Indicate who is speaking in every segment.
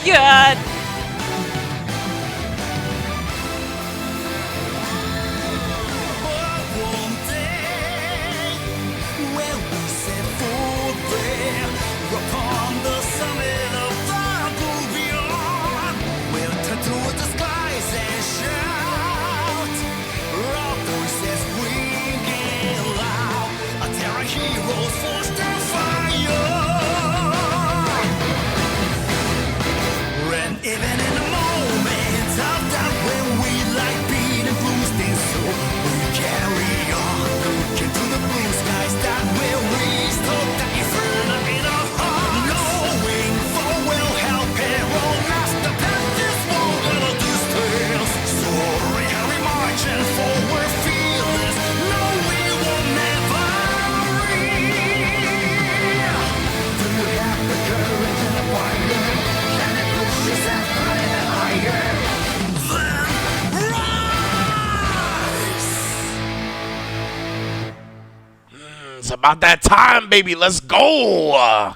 Speaker 1: good.
Speaker 2: About that time, baby. Let's go.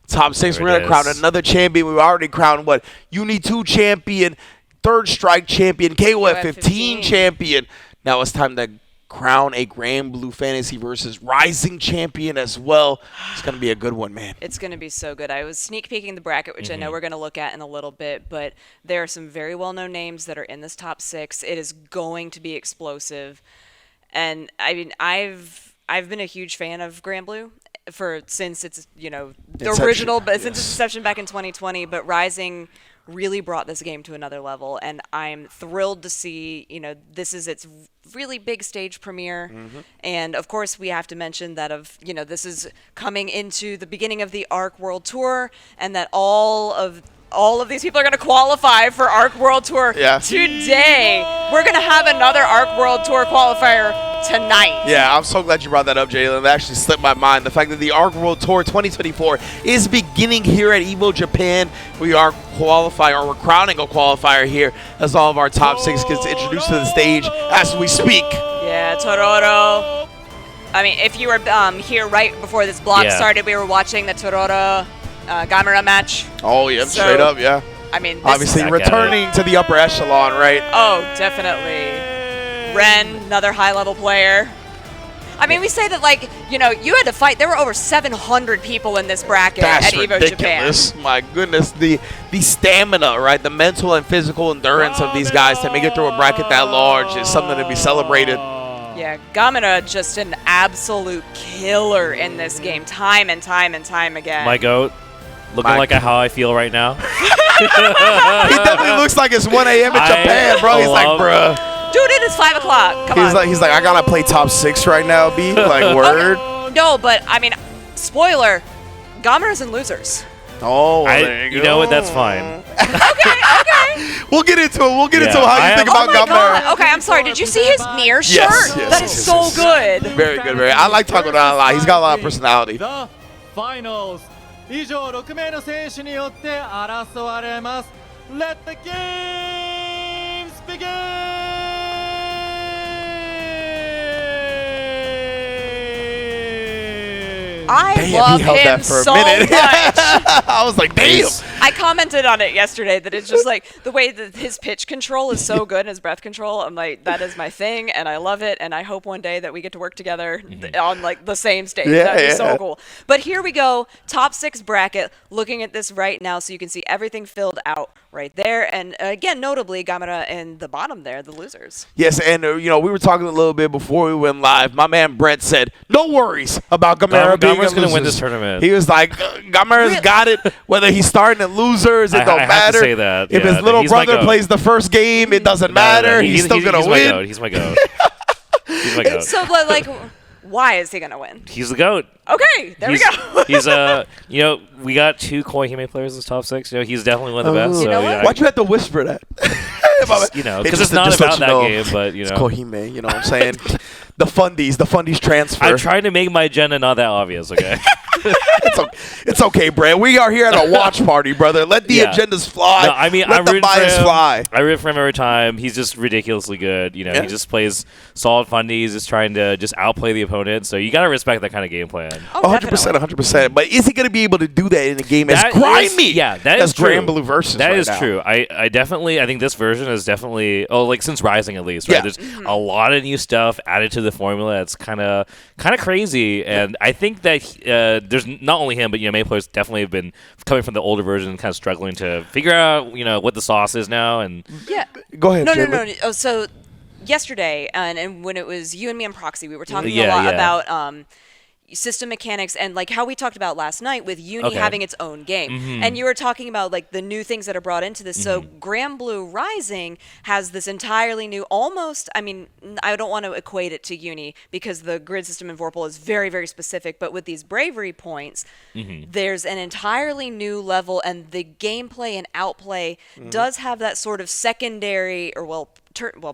Speaker 2: Top 6. We're going to crown another champion. We've already crowned, what? Uni 2 champion, Third Strike champion, KOF 15 champion. Now it's time to crown a Granblue Fantasy Versus Rising champion as well. It's going to be a good one, man.
Speaker 1: It's going to be so good. I was sneak peeking the bracket, which I know we're going to look at in a little bit, but there are some very well-known names that are in this top 6. It is going to be explosive. And, I mean, I've been a huge fan of Granblue since it's, the original, but since its inception back in 2020. But Rising really brought this game to another level, and I'm thrilled to see, this is its really big stage premiere. And of course, we have to mention that this is coming into the beginning of the ARC World Tour, and that all of these people are going to qualify for ARC World Tour today. We're going to have another ARC World Tour qualifier tonight.
Speaker 2: Yeah, I'm so glad you brought that up, Jalen. That actually slipped my mind. The fact that the ARC World Tour 2024 is beginning here at Evo Japan. We're crowning a qualifier here as all of our top 6 gets introduced to the stage as we speak.
Speaker 1: Yeah, Tororo. I mean, if you were here right before this block started, we were watching the Tororo Gamra match.
Speaker 2: Oh, yeah, so, straight up, yeah.
Speaker 1: I mean,
Speaker 2: obviously returning to the upper echelon, right?
Speaker 1: Oh, definitely. Ren, another high-level player. I mean, we say that, you had to fight. There were over 700 people in this bracket at Evo
Speaker 2: ridiculous.
Speaker 1: Japan.
Speaker 2: My goodness, the stamina, right? The mental and physical endurance of these guys to make it through a bracket that large is something to be celebrated.
Speaker 1: Yeah, Gamra just an absolute killer in this game, time and time and time again.
Speaker 3: My GOAT. Looking like how I feel right now.
Speaker 2: He definitely looks like it's 1 a.m. in Japan, bro. He's like, bruh.
Speaker 1: Dude, it is 5 o'clock. Come on.
Speaker 2: He's like, I gotta play top 6 right now, B. Like, word.
Speaker 1: Okay. No, but I mean, spoiler, Gamras and losers.
Speaker 2: Oh, there
Speaker 3: you know what? That's fine.
Speaker 1: Okay.
Speaker 2: We'll get into it. We'll get into how you think about Gamra.
Speaker 1: Okay, I'm sorry. Did you see his mirror shirt?
Speaker 2: Yes,
Speaker 1: that is so good.
Speaker 2: Very good, very. I like Takad a lot. He's got a lot of personality.
Speaker 4: The finals. 以上6名の選手によって争われます。Let the games begin!
Speaker 1: I love him so much.
Speaker 2: I was like, damn.
Speaker 1: I commented on it yesterday that it's just like the way that his pitch control is so good, his breath control. I'm like, that is my thing, and I love it. And I hope one day that we get to work together on like the same stage. That'd be so cool. But here we go, top 6 bracket. Looking at this right now, so you can see everything filled out right there. And again, notably, Gamera in the bottom there, the losers.
Speaker 2: Yes, and we were talking a little bit before we went live. My man Brent said, "No worries about Gamera being
Speaker 3: Gamera's going to win this tournament."
Speaker 2: He was like, "Gamera's got it. Whether he's starting at losers, it don't matter.
Speaker 3: Have to say that.
Speaker 2: If his little brother plays the first game, it doesn't matter. He's still going to win."
Speaker 3: He's my GOAT. He's my GOAT.
Speaker 1: So, like, why is he going to win?
Speaker 3: He's the GOAT.
Speaker 1: Okay, there we go.
Speaker 3: He's we got 2 Koihime players in the top 6. He's definitely one of the best.
Speaker 1: You know what?
Speaker 2: Why'd you have to whisper that?
Speaker 3: Because it's not about that game, but
Speaker 2: it's Koihime, you know what I'm saying? the fundies transfer.
Speaker 3: I'm trying to make my agenda not that obvious, okay?
Speaker 2: It's okay, Brad. We are here at a watch party, brother. Let the agendas fly.
Speaker 3: No, I mean,
Speaker 2: let the bias fly.
Speaker 3: I root for him every time. He's just ridiculously good. You know, he just plays solid fundies, just trying to just outplay the opponent. So you got to respect that kind of game plan.
Speaker 2: 100%, 100%. But is he going to be able to do that in a game as grimy as Granblue Versus?
Speaker 3: That is true. I definitely, I think this version is definitely, since Rising at least, right? There's a lot of new stuff added to the formula. It's kind of crazy. And I think that there's not only him, but many players definitely have been coming from the older version and kind of struggling to figure out what the sauce is now. And
Speaker 2: go ahead.
Speaker 1: No. Oh, so yesterday, and when it was you and me on Proxy, we were talking a lot about system mechanics and like how we talked about last night with Uni having its own game. And you were talking about like the new things that are brought into this. So Granblue Rising has this entirely new, almost, I mean, I don't want to equate it to Uni because the grid system in Vorpal is very, very specific, but with these bravery points, there's an entirely new level, and the gameplay and outplay does have that sort of secondary, or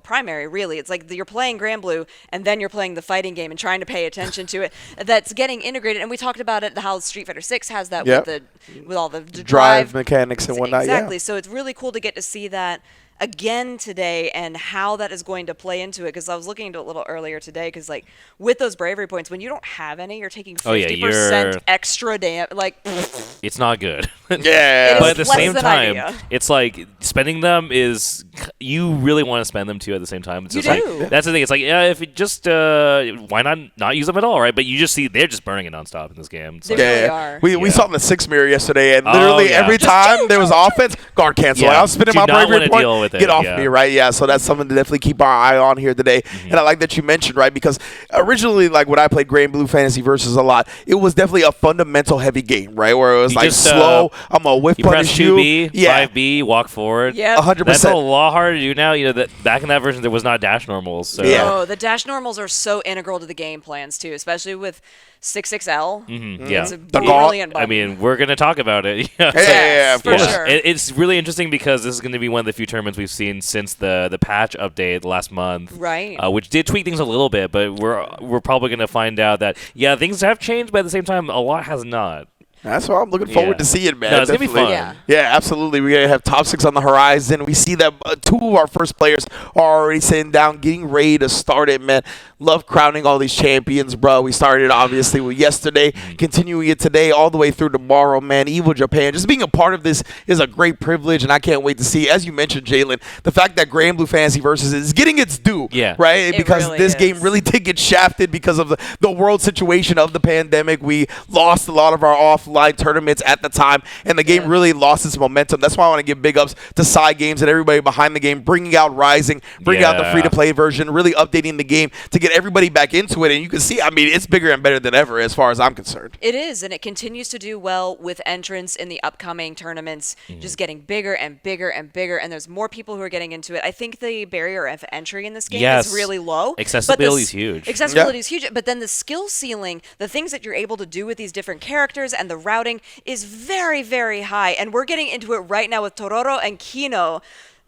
Speaker 1: primary, really. It's like you're playing Granblue and then you're playing the fighting game and trying to pay attention to it. That's getting integrated, and we talked about it, how Street Fighter 6 has that with all the drive
Speaker 2: mechanics and whatnot.
Speaker 1: Exactly. So it's really cool to get to see that again today and how that is going to play into it, because I was looking into it a little earlier today, because like with those bravery points, when you don't have any, you're taking 50% extra damage. Like
Speaker 3: it's not good.
Speaker 2: But
Speaker 3: at the same time, it's like spending them is, you really want to spend them too at the same time. It's just like, that's the thing. It's like, if it just why not use them at all, right? But you just see they're just burning it nonstop in this game.
Speaker 1: They really are.
Speaker 2: We saw it in the 6 mirror yesterday, and literally every time there was offense, guard cancel. I was spinning my bravery point. Get off me, right? Yeah, so that's something to definitely keep our eye on here today. And I like that you mentioned, right, because originally, like when I played Granblue Fantasy Versus a lot, it was definitely a fundamental heavy game, right, where it was like slow. I'm gonna whiff punish you.
Speaker 3: Press 2B, 5B, walk forward.
Speaker 1: Yeah,
Speaker 2: 100%.
Speaker 3: That's a lot harder to do now. That back in that version there was not dash normals. So.
Speaker 1: Oh, the dash normals are so integral to the game plans too, especially with 6XL. It's a brilliant button.
Speaker 3: I mean, we're gonna talk about it.
Speaker 2: Yeah,
Speaker 1: for sure.
Speaker 3: It's really interesting because this is going to be one of the few tournaments we've seen since the patch update last month,
Speaker 1: right?
Speaker 3: Which did tweak things a little bit, but we're probably going to find out that things have changed, but at the same time, a lot has not.
Speaker 2: That's what I'm looking forward to seeing, man.
Speaker 3: No, it's going to be fun.
Speaker 2: Yeah, absolutely. We're going to have top 6 on the horizon. We see that 2 of our first players are already sitting down, getting ready to start it, man. Love crowning all these champions, bro. We started, obviously, with yesterday, continuing it today, all the way through tomorrow, man. Evo Japan, just being a part of this is a great privilege, and I can't wait to see, as you mentioned, Jalen, the fact that Granblue Fantasy Versus is getting its due, right? Because really this game really did get shafted because of the world situation of the pandemic. We lost a lot of our offline tournaments at the time, and the game really lost its momentum. That's why I want to give big ups to Side Games and everybody behind the game, bringing out Rising, bringing out the free-to-play version, really updating the game to get everybody back into it. And you can see, I mean, it's bigger and better than ever as far as I'm concerned.
Speaker 1: It is, and it continues to do well with entrants in the upcoming tournaments, just getting bigger and bigger and bigger, and there's more people who are getting into it. I think the barrier of entry in this game is really low.
Speaker 3: Accessibility is huge.
Speaker 1: Accessibility is huge, but then the skill ceiling, the things that you're able to do with these different characters and the routing is very, very high. And we're getting into it right now with Tororo and Kino.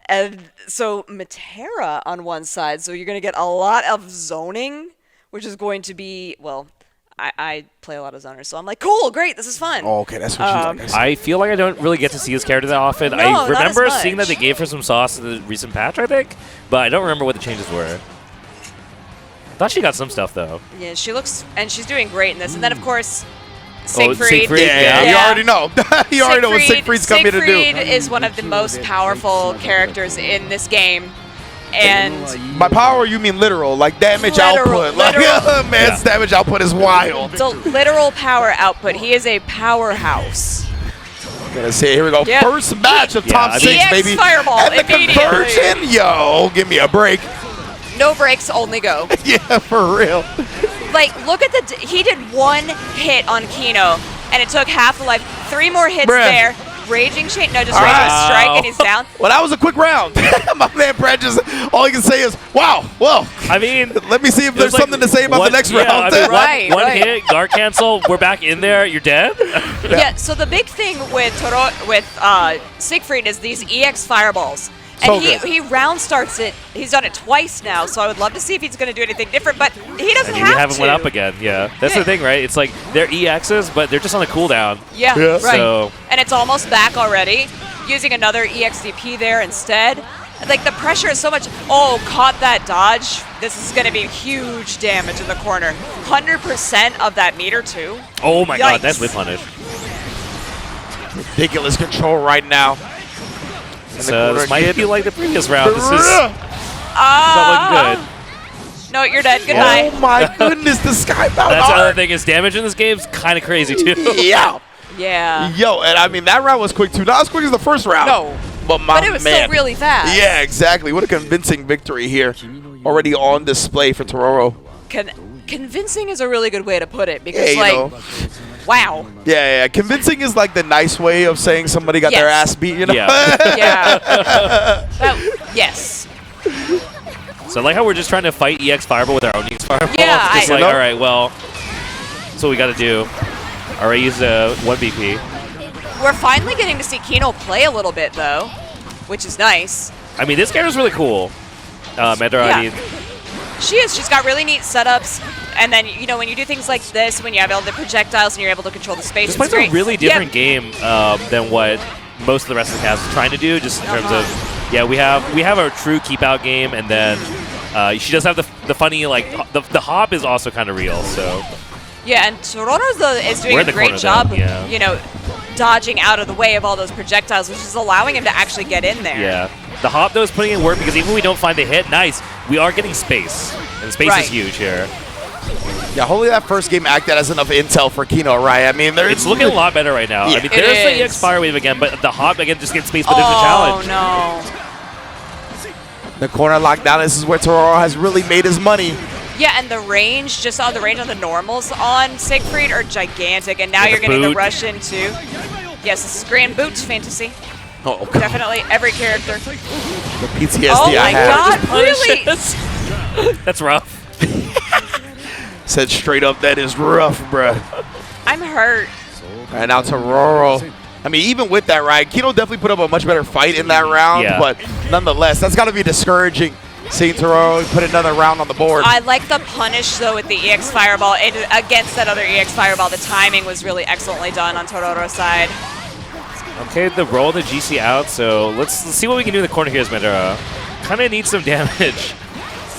Speaker 1: And so Matera on one side, so you're going to get a lot of zoning, which is going to be, well, I play a lot of zoners, so I'm like, cool, great, this is fun.
Speaker 2: Oh, okay, that's what you like.
Speaker 3: I feel like I don't really get to see this character that often.
Speaker 1: No,
Speaker 3: I remember
Speaker 1: not as much.
Speaker 3: seeing that they gave her some sauce in the recent patch, I think, but I don't remember what the changes were. Thought she got some stuff, though.
Speaker 1: Yeah, she looks, and she's doing great in this. And then, of course, Siegfried.
Speaker 2: Yeah, you already know. You already know what Siegfried's coming to do.
Speaker 1: Siegfried is one of the most powerful characters in this game. And
Speaker 2: by power, you mean literal, like damage output. Like, man's damage output is wild.
Speaker 1: So literal power output. He is a powerhouse.
Speaker 2: Gonna say, here we go.
Speaker 1: Yep.
Speaker 2: First match of top 6,
Speaker 1: EX
Speaker 2: baby.
Speaker 1: Fireball
Speaker 2: and the conversion, yo, give me a break.
Speaker 1: No breaks, only go.
Speaker 2: Yeah, for real.
Speaker 1: Like, look at he did 1 hit on Kino, and it took half the life. 3 more hits there. Raging Chain, no, just Raging Strike, and he's down.
Speaker 2: Well, that was a quick round. My man Brad just, all he can say is, wow, well.
Speaker 3: I mean,
Speaker 2: let me see if there's something to say about the next round.
Speaker 3: I mean, one hit, guard cancel, we're back in there, you're dead?
Speaker 1: Yeah, so the big thing with Siegfried is these EX fireballs. And he round starts it. He's done it twice now, so I would love to see if he's going to do anything different, but he doesn't
Speaker 3: and
Speaker 1: have
Speaker 3: we
Speaker 1: to.
Speaker 3: haven't went up again, yeah. That's the thing, right? It's like they're EXs, but they're just on a cooldown.
Speaker 1: Yeah, right.
Speaker 3: So,
Speaker 1: and it's almost back already. Using another EXDP there instead. Like, the pressure is so much. Oh, caught that dodge. This is going to be huge damage in the corner. 100% of that meter, too.
Speaker 3: oh my
Speaker 1: Yikes.
Speaker 3: god, that's whip punish.
Speaker 2: Ridiculous control right now.
Speaker 3: So this might be like the previous round. This is not looking good.
Speaker 1: No, you're dead. Goodbye.
Speaker 2: Oh my goodness, the skybound
Speaker 3: That's the
Speaker 2: hard.
Speaker 3: other thing is damage in this game is kind of crazy too.
Speaker 2: Yeah.
Speaker 1: Yeah.
Speaker 2: Yo, and I mean, that round was quick too. Not as quick as the first round.
Speaker 1: No.
Speaker 2: But
Speaker 1: it was
Speaker 2: man.
Speaker 1: still really fast.
Speaker 2: Yeah, exactly. What a convincing victory here. Already on display for Tororo.
Speaker 1: Convincing is a really good way to put it because,
Speaker 2: Yeah, you know.
Speaker 1: wow.
Speaker 2: Yeah. Convincing is like the nice way of saying somebody got their ass beat, you know?
Speaker 3: Yeah.
Speaker 1: Yeah. Yes.
Speaker 3: So I like how we're just trying to fight EX Fireball with our own EX Fireball.
Speaker 1: Yeah,
Speaker 3: It's just
Speaker 2: I-
Speaker 3: like, all right, well, that's what we got to do. Already used 1 BP.
Speaker 1: We're finally getting to see Kino play a little bit, though, which is nice.
Speaker 3: I mean, this character's really cool. Medra, I mean,
Speaker 1: She is. She's got really neat setups. And then, you know, when you do things like this, when you have all the projectiles and you're able to control the space,
Speaker 3: this
Speaker 1: it's
Speaker 3: plays
Speaker 1: great.
Speaker 3: a really different game than what most of the rest of the cast is trying to do, just in terms of, yeah, we have our true keep-out game, and then she does have the funny, like, the hop is also kind of real, so.
Speaker 1: Yeah, and Tororo is doing
Speaker 3: We're
Speaker 1: a
Speaker 3: in the
Speaker 1: great
Speaker 3: corner,
Speaker 1: job,
Speaker 3: though, yeah.
Speaker 1: you know, dodging out of the way of all those projectiles, which is allowing him to actually get in there.
Speaker 3: Yeah. The hop, though, is putting in work because even when we don't find the hit, nice, we are getting space. And space is huge here.
Speaker 2: Yeah, hopefully that first game acted as enough intel for Kino, right? I mean,
Speaker 3: It's looking a lot better right now.
Speaker 2: Yeah.
Speaker 3: I mean, there's the
Speaker 1: is.
Speaker 3: EX Fire Wave again, but the hop, again, just gets space, but there's a challenge.
Speaker 1: Oh, no.
Speaker 2: The corner lockdown, this is where Tororo has really made his money.
Speaker 1: Yeah, and the range, just on the range on the normals on Siegfried are gigantic, and now
Speaker 3: Yeah,
Speaker 1: you're
Speaker 3: the
Speaker 1: getting the
Speaker 3: boot.
Speaker 1: rush into. Yes, this is Granblue Fantasy.
Speaker 2: Oh, okay.
Speaker 1: Definitely every character.
Speaker 2: The PTSD
Speaker 1: Oh
Speaker 2: I
Speaker 1: my
Speaker 2: had.
Speaker 1: God, really?
Speaker 3: That's rough.
Speaker 2: Said straight up, that is rough, bruh.
Speaker 1: I'm hurt.
Speaker 2: And now Tororo. I mean, even with that, right, Kino definitely put up a much better fight in that round,
Speaker 3: Yeah.
Speaker 2: but nonetheless, that's got to be discouraging seeing Tororo put another round on the board.
Speaker 1: I like the punish, though, with the EX Fireball. Against that other EX Fireball, the timing was really excellently done on Tororo's side.
Speaker 3: Okay, the roll the GC out, so let's see what we can do in the corner here as Medra. Kind of needs some damage.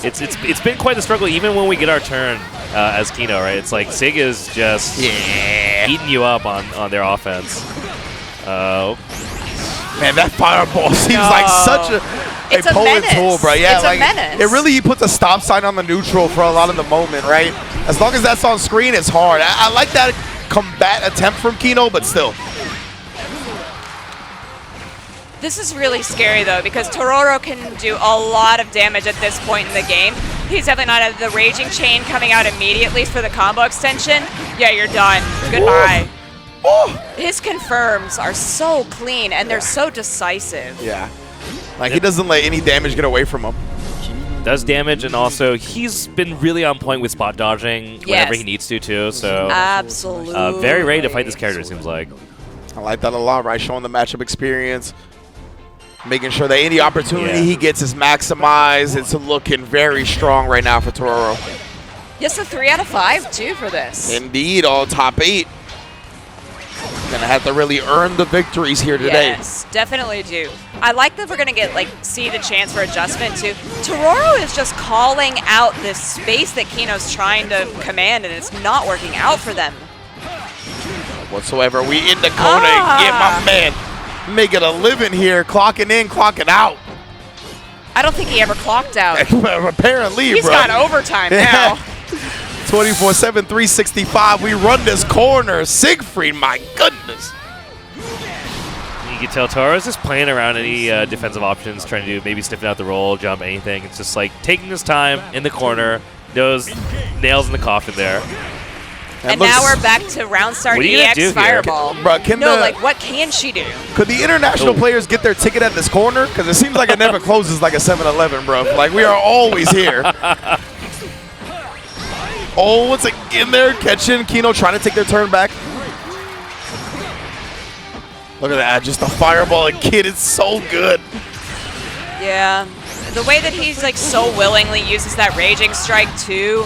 Speaker 3: It's been quite the struggle even when we get our turn as Kino, right? It's like Sig is just eating you up on their offense.
Speaker 2: Man, that fireball seems like such a
Speaker 1: It's a
Speaker 2: potent
Speaker 1: menace.
Speaker 2: tool, bro. Yeah,
Speaker 1: It's a
Speaker 2: like
Speaker 1: menace.
Speaker 2: it really puts a stop sign on the neutral for a lot of the moment, right? As long as that's on screen, it's hard. I like that combat attempt from Kino, but still.
Speaker 1: This is really scary, though, because Tororo can do a lot of damage at this point in the game. He's definitely not had the Raging Chain coming out immediately for the combo extension. Yeah, you're done. Goodbye. His confirms are so clean, and they're so decisive.
Speaker 2: Yeah. Like, he doesn't let any damage get away from him.
Speaker 3: Does damage, and also he's been really on point with spot dodging whenever
Speaker 1: Yes.
Speaker 3: he needs to, too. So
Speaker 1: Absolutely.
Speaker 3: very ready to fight this character, it seems like.
Speaker 2: I like that a lot, right? Showing the matchup experience. Making sure that any opportunity he gets is maximized. It's looking very strong right now for Tororo.
Speaker 1: Yes, a 3 out of 5, too, for this.
Speaker 2: Indeed, all top 8. Gonna have to really earn the victories here today.
Speaker 1: Yes, definitely do. I like that we're gonna see the chance for adjustment too. Tororo is just calling out this space that Kino's trying to command, and it's not working out for them.
Speaker 2: Whatsoever, we in the corner. Get my man making a living here, clocking in, clocking out.
Speaker 1: I don't think he ever clocked out.
Speaker 2: Apparently,
Speaker 1: He's
Speaker 2: bro.
Speaker 1: got overtime now.
Speaker 2: 24/7, 365. We run this corner. Siegfried, my goodness.
Speaker 3: You can tell Toro's just playing around any defensive options, trying to do maybe sniffing out the roll, jump, anything. It's just like taking his time in the corner, those nails in the coffin there.
Speaker 1: And now we're back to round start
Speaker 3: What are you gonna
Speaker 1: EX
Speaker 3: do here?
Speaker 1: Fireball.
Speaker 2: Bro, can
Speaker 1: No,
Speaker 2: the-
Speaker 1: like, what can she do?
Speaker 2: Could the international players get their ticket at this corner? Because it seems like it never closes like a 7-Eleven, bro. Like, we are always here. Oh, once again there, catching Kino trying to take their turn back. Look at that, just a fireball and kid, it's so good.
Speaker 1: Yeah, the way that he's like so willingly uses that Raging Strike too,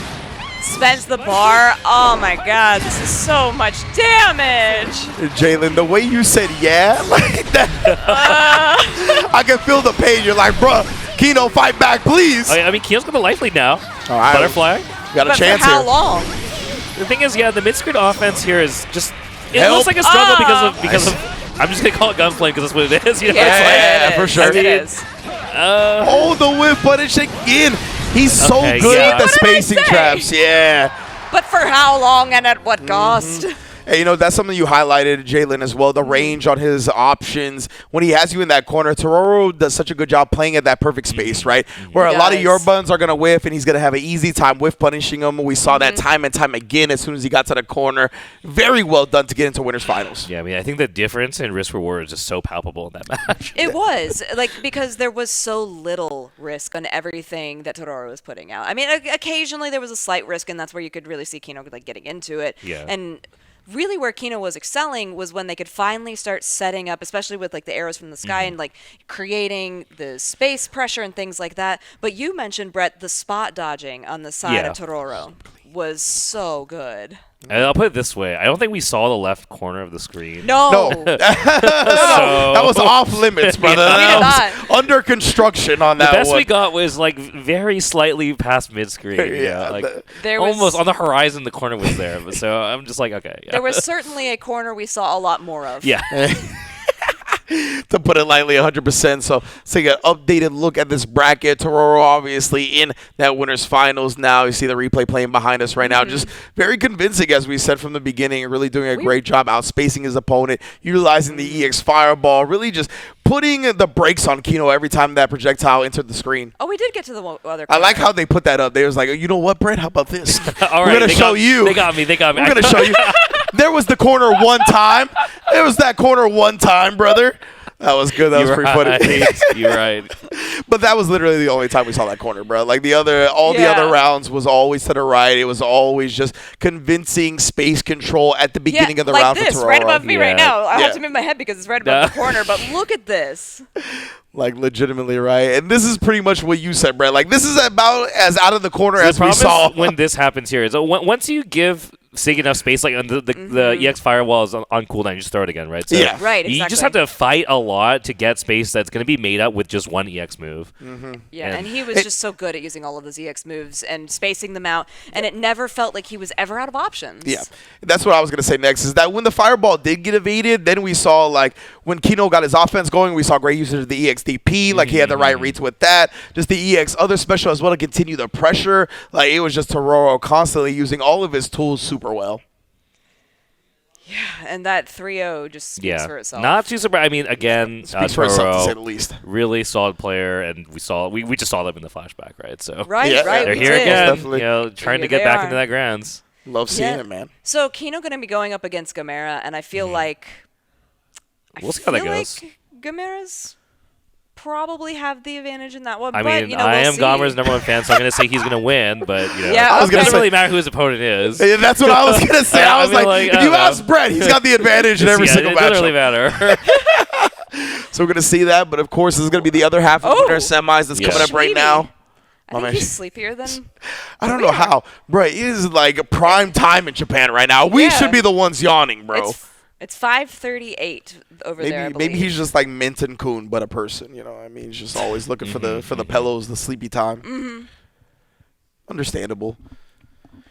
Speaker 1: spends the bar. Oh my God, this is so much damage.
Speaker 2: Jalen, the way you said yeah, like that, I can feel the pain. You're like, bruh, Kino, fight back, please.
Speaker 3: I mean, Kino's got the life lead now.
Speaker 2: All right.
Speaker 3: Butterfly.
Speaker 2: Got a chance
Speaker 1: for how
Speaker 2: here.
Speaker 1: long?
Speaker 3: The thing is, yeah, the mid-screen offense here is just, it
Speaker 2: Help.
Speaker 3: looks like a struggle because of, I'm just going to call it gunplay because that's what it is. You know,
Speaker 2: Yeah,
Speaker 3: it's like,
Speaker 2: for sure.
Speaker 1: It is.
Speaker 2: Oh, the whip punish again. He's so
Speaker 3: Okay,
Speaker 2: good
Speaker 3: yeah.
Speaker 2: at the
Speaker 1: What did I
Speaker 2: spacing
Speaker 1: say?
Speaker 2: traps. Yeah.
Speaker 1: But for how long and at what cost?
Speaker 2: Hey, you know, that's something you highlighted, Jalen, as well. The range on his options. When he has you in that corner, Tororo does such a good job playing at that perfect space, right? Where a lot of your buns are going to whiff, and he's going to have an easy time whiff punishing them. We saw that time and time again as soon as he got to the corner. Very well done to get into winners finals.
Speaker 3: Yeah, I mean, I think the difference in risk reward is just so palpable in that match.
Speaker 1: It was like because there was so little risk on everything that Tororo was putting out. I mean, occasionally there was a slight risk, and that's where you could really see Kino like getting into it.
Speaker 3: Yeah.
Speaker 1: And really where Kino was excelling was when they could finally start setting up, especially with like the arrows from the sky and like creating the space pressure and things like that. But you mentioned, Brett, the spot dodging on the side of Tororo was so good.
Speaker 3: And I'll put it this way. I don't think we saw the left corner of the screen.
Speaker 1: No.
Speaker 2: That was off limits, brother.
Speaker 1: We did
Speaker 2: That was under construction on that
Speaker 3: The best
Speaker 2: one.
Speaker 3: we got was like very slightly past mid-screen.
Speaker 2: Yeah,
Speaker 3: like
Speaker 1: There was-
Speaker 3: almost on the horizon, the corner was there. But so I'm just like, okay. Yeah.
Speaker 1: There was certainly a corner we saw a lot more of.
Speaker 3: Yeah.
Speaker 2: To put it lightly, 100%. So take an updated look at this bracket. Tororo obviously in that winners finals now. You see the replay playing behind us right now. Just very convincing, as we said from the beginning. Really doing a great job outspacing his opponent, utilizing the EX Fireball, really just putting the brakes on Kino every time that projectile entered the screen.
Speaker 1: Oh, we did get to the other corner.
Speaker 2: I like how they put that up. They was like, you know what, Brett? How about this?
Speaker 3: All
Speaker 2: We're
Speaker 3: right,
Speaker 2: going to show you.
Speaker 3: They got me. They got me.
Speaker 2: We're going to show you. There was the corner one time. There was that corner one time, brother. That was good. That was pretty funny.
Speaker 3: You're right.
Speaker 2: But that was literally the only time we saw that corner, bro. Like the other rounds was always to the right. It was always just convincing space control at the beginning of the
Speaker 1: like
Speaker 2: round
Speaker 1: this,
Speaker 2: for Tororo.
Speaker 1: right above me right now. I
Speaker 2: Yeah.
Speaker 1: have to move my head because it's right above the corner. But look at this.
Speaker 2: Like legitimately right. And this is pretty much what you said, Brett. Like this is about as out of the corner as we saw.
Speaker 3: When this happens here is once you give Sig enough space, like the EX Firewall is on cooldown, you just throw it again, right? So
Speaker 2: Yeah.
Speaker 1: Right,
Speaker 3: You just
Speaker 1: exactly.
Speaker 3: have to fight a lot to get space that's going to be made up with just one EX move.
Speaker 1: Yeah, and he was just so good at using all of his EX moves and spacing them out, and it never felt like he was ever out of options.
Speaker 2: Yeah, that's what I was going to say next, is that when the fireball did get evaded, then we saw, like, when Kino got his offense going, we saw great usage of the EXDP, like he had the right reads with that, just the EX other special as well to continue the pressure. Like, it was just Tororo constantly using all of his tools super well.
Speaker 1: Yeah, and that 3-0 just speaks for itself.
Speaker 3: Not too surprised. I mean, again,
Speaker 2: Speaks for itself, to say the
Speaker 3: Toro,
Speaker 2: least.
Speaker 3: really solid player, and we just saw them in the flashback, right? So
Speaker 1: Right,
Speaker 2: Yeah,
Speaker 1: right.
Speaker 3: they're
Speaker 1: we
Speaker 3: here
Speaker 1: did.
Speaker 3: again,
Speaker 2: Definitely.
Speaker 3: trying to
Speaker 1: Here
Speaker 3: get
Speaker 1: they
Speaker 3: back
Speaker 1: are.
Speaker 3: into that grounds.
Speaker 2: Love seeing it, man.
Speaker 1: So Kino going to be going up against Gamera, and I feel like
Speaker 3: We'll see how that
Speaker 1: feel
Speaker 3: goes.
Speaker 1: like Gamera's probably have the advantage in that one.
Speaker 3: I
Speaker 1: but,
Speaker 3: mean,
Speaker 1: you know,
Speaker 3: I
Speaker 1: we'll
Speaker 3: am
Speaker 1: see.
Speaker 3: Gamra's #1 fan, so I'm going to say he's going to win, but,
Speaker 1: Yeah,
Speaker 2: I was
Speaker 3: it
Speaker 2: gonna
Speaker 3: doesn't
Speaker 2: say-
Speaker 3: really matter who his opponent is.
Speaker 2: Yeah, that's what I was going to say. I was
Speaker 3: mean,
Speaker 2: like,
Speaker 3: I
Speaker 2: if you
Speaker 3: don't know.
Speaker 2: ask Brett, he's got the advantage in every single
Speaker 3: it doesn't really
Speaker 2: matchup.
Speaker 3: matter.
Speaker 2: So we're going to see that, but of course, this is going to be the other half of
Speaker 1: Oh.
Speaker 2: their semis that's coming up right
Speaker 1: Sleepy.
Speaker 2: now.
Speaker 1: I think he's sleepier than...
Speaker 2: I don't know how. Bro, it is like prime time in Japan right now. We
Speaker 1: Yeah.
Speaker 2: should be the ones yawning, bro.
Speaker 1: It's 5:38 over there, I
Speaker 2: Maybe
Speaker 1: believe.
Speaker 2: he's just like Mint and Kun, but a person. You know what I mean? He's just always looking for the pillows, the sleepy time. Understandable.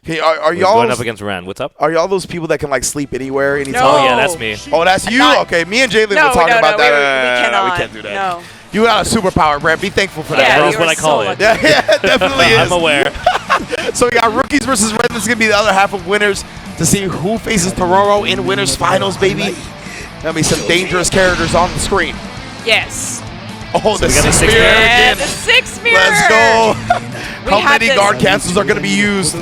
Speaker 2: Okay, are
Speaker 3: We're
Speaker 2: y'all
Speaker 3: going up against Ren. What's up?
Speaker 2: are y'all those people that can like sleep anywhere, anytime?
Speaker 1: No.
Speaker 3: Oh, yeah, that's me.
Speaker 2: Oh, that's you?
Speaker 1: Not-
Speaker 2: Okay, me and Jalen
Speaker 1: No,
Speaker 2: were talking
Speaker 1: no,
Speaker 2: about
Speaker 1: no,
Speaker 2: that.
Speaker 1: we cannot.
Speaker 2: We can't do that.
Speaker 1: No.
Speaker 2: You got a superpower, Brad. Be thankful for
Speaker 1: Yeah,
Speaker 2: that,
Speaker 3: That's
Speaker 1: you
Speaker 2: bro.
Speaker 3: what
Speaker 1: are
Speaker 3: I call
Speaker 1: so
Speaker 3: it.
Speaker 1: lucky.
Speaker 2: Yeah, it definitely is.
Speaker 3: I'm aware.
Speaker 2: So we got rookies versus Red. This is going to be the other half of winners to see who faces Tororo in winners finals, baby. There'll be some dangerous characters on the screen.
Speaker 1: Yes.
Speaker 2: Oh, the
Speaker 3: we got the
Speaker 2: six
Speaker 3: six
Speaker 2: mirror
Speaker 3: mirror.
Speaker 1: Yeah,
Speaker 2: again.
Speaker 1: the 6 mirror.
Speaker 2: Let's go. How
Speaker 1: had
Speaker 2: many
Speaker 1: this-
Speaker 2: guard cancels are going to be used?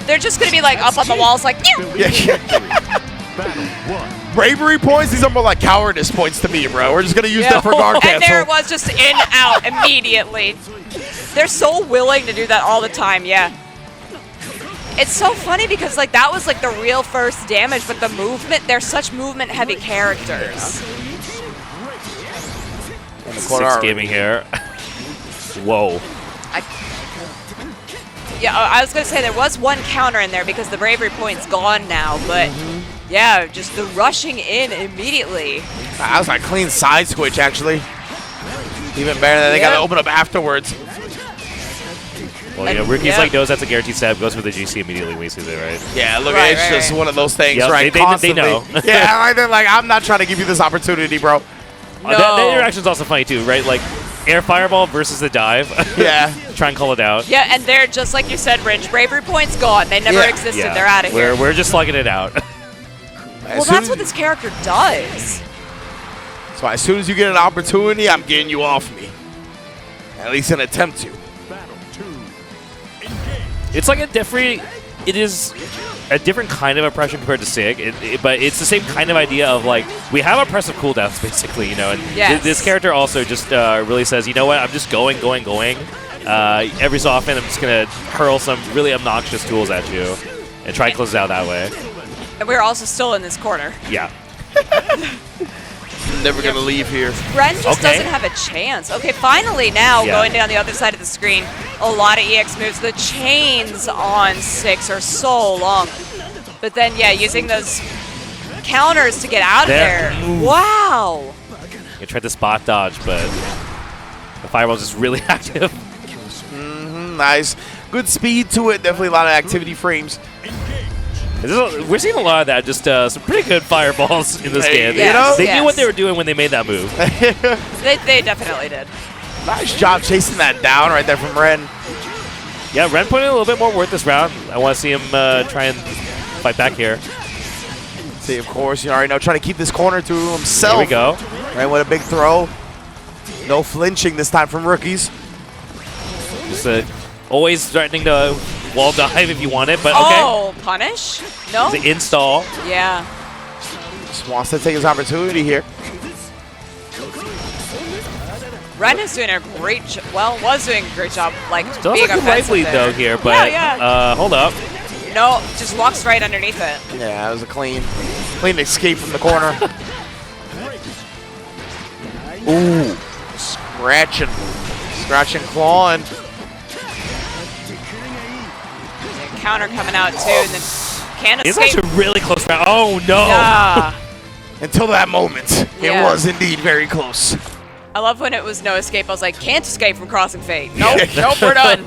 Speaker 1: They're just going to be like up on the walls like,
Speaker 2: Yeah. Bravery points? These are more like cowardice points to me, bro. We're just going to use them for guard
Speaker 1: And
Speaker 2: cancel.
Speaker 1: there it was, just in, out, immediately. They're so willing to do that all the time, yeah. It's so funny because like that was like the real first damage, but the movement, they're such movement heavy characters.
Speaker 2: In the corner.
Speaker 3: Six gaming here. Whoa.
Speaker 1: Yeah, I was going to say there was one counter in there because the bravery point's gone now, but yeah, just the rushing in immediately.
Speaker 2: That was like a clean side switch, actually. Even better than they got to open up afterwards.
Speaker 3: Well, yeah, Rookie's like knows that's a guaranteed stab, goes for the GC immediately when he sees it, right?
Speaker 2: Yeah, look, it's just one of those things,
Speaker 3: Yep,
Speaker 2: right?
Speaker 3: They know.
Speaker 2: Yeah, they're like, I'm not trying to give you this opportunity, bro.
Speaker 1: No.
Speaker 3: That interaction's also funny, too, right? Like, air fireball versus the dive.
Speaker 2: Yeah.
Speaker 3: Try and call it out.
Speaker 1: Yeah, and they're just like you said, Rich. Bravery point's gone. They never existed.
Speaker 3: Yeah.
Speaker 1: They're out of here.
Speaker 3: We're just slugging it out.
Speaker 1: Well, that's what this character does.
Speaker 2: So as soon as you get an opportunity, I'm getting you off me. At least an attempt to.
Speaker 3: It's like it is a different kind of oppression compared to Sig, but it's the same kind of idea of like, we have oppressive cooldowns basically, you know, and this character also just really says, you know what, I'm just going. Every so often I'm just going to hurl some really obnoxious tools at you and try and close it out that way.
Speaker 1: And we're also still in this corner.
Speaker 3: Yeah.
Speaker 2: Never going to leave here.
Speaker 1: Ren just doesn't have a chance. Okay, finally now, going down the other side of the screen, a lot of EX moves. The chains on 6 are so long. But then, yeah, using those counters to get out of there. Wow.
Speaker 3: You tried to spot dodge, but the fireball's just really active.
Speaker 2: Nice. Good speed to it. Definitely a lot of activity frames.
Speaker 3: We're seeing a lot of that, just some pretty good fireballs in this game.
Speaker 2: You know?
Speaker 3: They knew what they were doing when they made that move.
Speaker 1: They definitely did.
Speaker 2: Nice job chasing that down right there from Ren.
Speaker 3: Yeah, Ren put in a little bit more work this round. I want to see him try and fight back here.
Speaker 2: See, of course, you already know, trying to keep this corner to himself.
Speaker 3: Here we go.
Speaker 2: Ren with a big throw. No flinching this time from Rookies.
Speaker 3: Just always threatening to wall dive if you want it, but okay.
Speaker 1: Oh, punish? No?
Speaker 3: The install.
Speaker 1: Yeah.
Speaker 2: Just wants to take his opportunity here.
Speaker 1: Ren is doing a great job. Well, was doing a great job, like,
Speaker 3: Still
Speaker 1: being
Speaker 3: has a right
Speaker 1: offensive
Speaker 3: lead,
Speaker 1: there.
Speaker 3: though, here, but hold up.
Speaker 1: No, just walks right underneath it.
Speaker 2: Yeah, it was a clean escape from the corner. Ooh, scratching, clawing.
Speaker 1: Counter coming out too, and then can't
Speaker 3: It's
Speaker 1: escape.
Speaker 3: actually a really close round. Oh no!
Speaker 1: Yeah.
Speaker 2: Until that moment, it was indeed very close.
Speaker 1: I love when it was no escape. I was like, can't escape from Crossing Fate. Nope, nope, we're done.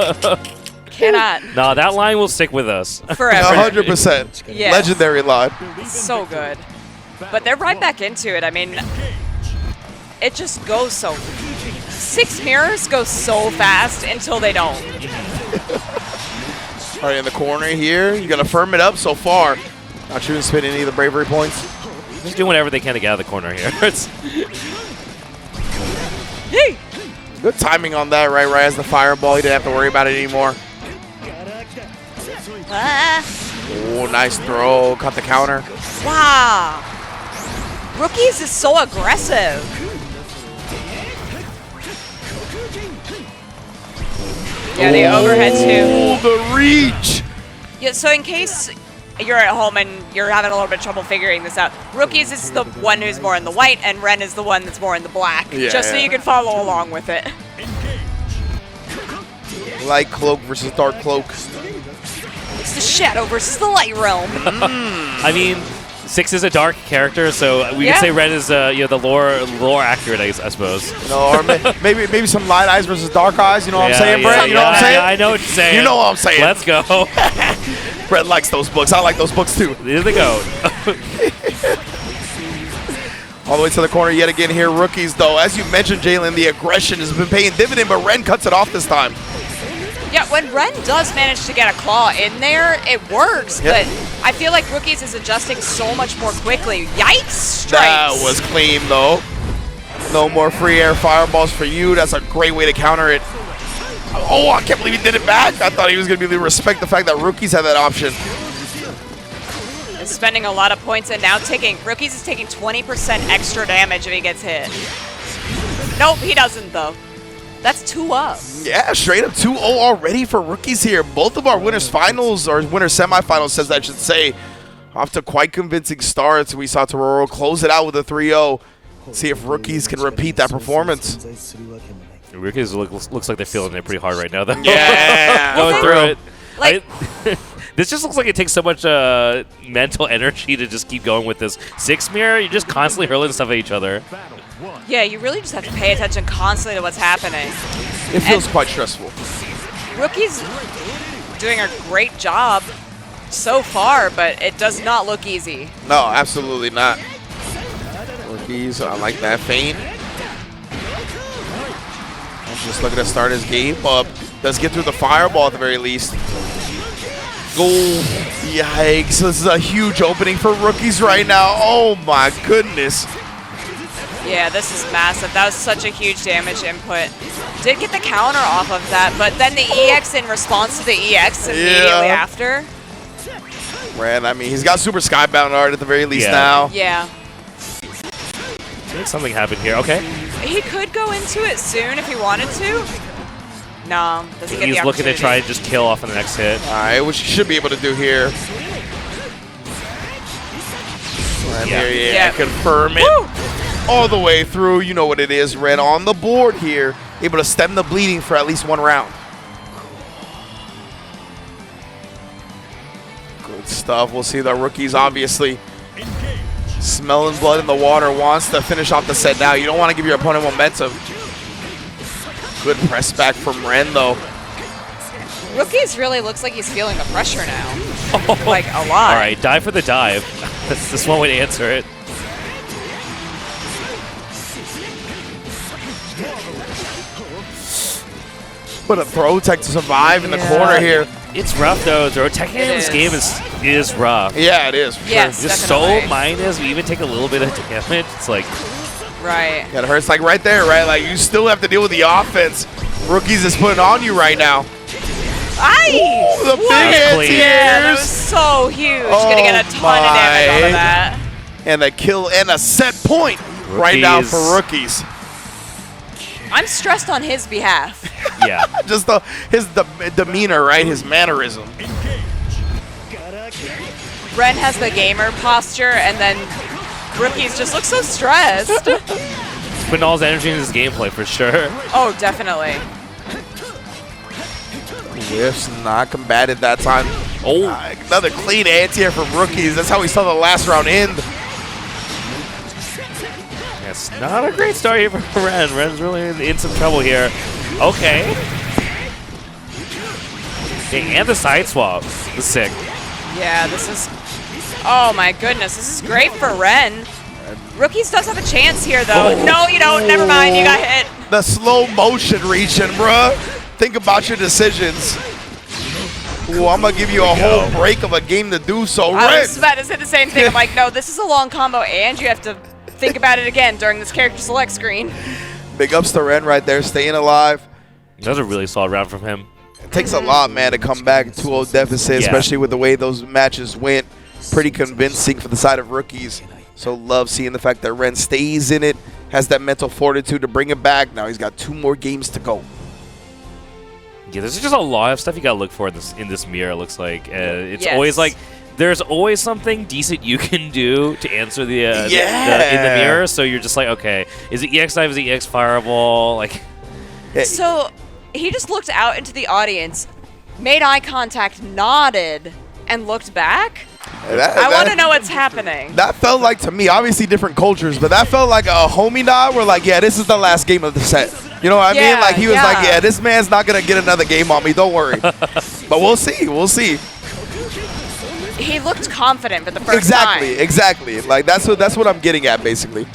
Speaker 1: Cannot.
Speaker 3: No, that line will stick with us.
Speaker 1: Forever.
Speaker 2: 100%.
Speaker 1: Yes.
Speaker 2: Legendary line.
Speaker 1: So good. But they're right back into it. I mean, it just goes so. 6 mirrors go so fast until they don't.
Speaker 2: All right, in the corner here, you got to firm it up so far. Not shooting spin any of the bravery points.
Speaker 3: Just doing whatever they can to get out of the corner here.
Speaker 1: Hey.
Speaker 2: Good timing on that, right as the fireball. He didn't have to worry about it anymore. Oh, nice throw. Cut the counter.
Speaker 1: Wow. Rookies is so aggressive. Yeah, the overhead too.
Speaker 2: Oh, the reach.
Speaker 1: Yeah, so in case you're at home and you're having a little bit of trouble figuring this out, Rookies is the one who's more in the white, and Ren is the one that's more in the black, just so you can follow along with it.
Speaker 2: Light cloak versus dark cloak.
Speaker 1: It's the shadow versus the light realm.
Speaker 3: I mean, 6 is a dark character, so we could say Ren is the lore accurate, I suppose.
Speaker 2: No, or maybe some light eyes versus dark eyes. You know what I'm saying, Brett? You know what I'm saying?
Speaker 3: Yeah, I know what you're saying.
Speaker 2: You know what I'm saying.
Speaker 3: Let's go.
Speaker 2: Brett likes those books. I like those books too.
Speaker 3: Here they go.
Speaker 2: All the way to the corner yet again here, Rookies, though. As you mentioned, Jalen, the aggression has been paying dividend, but Ren cuts it off this time.
Speaker 1: Yeah, when Ren does manage to get a claw in there, it works, but I feel like Rookies is adjusting so much more quickly. Yikes, strikes.
Speaker 2: That was clean, though. No more free air fireballs for you. That's a great way to counter it. Oh, I can't believe he did it back. I thought he was going to be able to respect the fact that Rookies had that option.
Speaker 1: Spending a lot of points and now Rookies is taking 20% extra damage if he gets hit. Nope, he doesn't, though. That's 2 up.
Speaker 2: Yeah, straight up 2-0 already for Rookies here. Both of our winners finals, or winners semifinals, says I should say, off to quite convincing starts. We saw Tororo close it out with a 3-0. See if Rookies can repeat that performance.
Speaker 3: Rookies looks like they're feeling it pretty hard right now, though.
Speaker 2: Yeah.
Speaker 3: Going through it.
Speaker 1: Like,
Speaker 3: This just looks like it takes so much mental energy to just keep going with this 6 mirror. You're just constantly hurling stuff at each other.
Speaker 1: yeah, you really just have to pay attention constantly to what's happening.
Speaker 2: It feels quite stressful.
Speaker 1: Rookie's doing a great job so far, but it does not look easy.
Speaker 2: No, absolutely not. Rookies, I like that feint. Just looking to start his game up. Does get through the fireball at the very least. Goal. Yikes. This is a huge opening for Rookies right now. Oh my goodness.
Speaker 1: Yeah, this is massive. That was such a huge damage input. Did get the counter off of that, but then the EX in response to the EX immediately after.
Speaker 2: Ren, I mean, he's got Super Skybound art at the very least
Speaker 3: Yeah.
Speaker 2: now.
Speaker 1: Yeah.
Speaker 3: I think something happened here. Okay.
Speaker 1: He could go into it soon if he wanted to. No, doesn't get the
Speaker 3: He's looking to
Speaker 1: opportunity.
Speaker 3: try and just kill off on the next hit.
Speaker 2: All right, which he should be able to do here. Ren
Speaker 3: Yeah.
Speaker 2: here,
Speaker 1: Yeah.
Speaker 2: confirm it.
Speaker 1: Woo!
Speaker 2: All the way through. You know what it is. Ren on the board here. Able to stem the bleeding for at least one round. Good stuff. We'll see the Rookies obviously smelling blood in the water. Wants to finish off the set now. You don't want to give your opponent momentum. Good press back from Ren though.
Speaker 1: Rookies really looks like he's feeling the pressure now. Like a lot.
Speaker 3: All right, dive for the dive. That's one way to answer it.
Speaker 2: But a throw tech to survive in the corner here.
Speaker 3: It's rough though. Throw tech in this game is rough.
Speaker 2: Yeah, it is. For
Speaker 1: Yes,
Speaker 2: sure.
Speaker 3: Just
Speaker 1: definitely.
Speaker 3: so minus, we even take a little bit of damage. It's like,
Speaker 1: Right.
Speaker 2: Yeah, it hurts like right there, right? Like you still have to deal with the offense. Rookies is putting on you right now.
Speaker 1: Aye!
Speaker 2: Ooh, the big
Speaker 3: That's clean.
Speaker 1: Yeah, that was
Speaker 2: anti-airs.
Speaker 1: so huge.
Speaker 2: Oh
Speaker 1: Gonna get a ton of damage out
Speaker 2: my.
Speaker 1: of that.
Speaker 2: And a kill and a set point right now for
Speaker 3: Rookies.
Speaker 2: Rookies.
Speaker 1: I'm stressed on his behalf.
Speaker 3: yeah.
Speaker 2: Just his demeanor, right? His mannerism.
Speaker 1: Ren has the gamer posture, and then Rookies just look so stressed.
Speaker 3: Putting all his energy in his gameplay for sure.
Speaker 1: Oh, definitely.
Speaker 2: Whiffs not combated that time.
Speaker 3: Oh.
Speaker 2: Another clean anti-air from Rookies. That's how we saw the last round end.
Speaker 3: That's not a great start here for Ren. Ren's really in some trouble here. Okay. And the side swap is sick.
Speaker 1: Yeah, this is... Oh my goodness, this is great for Ren. Rookies does have a chance here, though.
Speaker 2: Oh.
Speaker 1: No, you don't. Never mind. You got hit.
Speaker 2: The slow motion reaching, bruh. Think about your decisions. Ooh, I'm going to give you a whole break of a game to do so.
Speaker 1: I
Speaker 2: Ren.
Speaker 1: was about to say the same thing. I'm like, no, this is a long combo, and you have to think about it again during this character select screen.
Speaker 2: Big ups to Ren right there, staying alive.
Speaker 3: That was a really solid round from him.
Speaker 2: It takes a lot, man, to come back 2-0 deficit,
Speaker 3: Yeah.
Speaker 2: especially with the way those matches went. Pretty convincing for the side of Rookies. So love seeing the fact that Ren stays in it, has that mental fortitude to bring it back. Now he's got 2 more games to go.
Speaker 3: Yeah, there's just a lot of stuff you gotta look for in this mirror. It looks like it's
Speaker 1: Yes.
Speaker 3: always like there's always something decent you can do to answer the in the
Speaker 2: Yeah.
Speaker 3: mirror. So you're just like, okay, is it EX dive? Is it EX fireball? Like,
Speaker 2: Yeah,
Speaker 1: So he just looked out into the audience, made eye contact, nodded, and looked back. I want to know what's happening.
Speaker 2: That felt like, to me, obviously different cultures, but that felt like a homie nod. We're like, yeah, this is the last game of the set. You know what I mean?
Speaker 1: Yeah,
Speaker 2: Like he was like,
Speaker 1: yeah.
Speaker 2: yeah, this man's not gonna get another game on me. Don't worry. But we'll see. We'll see.
Speaker 1: He looked confident for the first time.
Speaker 2: Exactly. Like that's what I'm getting at, basically.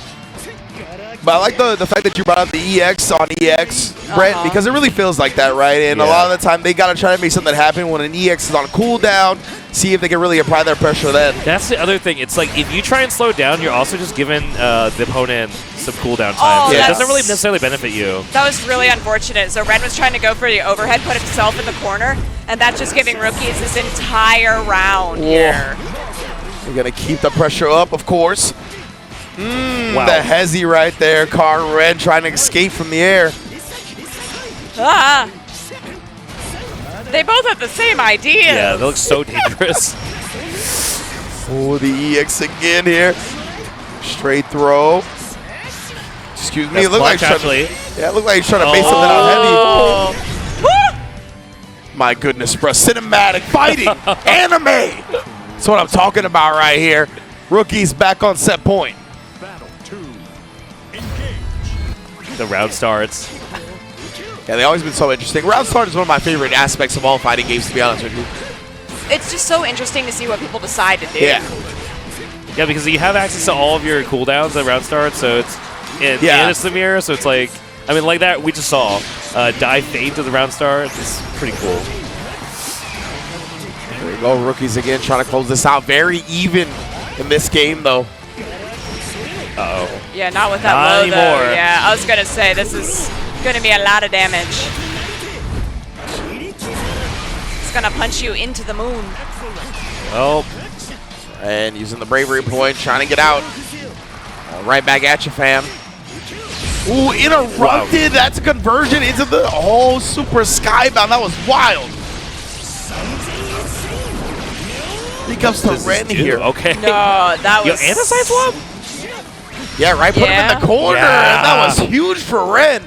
Speaker 2: But I like the fact that you brought up the EX on EX, Brent, because it really feels like that, right? And a
Speaker 3: Yeah.
Speaker 2: lot of the time they gotta try to make something happen when an EX is on a cooldown. See if they can really apply their pressure then.
Speaker 3: that's the other thing. It's like if you try and slow down, you're also just giving the opponent some cooldown time.
Speaker 1: Oh,
Speaker 3: So it
Speaker 2: that's-
Speaker 3: doesn't really necessarily benefit you.
Speaker 1: That was really unfortunate. So Ren was trying to go for the overhead, put himself in the corner, and that's just giving Rookies this entire round here.
Speaker 2: We're gonna keep the pressure up, of course.
Speaker 3: Wow.
Speaker 2: The hezzy right there, Car Red trying to escape from the air.
Speaker 1: Ah! They both have the same idea.
Speaker 3: Yeah, they look so dangerous.
Speaker 2: Oh, the EX again here. Straight throw. Just Excuse me.
Speaker 3: That's
Speaker 2: It looked like
Speaker 3: actually.
Speaker 2: Yeah, it looked like he's trying to base something out heavy. My goodness, bro. Cinematic fighting. Anime. That's what I'm talking about right here. Rookie's back on set point.
Speaker 3: The round starts.
Speaker 2: Yeah, they've always been so interesting. Round start is one of my favorite aspects of all fighting games, to be honest with you.
Speaker 1: It's just so interesting to see what people decide to do.
Speaker 2: Yeah.
Speaker 3: Yeah, because you have access to all of your cooldowns at round start, so it's and it's the mirror, so it's like, I mean, like that we just saw. Dive fade to the round start. It's pretty cool.
Speaker 2: There we go, Rookies again trying to close this out. Very even in this game, though.
Speaker 3: Uh-oh.
Speaker 1: Yeah, not with that
Speaker 3: Not
Speaker 1: low,
Speaker 3: anymore.
Speaker 1: though. Yeah, I was going to say, this is going to be a lot of damage. It's going to punch you into the moon.
Speaker 3: Well,
Speaker 2: And using the bravery point, trying to get out. Right back at you, fam. Ooh, interrupted.
Speaker 3: Wow.
Speaker 2: That's a conversion into the super skybound. That was wild. He comes to Ren here.
Speaker 3: Okay.
Speaker 1: No, that
Speaker 3: Yo,
Speaker 1: was...
Speaker 3: and a side swap?
Speaker 2: Yeah, right. Put him in the corner.
Speaker 3: Yeah.
Speaker 2: And that was huge for Ren.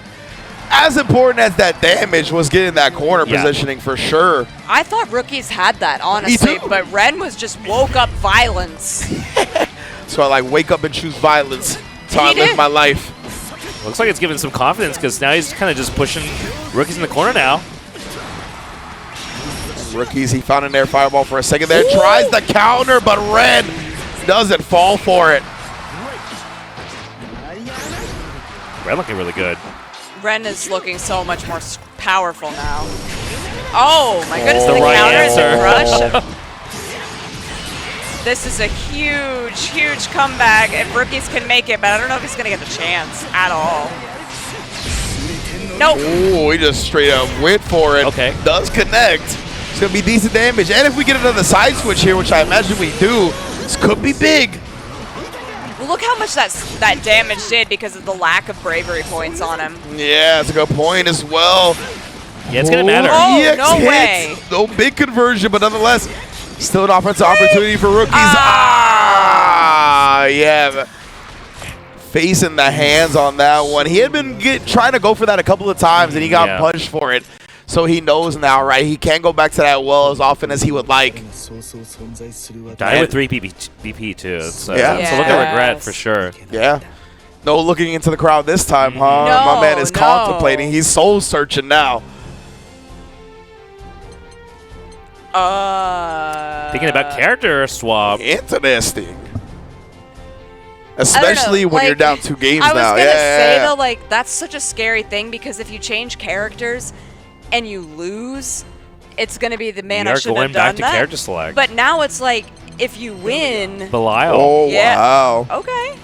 Speaker 2: As important as that damage was getting that corner positioning for sure.
Speaker 1: I thought Rookies had that, honestly,
Speaker 2: Me too.
Speaker 1: but Ren was just woke up violence.
Speaker 2: So I like wake up and choose violence. That's how I
Speaker 1: He
Speaker 2: live
Speaker 1: did.
Speaker 2: my life.
Speaker 3: Looks like it's giving some confidence because now he's kind of just pushing Rookies in the corner now.
Speaker 2: Rookies, he found an air fireball for a second there. Tries the counter, but Ren doesn't fall for it.
Speaker 3: Red looking really good.
Speaker 1: Ren is looking so much more powerful now. Oh, my goodness,
Speaker 3: The
Speaker 1: the
Speaker 3: right
Speaker 1: counter is a
Speaker 3: answer.
Speaker 1: crush. This is a huge, huge comeback if Rookies can make it, but I don't know if he's going to get the chance at all. Nope.
Speaker 2: Ooh, he just straight up went for it.
Speaker 3: Okay.
Speaker 2: Does connect. It's going to be decent damage. And if we get another side switch here, which I imagine we do, this could be big.
Speaker 1: Well, look how much that damage did because of the lack of bravery points on him.
Speaker 2: Yeah, that's a good point as well.
Speaker 3: Yeah, it's going to matter.
Speaker 1: Oh,
Speaker 2: EX
Speaker 1: no
Speaker 2: hits.
Speaker 1: way.
Speaker 2: No big conversion, but nonetheless, still an offensive opportunity for Rookies. Yeah. Facing the hands on that one. He had been trying to go for that a couple of times, and he got punished for it. So he knows now, right? He can't go back to that well as often as he would like.
Speaker 3: Died with 3 BP too. It's,
Speaker 2: Yeah.
Speaker 3: it's a look of regret for sure.
Speaker 2: Yeah. No looking into the crowd this time, huh?
Speaker 1: No,
Speaker 2: My man is
Speaker 1: no.
Speaker 2: contemplating. He's soul searching now.
Speaker 3: Thinking about character swap.
Speaker 2: Interesting. Especially when
Speaker 1: like,
Speaker 2: you're down 2 games
Speaker 1: I was
Speaker 2: now.
Speaker 1: gonna say
Speaker 2: Yeah.
Speaker 1: though, like that's such a scary thing because if you change characters and you lose, it's gonna be the man
Speaker 3: We
Speaker 1: I
Speaker 3: are
Speaker 1: shouldn't
Speaker 3: going
Speaker 1: have done
Speaker 3: back to
Speaker 1: that.
Speaker 3: character select.
Speaker 1: But now it's like if you win,
Speaker 3: Belial.
Speaker 2: Oh,
Speaker 1: Yeah.
Speaker 2: wow.
Speaker 1: okay.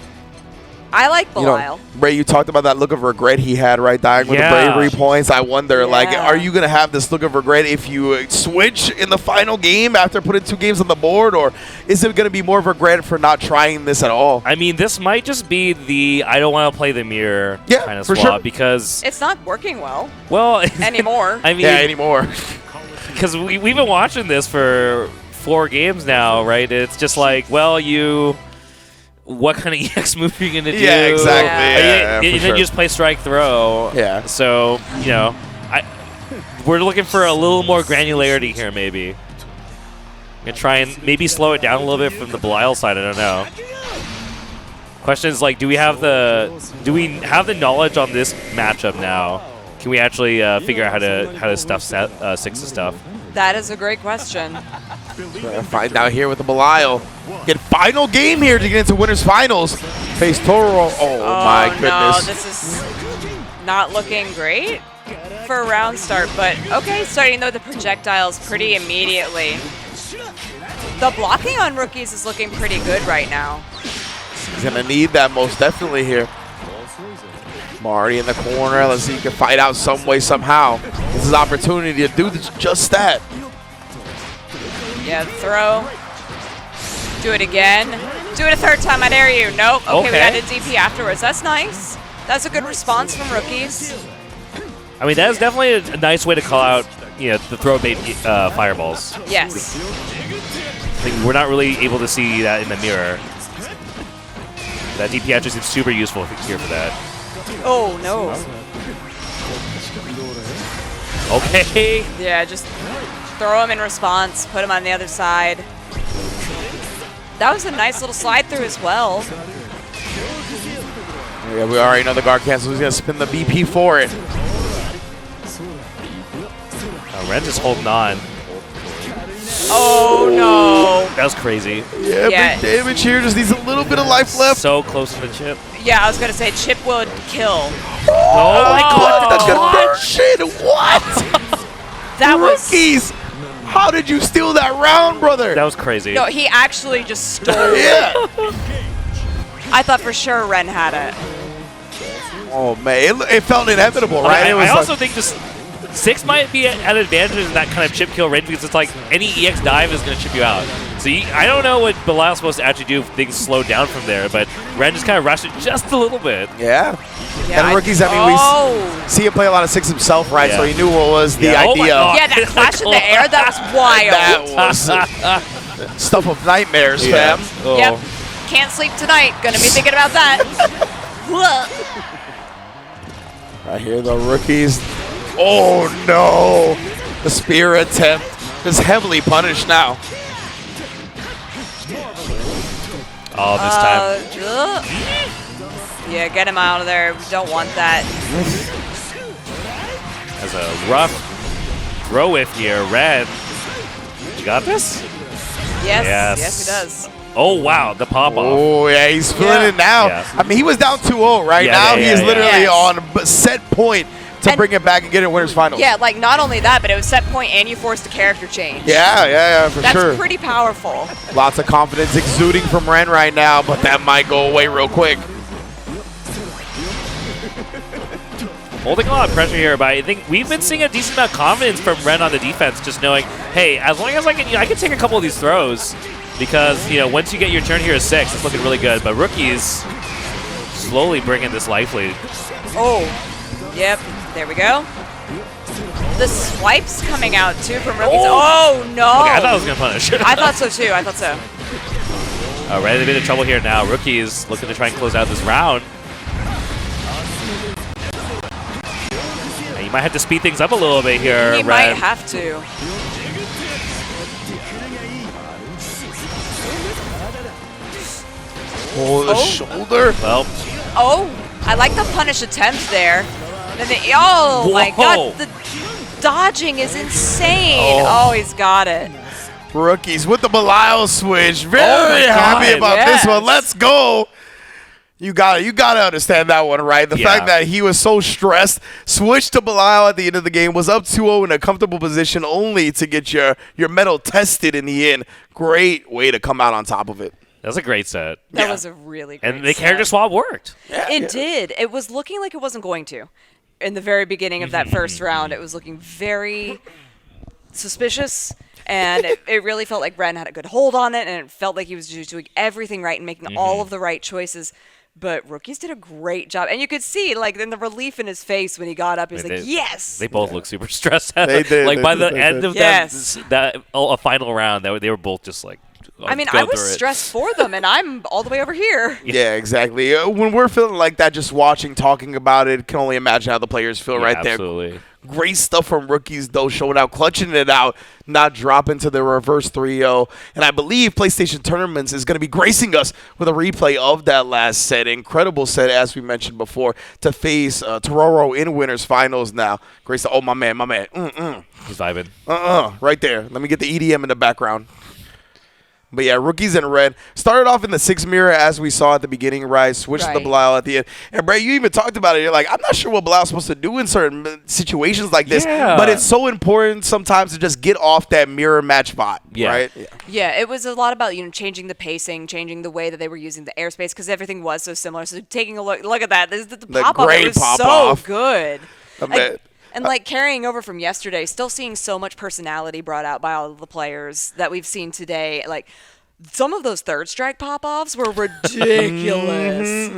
Speaker 1: I like Belial.
Speaker 2: Ray, you talked about that look of regret he had, right? Dying with the
Speaker 3: Yeah.
Speaker 2: bravery points. I wonder, like,
Speaker 1: Yeah.
Speaker 2: are you going to have this look of regret if you switch in the final game after putting 2 games on the board? Or is it going to be more of regret for not trying this at all?
Speaker 3: I mean, this might just be the I don't want to play the mirror kind of
Speaker 2: for
Speaker 3: swap
Speaker 2: sure.
Speaker 3: because,
Speaker 1: It's not working well
Speaker 3: well,
Speaker 1: anymore.
Speaker 3: I mean,
Speaker 2: Yeah, anymore.
Speaker 3: because we've been watching this for 4 games now, right? It's just like, well, what kind of EX move are you going to do?
Speaker 2: Yeah, exactly.
Speaker 1: Yeah.
Speaker 2: Yeah,
Speaker 3: and
Speaker 2: for
Speaker 3: then
Speaker 2: sure.
Speaker 3: you just play strike throw.
Speaker 2: Yeah.
Speaker 3: So, we're looking for a little more granularity here, maybe. And try and maybe slow it down a little bit from the Belial side. I don't know. Question is, like, do we have the knowledge on this matchup now? Can we actually figure out how to stuff Six's stuff?
Speaker 1: That is a great question.
Speaker 2: Find out here with the Belial. Get final game here to get into winners finals. Face Toro. Oh my
Speaker 1: No,
Speaker 2: goodness.
Speaker 1: this is not looking great for a round start, but okay, starting though the projectiles pretty immediately. The blocking on Rookies is looking pretty good right now.
Speaker 2: He's going to need that most definitely here. Marty in the corner. Let's see if he can fight out some way, somehow. This is his opportunity to do just that.
Speaker 1: Yeah, throw. Do it again. Do it a third time, I dare you. Nope. Okay, we got a DP afterwards. That's nice. That's a good response from Rookies.
Speaker 3: I mean, that is definitely a nice way to call out, the throw bait fireballs.
Speaker 1: Yes.
Speaker 3: I think we're not really able to see that in the mirror. That DP actually seems super useful here for that.
Speaker 1: Oh, no.
Speaker 3: Okay.
Speaker 1: Yeah, just throw him in response, put him on the other side. That was a nice little slide through as well.
Speaker 2: Yeah, we already know the guard cancel. He's going to spin the BP for it.
Speaker 3: Ren just holding on.
Speaker 1: Oh, no.
Speaker 3: That was crazy.
Speaker 2: Yeah, big damage here. Just needs a little bit of life left.
Speaker 3: So close to the chip.
Speaker 1: Yeah, I was going to say chip would kill.
Speaker 3: Oh my god.
Speaker 2: Look at that shit. What?
Speaker 1: That was...
Speaker 2: Rookies. How did you steal that round, brother?
Speaker 3: That was crazy.
Speaker 1: No, he actually just stole it.
Speaker 2: Yeah.
Speaker 1: I thought for sure Ren had it.
Speaker 2: Oh, man. It felt inevitable, right?
Speaker 3: I also think just 6 might be an advantage in that kind of chip kill range because it's like any EX dive is going to chip you out. So I don't know what Belial's supposed to actually do if things slow down from there, but Ren just kind of rushed it just a little bit.
Speaker 2: Yeah. And rookies, I mean, we see him play a lot of 6 himself, right?
Speaker 3: Yeah.
Speaker 2: So he knew what was the
Speaker 3: Oh my
Speaker 2: idea.
Speaker 3: God.
Speaker 1: Yeah, that clash in the air, that was wild.
Speaker 2: That was stuff of nightmares,
Speaker 3: Yeah.
Speaker 2: fam.
Speaker 3: Oh.
Speaker 1: Yep. Can't sleep tonight. Gonna be thinking about that.
Speaker 2: Right here, the rookies. Oh, no. The spear attempt is heavily punished now.
Speaker 3: Oh, this time.
Speaker 1: Yeah, get him out of there. We don't want that.
Speaker 3: As a rough throw with here, Ren. You got this?
Speaker 1: Yes, yes he does.
Speaker 3: Oh, wow, the pop-off.
Speaker 2: Oh, yeah, he's feeling it now.
Speaker 3: Yeah.
Speaker 2: I mean, he was down 2-0, right?
Speaker 3: Yeah,
Speaker 2: now
Speaker 3: yeah,
Speaker 2: he is
Speaker 3: yeah,
Speaker 2: literally
Speaker 1: Yes.
Speaker 2: on set point to bring it back and get it winners finals.
Speaker 1: Yeah, like not only that, but it was set point and you forced a character change.
Speaker 2: Yeah, for
Speaker 1: That's
Speaker 2: sure.
Speaker 1: pretty powerful.
Speaker 2: Lots of confidence exuding from Ren right now, but that might go away real quick.
Speaker 3: Holding a lot of pressure here, but I think we've been seeing a decent amount of confidence from Ren on the defense, just knowing, hey, as long as I can, I can take a couple of these throws, because once you get your turn here at 6, it's looking really good. But rookies slowly bringing this life lead.
Speaker 1: Oh, yep. There we go. The swipes coming out too from rookies. Oh no!
Speaker 3: Okay, I thought I was gonna punish.
Speaker 1: I thought so too. I thought so.
Speaker 3: All right, a bit of trouble here now. Rookies looking to try and close out this round. You might have to speed things up a little bit here,
Speaker 1: He
Speaker 3: Ren.
Speaker 1: might have to.
Speaker 2: Oh, the shoulder.
Speaker 3: Well,
Speaker 1: Oh, I like the punish attempt there. And then oh my
Speaker 3: Whoa.
Speaker 1: god, the dodging is insane. Oh, he's got it.
Speaker 2: Rookies with the Belial switch. Very
Speaker 3: my
Speaker 2: happy
Speaker 3: God,
Speaker 2: about this one.
Speaker 1: yes.
Speaker 2: Let's go. You gotta understand that one, right? The fact that he was so stressed, switched to Belial at the end of the game, was up 2-0 in a comfortable position only to get your metal tested in the end. Great way to come out on top of it.
Speaker 3: that was a great set.
Speaker 1: That was a really great
Speaker 3: And the
Speaker 1: set.
Speaker 3: character swap worked.
Speaker 1: It did. It was looking like it wasn't going to. In the very beginning of that first round, it was looking very suspicious, and it really felt like Ren had a good hold on it, and it felt like he was just doing everything right and making all of the right choices. But rookies did a great job, and you could see, like, in the relief in his face when he got up, he was like, "Yes!"
Speaker 3: They both look super stressed.
Speaker 2: They did.
Speaker 3: Like, by the
Speaker 2: They
Speaker 3: end
Speaker 2: did.
Speaker 3: of
Speaker 1: Yes.
Speaker 3: that final round, they were both just like,
Speaker 1: I mean, I
Speaker 3: going
Speaker 1: was
Speaker 3: through it.
Speaker 1: stressed for them, and I'm all the way over here.
Speaker 2: Yeah, exactly. When we're feeling like that, just watching, talking about it, can only imagine how the players feel
Speaker 3: Yeah,
Speaker 2: right
Speaker 3: absolutely.
Speaker 2: there. Great stuff from rookies, though, showing out, clutching it out, not dropping to the reverse 3-0. And I believe PlayStation Tournaments is going to be gracing us with a replay of that last set. Incredible set, as we mentioned before, to face Tororo in winners finals now. Grace, oh, my man.
Speaker 3: He's vibing.
Speaker 2: Right there. Let me get the EDM in the background. But yeah, rookies in red. Started off in the 6 mirror as we saw at the beginning, right? Switched to the
Speaker 1: Right.
Speaker 2: Belial at the end. And Bray, you even talked about it. You're like, I'm not sure what Belial's supposed to do in certain situations like this.
Speaker 3: Yeah.
Speaker 2: But it's so important sometimes to just get off that mirror match bot,
Speaker 3: Yeah.
Speaker 2: right?
Speaker 1: Yeah, it was a lot about changing the pacing, changing the way that they were using the airspace because everything was so similar. So taking a look at that. This is the pop up.
Speaker 2: great
Speaker 1: It was
Speaker 2: pop-off.
Speaker 1: so good.
Speaker 2: I mean,
Speaker 1: And like carrying over from yesterday, still seeing so much personality brought out by all of the players that we've seen today. Like some of those third strike pop offs were ridiculous.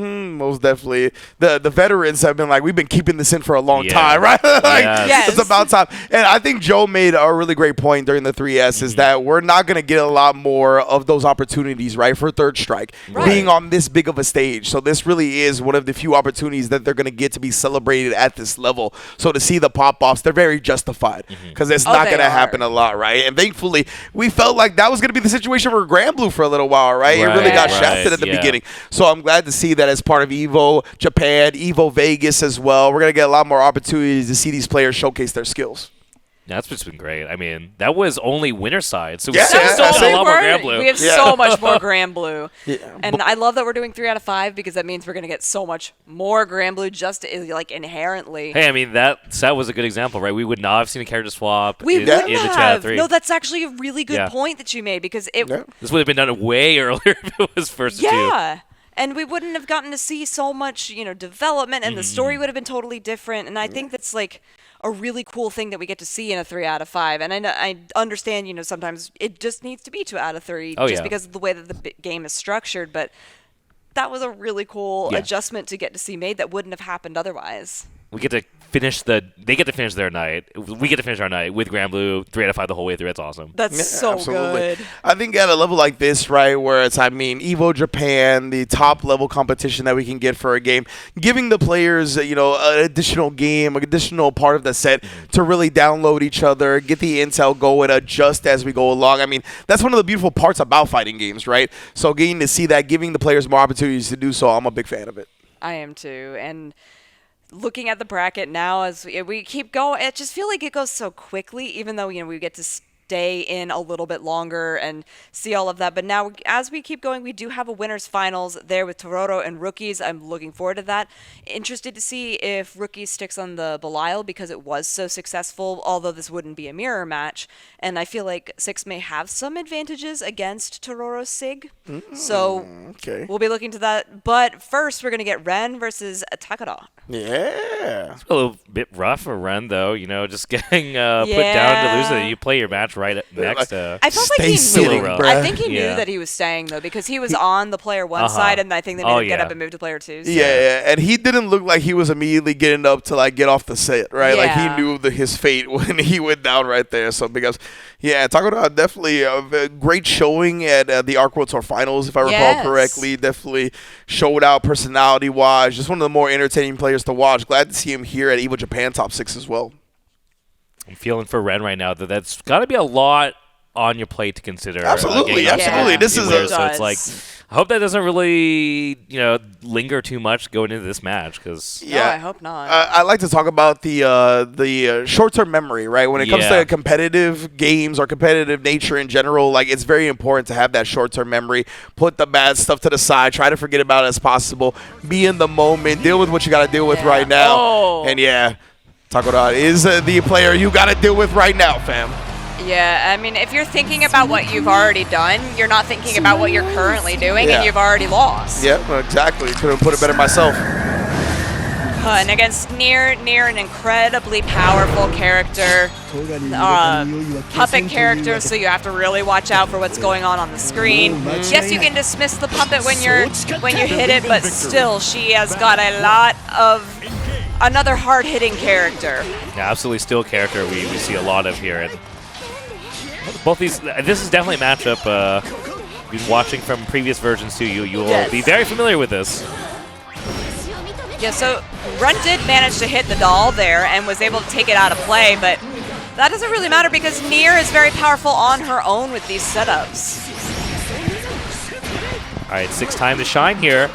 Speaker 2: Most definitely. The veterans have been like, we've been keeping this in for a long time, right? Like,
Speaker 1: yes.
Speaker 2: It's about time. And I think Joe made a really great point during the 3S is that we're not going to get a lot more of those opportunities, right, for Third Strike being on this big of a stage. So this really is one of the few opportunities that they're going to get to be celebrated at this level. So to see the pop-offs, they're very justified because it's not going to happen a lot, right? And thankfully, we felt like that was going to be the situation for Granblue for a little while, right? It really got shafted at the beginning. So I'm glad to see that as part of Evo Japan, Evo Vegas as well. We're going to get a lot more opportunities to see these players showcase their skills.
Speaker 3: Yeah, that's just been great. I mean, that was only winner side, so we
Speaker 2: Yeah,
Speaker 3: still have a lot more Granblue.
Speaker 1: We have so much more Granblue. And I love that we're doing 3 out of 5 because that means we're going to get so much more Granblue just like inherently.
Speaker 3: Hey, I mean, that was a good example, right? We would not have seen a character swap
Speaker 1: We
Speaker 3: in
Speaker 1: wouldn't
Speaker 3: the
Speaker 1: have.
Speaker 3: chat 3.
Speaker 1: No, that's actually a really good point that you made because
Speaker 3: This would have been done way earlier if it was first to 2.
Speaker 1: Yeah. And we wouldn't have gotten to see so much, development, and the story would have been totally different. And I think that's like a really cool thing that we get to see in a 3 out of 5. And I understand, sometimes it just needs to be 2 out of 3 because of the way that the game is structured. But that was a really cool adjustment to get to see made that wouldn't have happened otherwise.
Speaker 3: We get to finish they get to finish their night. We get to finish our night with Granblue 3 out of 5 the whole way through. That's awesome.
Speaker 1: That's so good.
Speaker 2: I think at a level like this, right, where it's, Evo Japan, the top level competition that we can get for a game, giving the players, an additional game, an additional part of the set to really download each other, get the intel going, adjust as we go along. I mean, that's one of the beautiful parts about fighting games, right? So getting to see that, giving the players more opportunities to do so, I'm a big fan of it.
Speaker 1: I am too. And looking at the bracket now as we keep going, it just feels like it goes so quickly, even though, we get to stay in a little bit longer and see all of that. But now, as we keep going, we do have a winners finals there with Tororo and Rookies. I'm looking forward to that. Interested to see if Rookies sticks on the Belial because it was so successful, although this wouldn't be a mirror match. And I feel like 6 may have some advantages against Tororo's Sig. So we'll be looking to that. But first, we're going to get Ren versus Takad.
Speaker 2: Yeah.
Speaker 3: It's a little bit rough for Ren, though, just getting put down to lose it. You play your match right next.
Speaker 1: I felt like he knew. I think he knew that he was staying, though, because he was on the player 1 side, and I think they made him get up and move to player 2. So.
Speaker 2: Yeah, and he didn't look like he was immediately getting up to, get off the set, right? Like, he knew his fate when he went down right there. So, because, Takada definitely a great showing at the Arc World Tour Finals, if I recall correctly. Definitely showed out personality-wise. Just one of the more entertaining players to watch. Glad to see him here at Evo Japan top 6 as well.
Speaker 3: I'm feeling for Ren right now that's got to be a lot on your plate to consider.
Speaker 2: Absolutely. This is
Speaker 3: so it's like, I hope that doesn't really, linger too much going into this match because.
Speaker 1: Yeah, I hope not.
Speaker 2: I like to talk about the short-term memory, right? When it comes to competitive games or competitive nature in general, it's very important to have that short-term memory. Put the bad stuff to the side. Try to forget about it as possible. Be in the moment. Deal with what you got to deal with right now. And Takada is the player you got to deal with right now, fam.
Speaker 1: Yeah, I mean, if you're thinking about what you've already done, you're not thinking about what you're currently doing, and you've already lost.
Speaker 2: Yeah, exactly. Couldn't put it better myself.
Speaker 1: And against Nier, an incredibly powerful character, puppet character, so you have to really watch out for what's going on the screen. Yes, you can dismiss the puppet when you hit it, but still, she has got a lot of another hard-hitting character.
Speaker 3: Yeah, absolutely still character we see a lot of here. And both these, this is definitely a matchup. You've been watching from previous versions too. You will be very familiar with this.
Speaker 1: Yeah, so Ren did manage to hit the doll there and was able to take it out of play, but that doesn't really matter because Nier is very powerful on her own with these setups.
Speaker 3: All right, 6 time to shine here.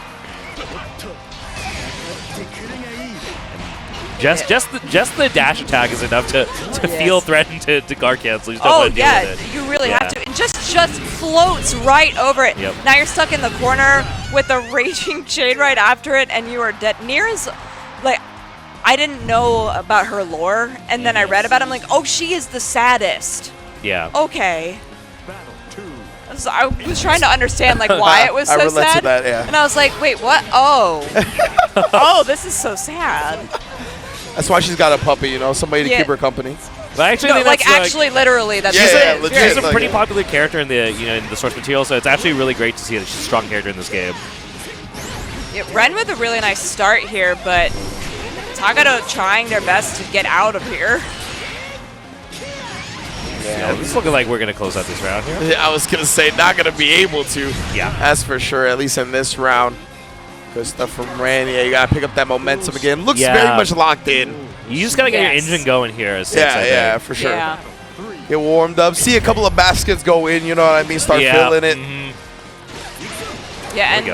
Speaker 3: Just the dash attack is enough to feel threatened to guard cancel. You just don't want to deal with it.
Speaker 1: You really have to. It just floats right over it.
Speaker 3: Yep.
Speaker 1: Now you're stuck in the corner with a raging chain right after it, and you are dead. Nier is like, I didn't know about her lore, and then I read about it. I'm like, oh, she is the saddest.
Speaker 3: Yeah.
Speaker 1: Okay. So I was trying to understand why it was so sad.
Speaker 2: To that,
Speaker 1: And I was like, wait, what? Oh. Oh, this is so sad.
Speaker 2: That's why she's got a puppy, somebody to keep her company.
Speaker 3: But actually,
Speaker 1: actually, literally, that's
Speaker 3: she's a pretty popular character in the in the source material, so it's actually really great to see that she's a strong character in this game.
Speaker 1: Yeah, Ren with a really nice start here, but Takad trying their best to get out of here.
Speaker 3: Yeah, it's looking like we're going to close out this round here.
Speaker 2: Yeah, I was going to say, not going to be able to.
Speaker 3: Yeah.
Speaker 2: That's for sure, at least in this round. Good stuff from Ren. Yeah, you got to pick up that momentum again. Looks very much locked in.
Speaker 3: You just got to get your engine going here.
Speaker 2: Yeah, for sure.
Speaker 1: Yeah.
Speaker 2: Get warmed up. See a couple of baskets go in, you know what I mean? Start feeling it.
Speaker 1: Yeah, and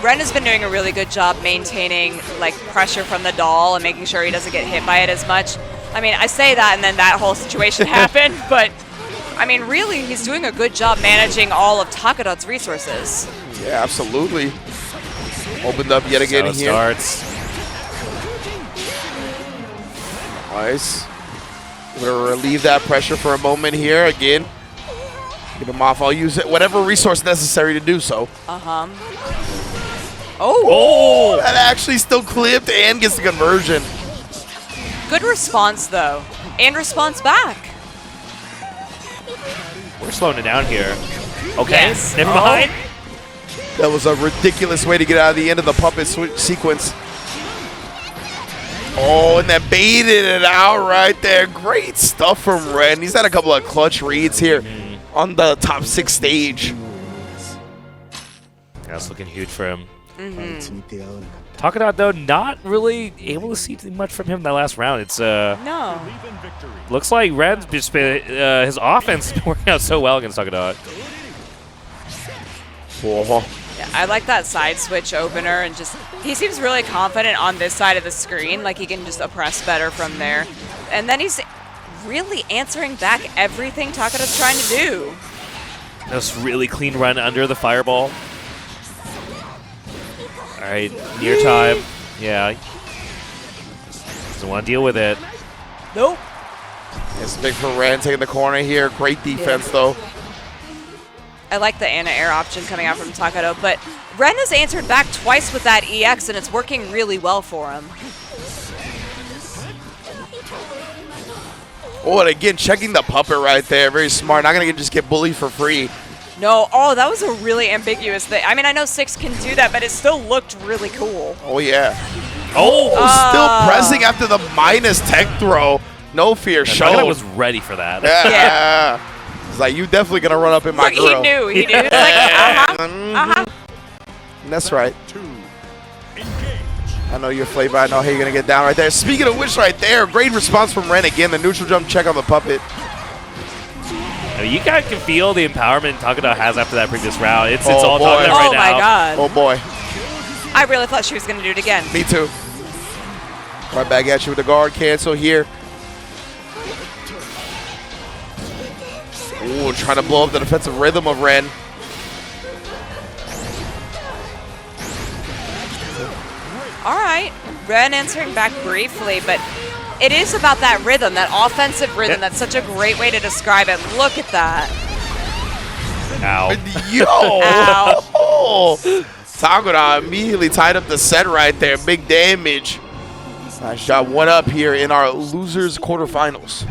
Speaker 1: Ren has been doing a really good job maintaining like pressure from the doll and making sure he doesn't get hit by it as much. I mean, I say that and then that whole situation happened, but I mean, really, he's doing a good job managing all of Takadot's resources.
Speaker 2: Yeah, absolutely. Opened up yet again here.
Speaker 3: Starts.
Speaker 2: Nice. We're going to relieve that pressure for a moment here again. Get him off. I'll use it, whatever resource necessary to do so. Oh, that actually still clipped and gets the conversion.
Speaker 1: Good response, though. And response back.
Speaker 3: We're slowing it down here. Okay,
Speaker 1: Yes.
Speaker 3: never mind.
Speaker 2: That was a ridiculous way to get out of the end of the puppet sequence. Oh, and that baited it out right there. Great stuff from Ren. He's had a couple of clutch reads here on the top 6 stage.
Speaker 3: That's looking huge for him. Takad, though, not really able to see too much from him that last round. It's
Speaker 1: No.
Speaker 3: looks like Ren's just been, his offense has been working out so well against Takad.
Speaker 2: Whoa.
Speaker 1: Yeah, I like that side switch opener, and just he seems really confident on this side of the screen, like he can just oppress better from there. And then he's really answering back everything Takada's trying to do.
Speaker 3: That was really clean run under the fireball. All right, near time. Yeah. Doesn't want to deal with it.
Speaker 1: Nope.
Speaker 2: It's big for Ren taking the corner here. Great defense, though.
Speaker 1: I like the anti-air option coming out from Takado, but Ren has answered back twice with that EX, and it's working really well for him.
Speaker 2: Oh, and again, checking the puppet right there. Very smart. Not going to just get bullied for free.
Speaker 1: No, oh, that was a really ambiguous thing. I mean, I know 6 can do that, but it still looked really cool.
Speaker 2: Oh, yeah.
Speaker 3: Oh!
Speaker 2: Still pressing after the minus tech throw. No fear.
Speaker 3: Takada was ready for that.
Speaker 2: Yeah. It's like, you definitely going to run up in my
Speaker 1: Look,
Speaker 2: grill.
Speaker 1: he knew. He knew. He was like,
Speaker 2: That's right. I know your flavor. I know how you're going to get down right there. Speaking of which, right there, great response from Ren again. The neutral jump check on the puppet.
Speaker 3: I mean, you guys can feel the empowerment Takada has after that previous round. It's all Takada right
Speaker 1: Oh, my
Speaker 3: now.
Speaker 1: God.
Speaker 2: Oh, boy.
Speaker 1: I really thought she was going to do it again.
Speaker 2: Me too. Right back at you with the guard cancel here. Ooh, trying to blow up the defensive rhythm of Ren.
Speaker 1: All right. Ren answering back briefly, but it is about that rhythm, that offensive rhythm. That's such a great way to describe it. Look at that.
Speaker 3: Ow.
Speaker 2: Yo!
Speaker 1: Ow.
Speaker 2: Oh. Takada immediately tied up the set right there. Big damage. Nice job. 1 up here in our losers quarterfinals.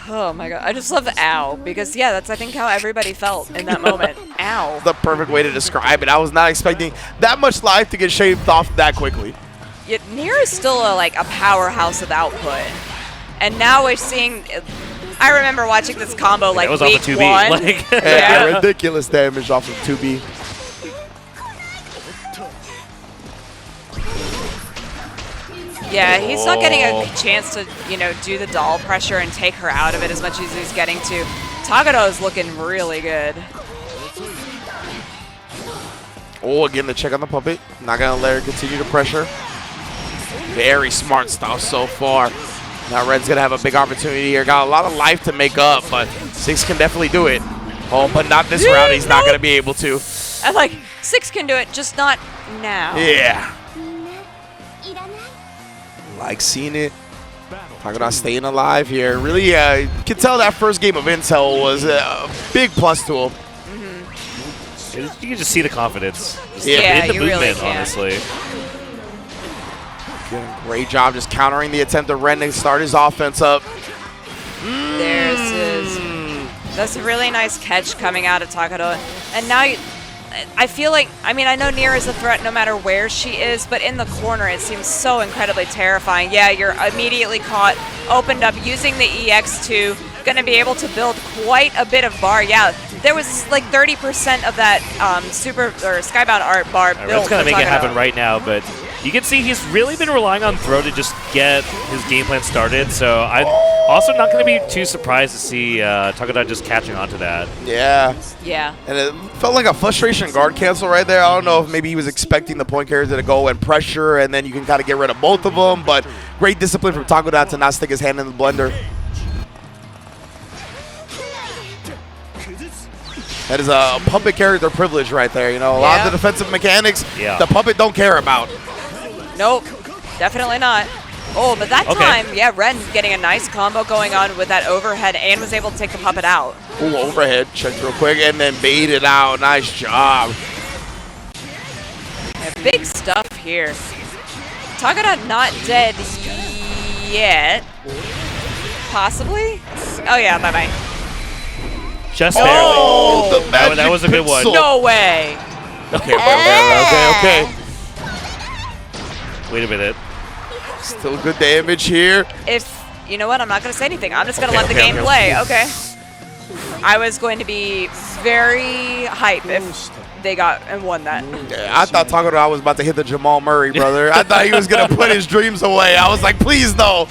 Speaker 1: Oh, my God. I just love ow, because, yeah, that's, I think, how everybody felt in that moment. Ow.
Speaker 2: The perfect way to describe it. I was not expecting that much life to get shaved off that quickly.
Speaker 1: Yet Nier is still a powerhouse of output. And now we're seeing... I remember watching this combo like
Speaker 3: was
Speaker 1: week
Speaker 3: off of 2B.
Speaker 1: 1.
Speaker 3: Like,
Speaker 2: Yeah, ridiculous damage off of 2B.
Speaker 1: Yeah, he's not getting a chance to, do the doll pressure and take her out of it as much as he's getting to. Takado is looking really good.
Speaker 2: Oh, again, the check on the puppet. Not going to let her continue to pressure. Very smart stuff so far. Now Ren's going to have a big opportunity here. Got a lot of life to make up, but 6 can definitely do it. Oh, but not this round. He's not going to be able to.
Speaker 1: I'm 6 can do it, just not now.
Speaker 2: Yeah. Like seeing it. Talking about staying alive here. Really, you can tell that first game of Intel was a big plus to him.
Speaker 3: you can just see the confidence. Just
Speaker 1: Yeah,
Speaker 3: in the
Speaker 1: you
Speaker 3: movement,
Speaker 1: really can.
Speaker 3: honestly.
Speaker 2: Doing a great job just countering the attempt of Ren to start his offense up.
Speaker 1: There's his... That's a really nice catch coming out of Takado. And now I feel like, I mean, I know Nier is a threat no matter where she is, but in the corner it seems so incredibly terrifying. Yeah, you're immediately caught, opened up, using the EX2, going to be able to build quite a bit of bar. Yeah, there was like 30% of that Super or Skybound art bar built.
Speaker 3: Red's going to make it happen right now, but you can see he's really been relying on throw to just get his game plan started, so I'm also not going to be too surprised to see Takada just catching on to that.
Speaker 2: Yeah.
Speaker 1: Yeah.
Speaker 2: And it felt like a frustration guard cancel right there. I don't know if maybe he was expecting the point carrier to go and pressure, and then you can kind of get rid of both of them, but great discipline from Takada to not stick his hand in the blender. That is a puppet character privilege right there. You know, a lot of the defensive mechanics, the puppet don't care about.
Speaker 1: Nope, definitely not. Oh, but that time, yeah, Ren getting a nice combo going on with that overhead and was able to take the puppet out.
Speaker 2: Ooh, overhead, checked real quick, and then bait it out. Nice job.
Speaker 1: Yeah, big stuff here. Takada not dead yet. Possibly? Oh yeah, bye-bye.
Speaker 3: Just barely.
Speaker 2: Oh, the magic
Speaker 3: that was a good one.
Speaker 1: No way.
Speaker 2: Okay.
Speaker 3: Wait a minute.
Speaker 2: Still good damage here.
Speaker 1: You know what, I'm not going to say anything. I'm just going to let the game play. Okay. I was going to be very hype if they got and won that.
Speaker 2: Yeah, I thought Takada was about to hit the Jamal Murray, brother. I thought he was going to put his dreams away. I was like, please no.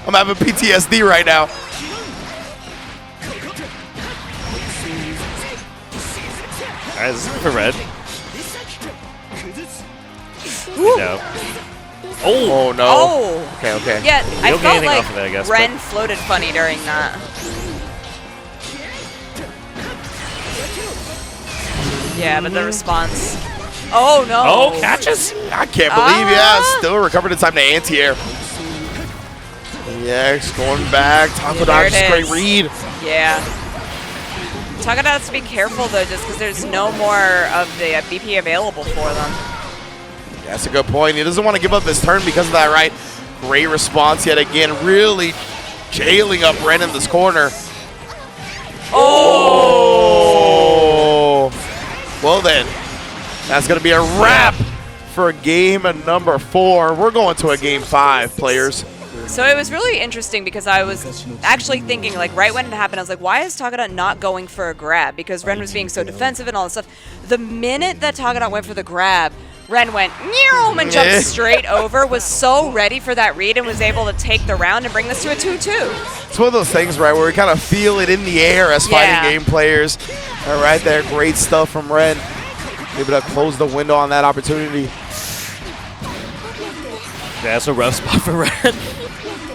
Speaker 2: I'm having PTSD right now.
Speaker 3: All right, this is for Red. No.
Speaker 2: Oh, no.
Speaker 1: Oh.
Speaker 2: Okay.
Speaker 1: Yeah, I
Speaker 3: don't get
Speaker 1: felt
Speaker 3: anything
Speaker 1: like
Speaker 3: off of that, I guess,
Speaker 1: Ren floated funny during that. Yeah, but the response. Oh, no.
Speaker 3: Oh, catches?
Speaker 2: I can't believe, still recovered in time to anti-air. EX going back. Takada, just great read.
Speaker 1: Yeah. Takada has to be careful, though, just because there's no more of the BP available for them.
Speaker 2: Yeah, that's a good point. He doesn't want to give up this turn because of that, right? Great response yet again. Really jailing up Ren in this corner.
Speaker 1: Oh!
Speaker 2: Well then, that's going to be a wrap for game number 4. We're going to a game 5, players.
Speaker 1: So it was really interesting because I was actually thinking, like, right when it happened, I was like, why is Takada not going for a grab? Because Ren was being so defensive and all this stuff. The minute that Takada went for the grab, Ren went and jumped straight over, was so ready for that read and was able to take the round and bring this to a 2-2.
Speaker 2: It's one of those things, right, where we kind of feel it in the air as fighting game players. All right there, great stuff from Ren. Able to close the window on that opportunity.
Speaker 3: That's a rough spot for Ren.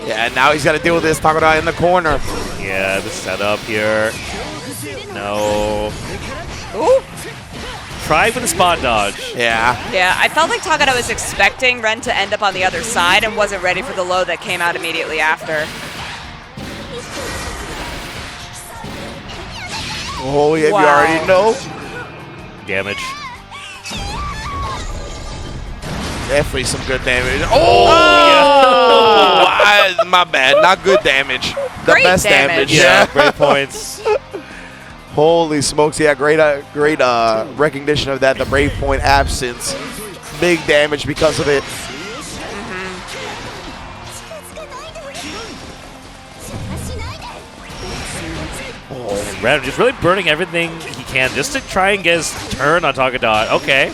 Speaker 2: Yeah, and now he's got to deal with this Takada in the corner.
Speaker 3: Yeah, the setup here. No.
Speaker 1: Ooh.
Speaker 3: Try for the spot dodge.
Speaker 2: Yeah.
Speaker 1: Yeah, I felt like Takada was expecting Ren to end up on the other side and wasn't ready for the low that came out immediately after.
Speaker 2: Oh, yeah, you already know.
Speaker 3: Damage.
Speaker 2: Definitely some good damage. Oh! My bad. Not good damage. The
Speaker 1: Great
Speaker 2: best damage.
Speaker 3: Yeah, great points.
Speaker 2: Holy smokes. Yeah, great recognition of that. The Brave Point absence. Big damage because of it.
Speaker 3: Oh, Ren just really burning everything he can just to try and get his turn on Takada. Okay.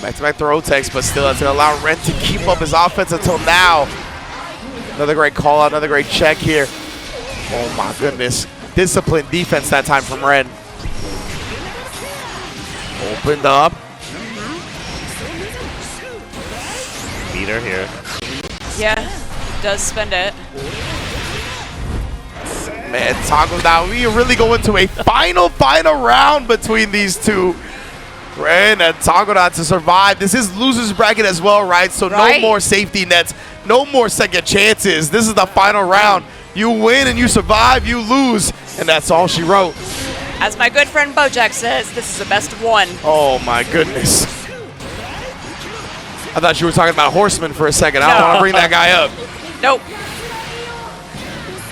Speaker 2: Back-to-back throw text, but still that's going to allow Ren to keep up his offense until now. Another great call out, another great check here. Oh my goodness. Disciplined defense that time from Ren. Opened up.
Speaker 3: Meter here.
Speaker 1: Yeah, does spend it.
Speaker 2: Man, Taco down. We really go into a final round between these two. Ren and Takada to survive. This is loser's bracket as well, right? So no more safety nets, no more second chances. This is the final round. You win and you survive, you lose, and that's all she wrote.
Speaker 1: As my good friend Bojack says, this is the best of one.
Speaker 2: Oh my goodness. I thought you were talking about Horseman for a second. I don't want to bring that guy up.
Speaker 1: Nope.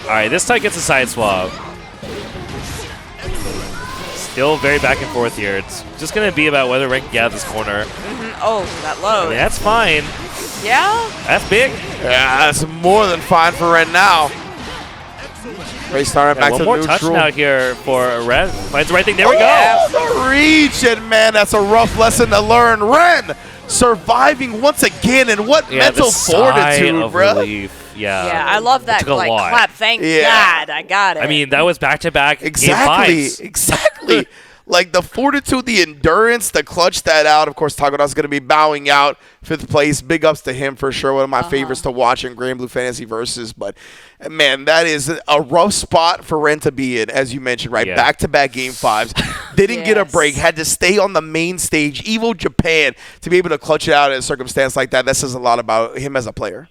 Speaker 3: All right, this time gets a side swap. Still very back and forth here. It's just going to be about whether Ren can get out of this corner.
Speaker 1: Oh, that low.
Speaker 3: I mean, that's fine.
Speaker 1: Yeah?
Speaker 3: That's big.
Speaker 2: Yeah, that's more than fine for Ren now. Ray started back to
Speaker 3: one more
Speaker 2: neutral.
Speaker 3: touch now here for Ren. Finds the right thing. There we go.
Speaker 2: The reach, and man, that's a rough lesson to learn. Ren surviving once again, and what mental fortitude, bro.
Speaker 3: Yeah.
Speaker 1: Yeah, I love that like clap. Thank God I got it.
Speaker 3: I mean, that was back-to-back
Speaker 2: Exactly.
Speaker 3: game 5s.
Speaker 2: Exactly. Like the fortitude, the endurance to clutch that out. Of course, Takodot's going to be bowing out 5th place. Big ups to him for sure. One of my favorites to watch in Granblue Fantasy Versus. But, man, that is a rough spot for Ren to be in, as you mentioned, right?
Speaker 3: Yeah.
Speaker 2: Back-to-back game 5s. Didn't get a break. Had to stay on the main stage. Evo Japan to be able to clutch it out in a circumstance like that. That says a lot about him as a player.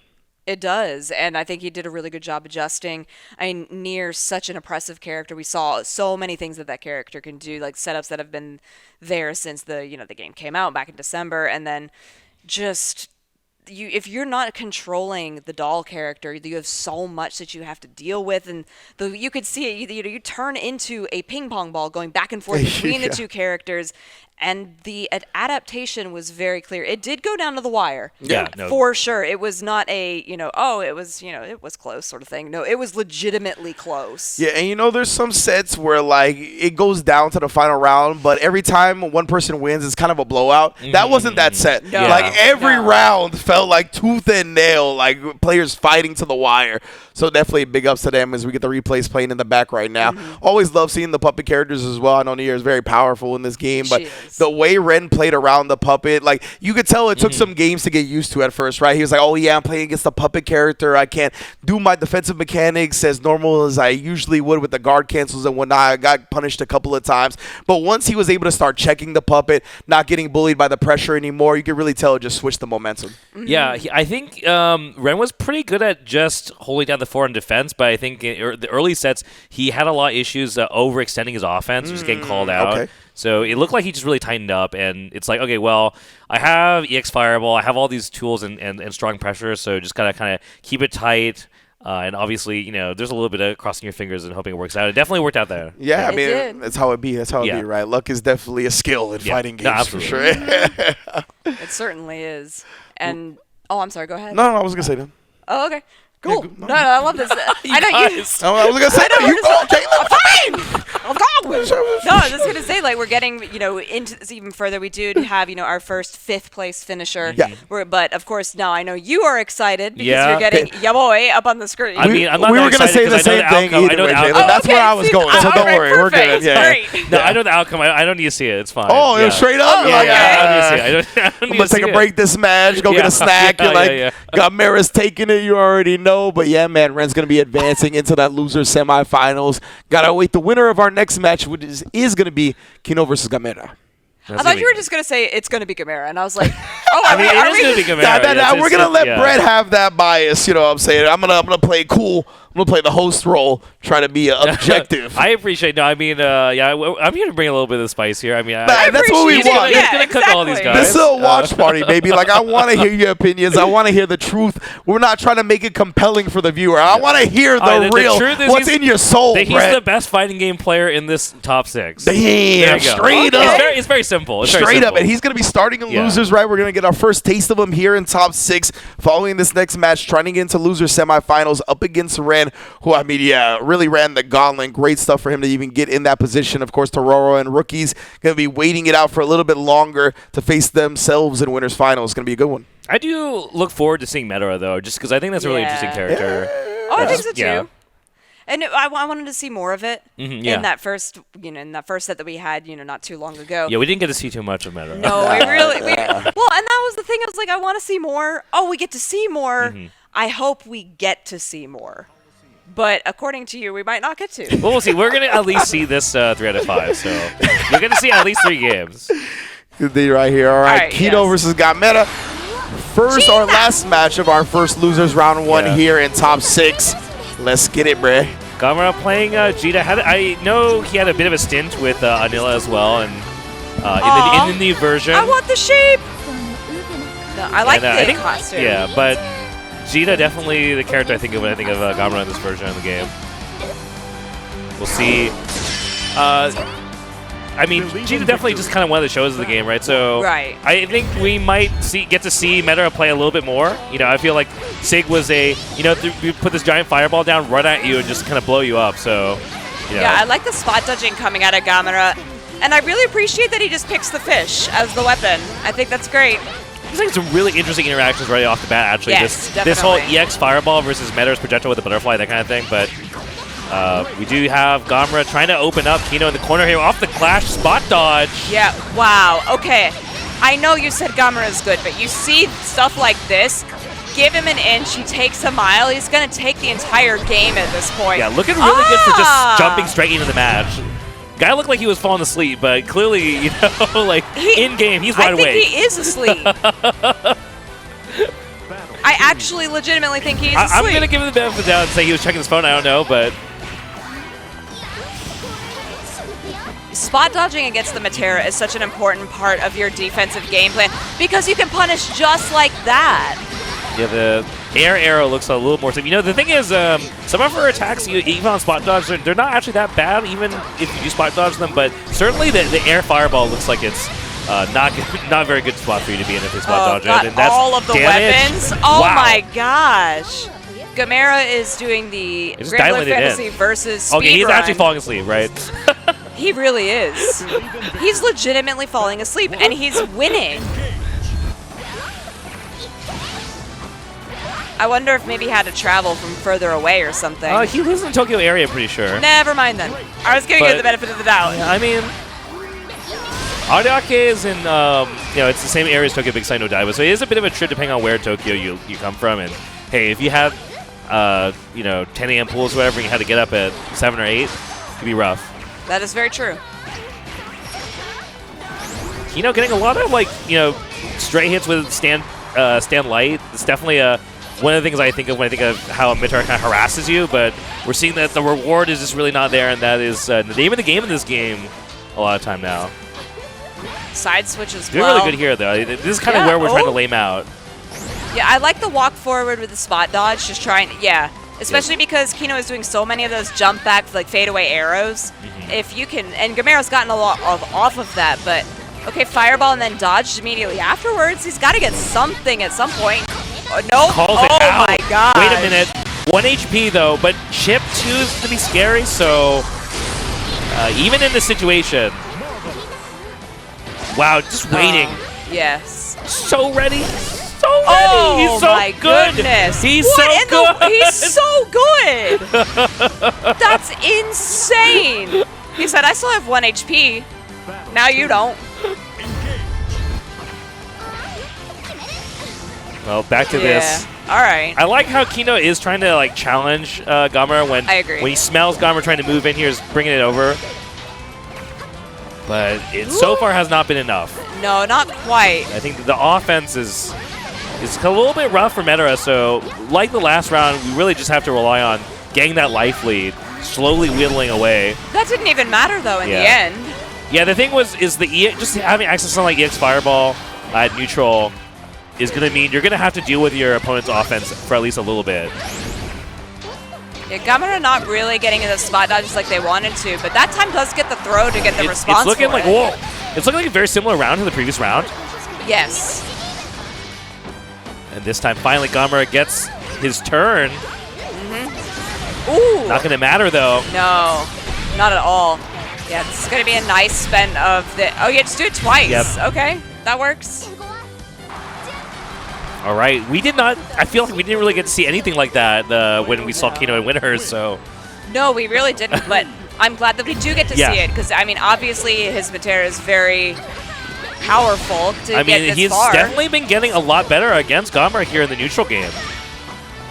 Speaker 1: It does, and I think he did a really good job adjusting. I mean, Nier's such an impressive character. We saw so many things that character can do, like setups that have been there since the game came out back in December, and then just if you're not controlling the doll character, you have so much that you have to deal with, and you could see it. You turn into a ping pong ball going back and forth between the two characters. And the adaptation was very clear. It did go down to the wire.
Speaker 3: Yeah,
Speaker 1: for sure. It was not a, it was close sort of thing. No, it was legitimately close.
Speaker 2: Yeah, and there's some sets where like it goes down to the final round, but every time one person wins, it's kind of a blowout. That wasn't that set.
Speaker 1: No.
Speaker 2: Like every round felt like tooth and nail, like players fighting to the wire. So definitely big ups to them as we get the replays playing in the back right now. Always love seeing the puppet characters as well. I know Nier is very powerful in this game, but the way Ren played around the puppet, like you could tell it took some games to get used to at first, right? He was like, oh yeah, I'm playing against the puppet character. I can't do my defensive mechanics as normal as I usually would with the guard cancels and whatnot. I got punished a couple of times. But once he was able to start checking the puppet, not getting bullied by the pressure anymore, you could really tell it just switched the momentum.
Speaker 3: Yeah, I think Ren was pretty good at just holding down the forward in defense, but I think in the early sets, he had a lot of issues overextending his offense, just getting called out.
Speaker 2: Okay.
Speaker 3: So it looked like he just really tightened up, and it's like, okay, well, I have EX Fireball, I have all these tools and strong pressure, so just kind of keep it tight. And obviously, there's a little bit of crossing your fingers and hoping it works out. It definitely worked out there.
Speaker 2: Yeah, I mean, that's how it be. That's how it be, right? Luck is definitely a skill in fighting games for sure.
Speaker 1: It certainly is. And I'm sorry. Go ahead.
Speaker 2: No, I was gonna say that.
Speaker 1: Oh, okay. Cool. No, I love this. I know you.
Speaker 2: I was gonna say no. You go, Caleb.
Speaker 1: Fine. I'm going. No, I was just gonna say, like, we're getting, into this even further. We do have, our first 5th place finisher.
Speaker 2: Yeah.
Speaker 1: But of course, now I know you are excited because you're getting ya boy up on the screen.
Speaker 3: I mean, I'm not
Speaker 2: we were gonna say the same thing either way, Jalen. That's where I was going. So don't worry, we're good.
Speaker 1: Great.
Speaker 3: No, I know the outcome. I don't need to see it. It's fine.
Speaker 2: Oh, it was straight up.
Speaker 3: Yeah, I don't need to see it.
Speaker 2: I'm gonna take a break this match. Go get a snack. You're like, Gamera's taking it. You already know. But yeah, man, Ren's going to be advancing into that loser semifinals. Got to wait the winner of our next match, which is going to be Kino versus Gamera.
Speaker 1: I thought you were just going to say it's going to be Gamera, and I was like,
Speaker 3: it is going to be Gamera.
Speaker 2: We're going to let Brett have that bias, you know what I'm saying? I'm gonna play cool. I'm going to play the host role, trying to be objective.
Speaker 3: I appreciate I'm here to bring a little bit of spice here. I mean,
Speaker 2: that's what we want.
Speaker 3: He's going to cook all these guys.
Speaker 2: This is a watch party, baby. Like, I want to hear your opinions. I want to hear the truth. We're not trying to make it compelling for the viewer. I want to hear the real, what's in your soul,
Speaker 3: He's
Speaker 2: Brett.
Speaker 3: the best fighting game player in this top 6.
Speaker 2: Damn, straight up.
Speaker 3: It's very simple.
Speaker 2: Straight up. And he's going to be starting in losers, right? We're going to get our first taste of him here in top 6 following this next match, trying to get into loser semifinals up against Ren, who, I mean, really ran the gauntlet. Great stuff for him to even get in that position. Of course, Tororo and rookies going to be waiting it out for a little bit longer to face themselves in winners finals. It's going to be a good one.
Speaker 3: I do look forward to seeing Metara, though, just because I think that's a really interesting character.
Speaker 1: Oh, I think so, too. Yeah. And I wanted to see more of it in that first, set that we had, not too long ago.
Speaker 3: Yeah, we didn't get to see too much of Metara.
Speaker 1: No, we really. Well, and that was the thing. I was like, I want to see more. Oh, we get to see more. I hope we get to see more. But according to you, we might not get to.
Speaker 3: Well, we'll see. We're going to at least see this 3 out of 5. So you're going to see at least 3 games.
Speaker 2: Good day right here. All right, Kino versus Gamera. First or last match of our first losers round 1 here in top 6. Let's get it, bruh.
Speaker 3: Gamra playing Jita. I know he had a bit of a stint with Anila as well, and in the new version.
Speaker 1: I want the sheep. No, I like the costume.
Speaker 3: Yeah, but Jita definitely the character I think of when I think of Gamra in this version of the game. We'll see. I mean, she's definitely just kind of one of the shows of the game, right? So
Speaker 1: right.
Speaker 3: I think we might get to see Meta play a little bit more. You know, I feel like Sig was we put this giant fireball down, run at you, and just kind of blow you up. So,
Speaker 1: yeah, I like the spot dodging coming out of Gamera, and I really appreciate that he just picks the fish as the weapon. I think that's great.
Speaker 3: There's like some really interesting interactions right off the bat, actually.
Speaker 1: Yes,
Speaker 3: this whole EX fireball versus Meta's projectile with the butterfly, that kind of thing. But we do have Gamra trying to open up Kino in the corner here off the clash spot dodge.
Speaker 1: Yeah, wow, okay. I know you said Gamera is good, but you see stuff like this, give him an inch, he takes a mile, he's going to take the entire game at this point.
Speaker 3: Yeah, looking really good for just jumping straight into the match. Guy looked like he was falling asleep, but clearly, like, in-game, he's wide awake.
Speaker 1: I think he is asleep. I actually legitimately think he's asleep.
Speaker 3: I'm going to give him the benefit of the doubt and say he was checking his phone, I don't know, but...
Speaker 1: Spot dodging against the Matera is such an important part of your defensive game plan because you can punish just like that.
Speaker 3: Yeah, the air arrow looks a little more safe. You know, the thing is, some of her attacks, even on spot dodge, they're not actually that bad, even if you do spot dodge them, but certainly the air fireball looks like it's not very good spot for you to be in if you spot dodge it. And that's
Speaker 1: all of the
Speaker 3: damage.
Speaker 1: weapons. Oh
Speaker 3: wow.
Speaker 1: My gosh. Gamera is doing the Granblue Fantasy Versus speedrun.
Speaker 3: Okay, he's actually falling asleep, right?
Speaker 1: He really is. He's legitimately falling asleep, and he's winning. I wonder if maybe he had to travel from further away or something.
Speaker 3: He lives in the Tokyo area, pretty sure.
Speaker 1: Never mind then. I was giving you the benefit of the doubt.
Speaker 3: Yeah, I mean, Ariake is in, it's the same area as Tokyo Big Sight no Daiba, so it is a bit of a trip depending on where Tokyo you come from. And hey, if you had, 10 a.m. pools or whatever, and you had to get up at 7 or 8, it could be rough.
Speaker 1: That is very true.
Speaker 3: Kino getting a lot of straight hits with stand light. It's definitely one of the things I think of when I think of how Mitar kind of harasses you. But we're seeing that the reward is just really not there, and that is the name of the game in this game a lot of time now.
Speaker 1: Side switch as
Speaker 3: well. Doing really good here though. This is kind of where we're trying to lay him out.
Speaker 1: Yeah, I like the walk forward with the spot dodge. Just trying, especially because Kino is doing so many of those jump back, like fadeaway arrows. If you can, and Gamera's gotten a lot off of that, but okay, fireball and then dodged immediately afterwards. He's got to get something at some point. No, oh my god!
Speaker 3: Wait a minute, 1 HP though, but chip 2 is going to be scary. So even in this situation, wow, just waiting.
Speaker 1: Yes.
Speaker 3: So ready. Oh, he's so
Speaker 1: my
Speaker 3: good.
Speaker 1: Goodness.
Speaker 3: He's so good.
Speaker 1: He's so good. That's insane. He said, I still have 1 HP. Now you don't.
Speaker 3: Well, back to this.
Speaker 1: All right.
Speaker 3: I like how Kino is trying to challenge Gamera when
Speaker 1: I agree.
Speaker 3: When he smells Gamera trying to move in here, is bringing it over. But it so far has not been enough.
Speaker 1: No, not quite.
Speaker 3: I think the offense is a little bit rough for Metara, so like the last round, we really just have to rely on getting that life lead, slowly whittling away.
Speaker 1: That didn't even matter, though, in the end.
Speaker 3: Yeah, the thing is just having access on EX Fireball at neutral is going to mean you're going to have to deal with your opponent's offense for at least a little bit.
Speaker 1: Yeah, Gamera not really getting into the spot dodges like they wanted to, but that time does get the throw to get the response.
Speaker 3: It's looking like it's looking like a very similar round to the previous round.
Speaker 1: Yes.
Speaker 3: And this time, finally, Gamera gets his turn.
Speaker 1: Ooh.
Speaker 3: Not going to matter, though.
Speaker 1: No, not at all. Yeah, this is going to be a nice spend of the... Oh, yeah, just do it twice.
Speaker 3: Yep.
Speaker 1: Okay, that works.
Speaker 3: All right, we did not... I feel like we didn't really get to see anything like that when we saw Kino and Winners, so...
Speaker 1: No, we really didn't, but I'm glad that we do get to see it, because, I mean, obviously his Matera is very powerful to get this
Speaker 3: he's
Speaker 1: far.
Speaker 3: definitely been getting a lot better against Gamera here in the neutral game.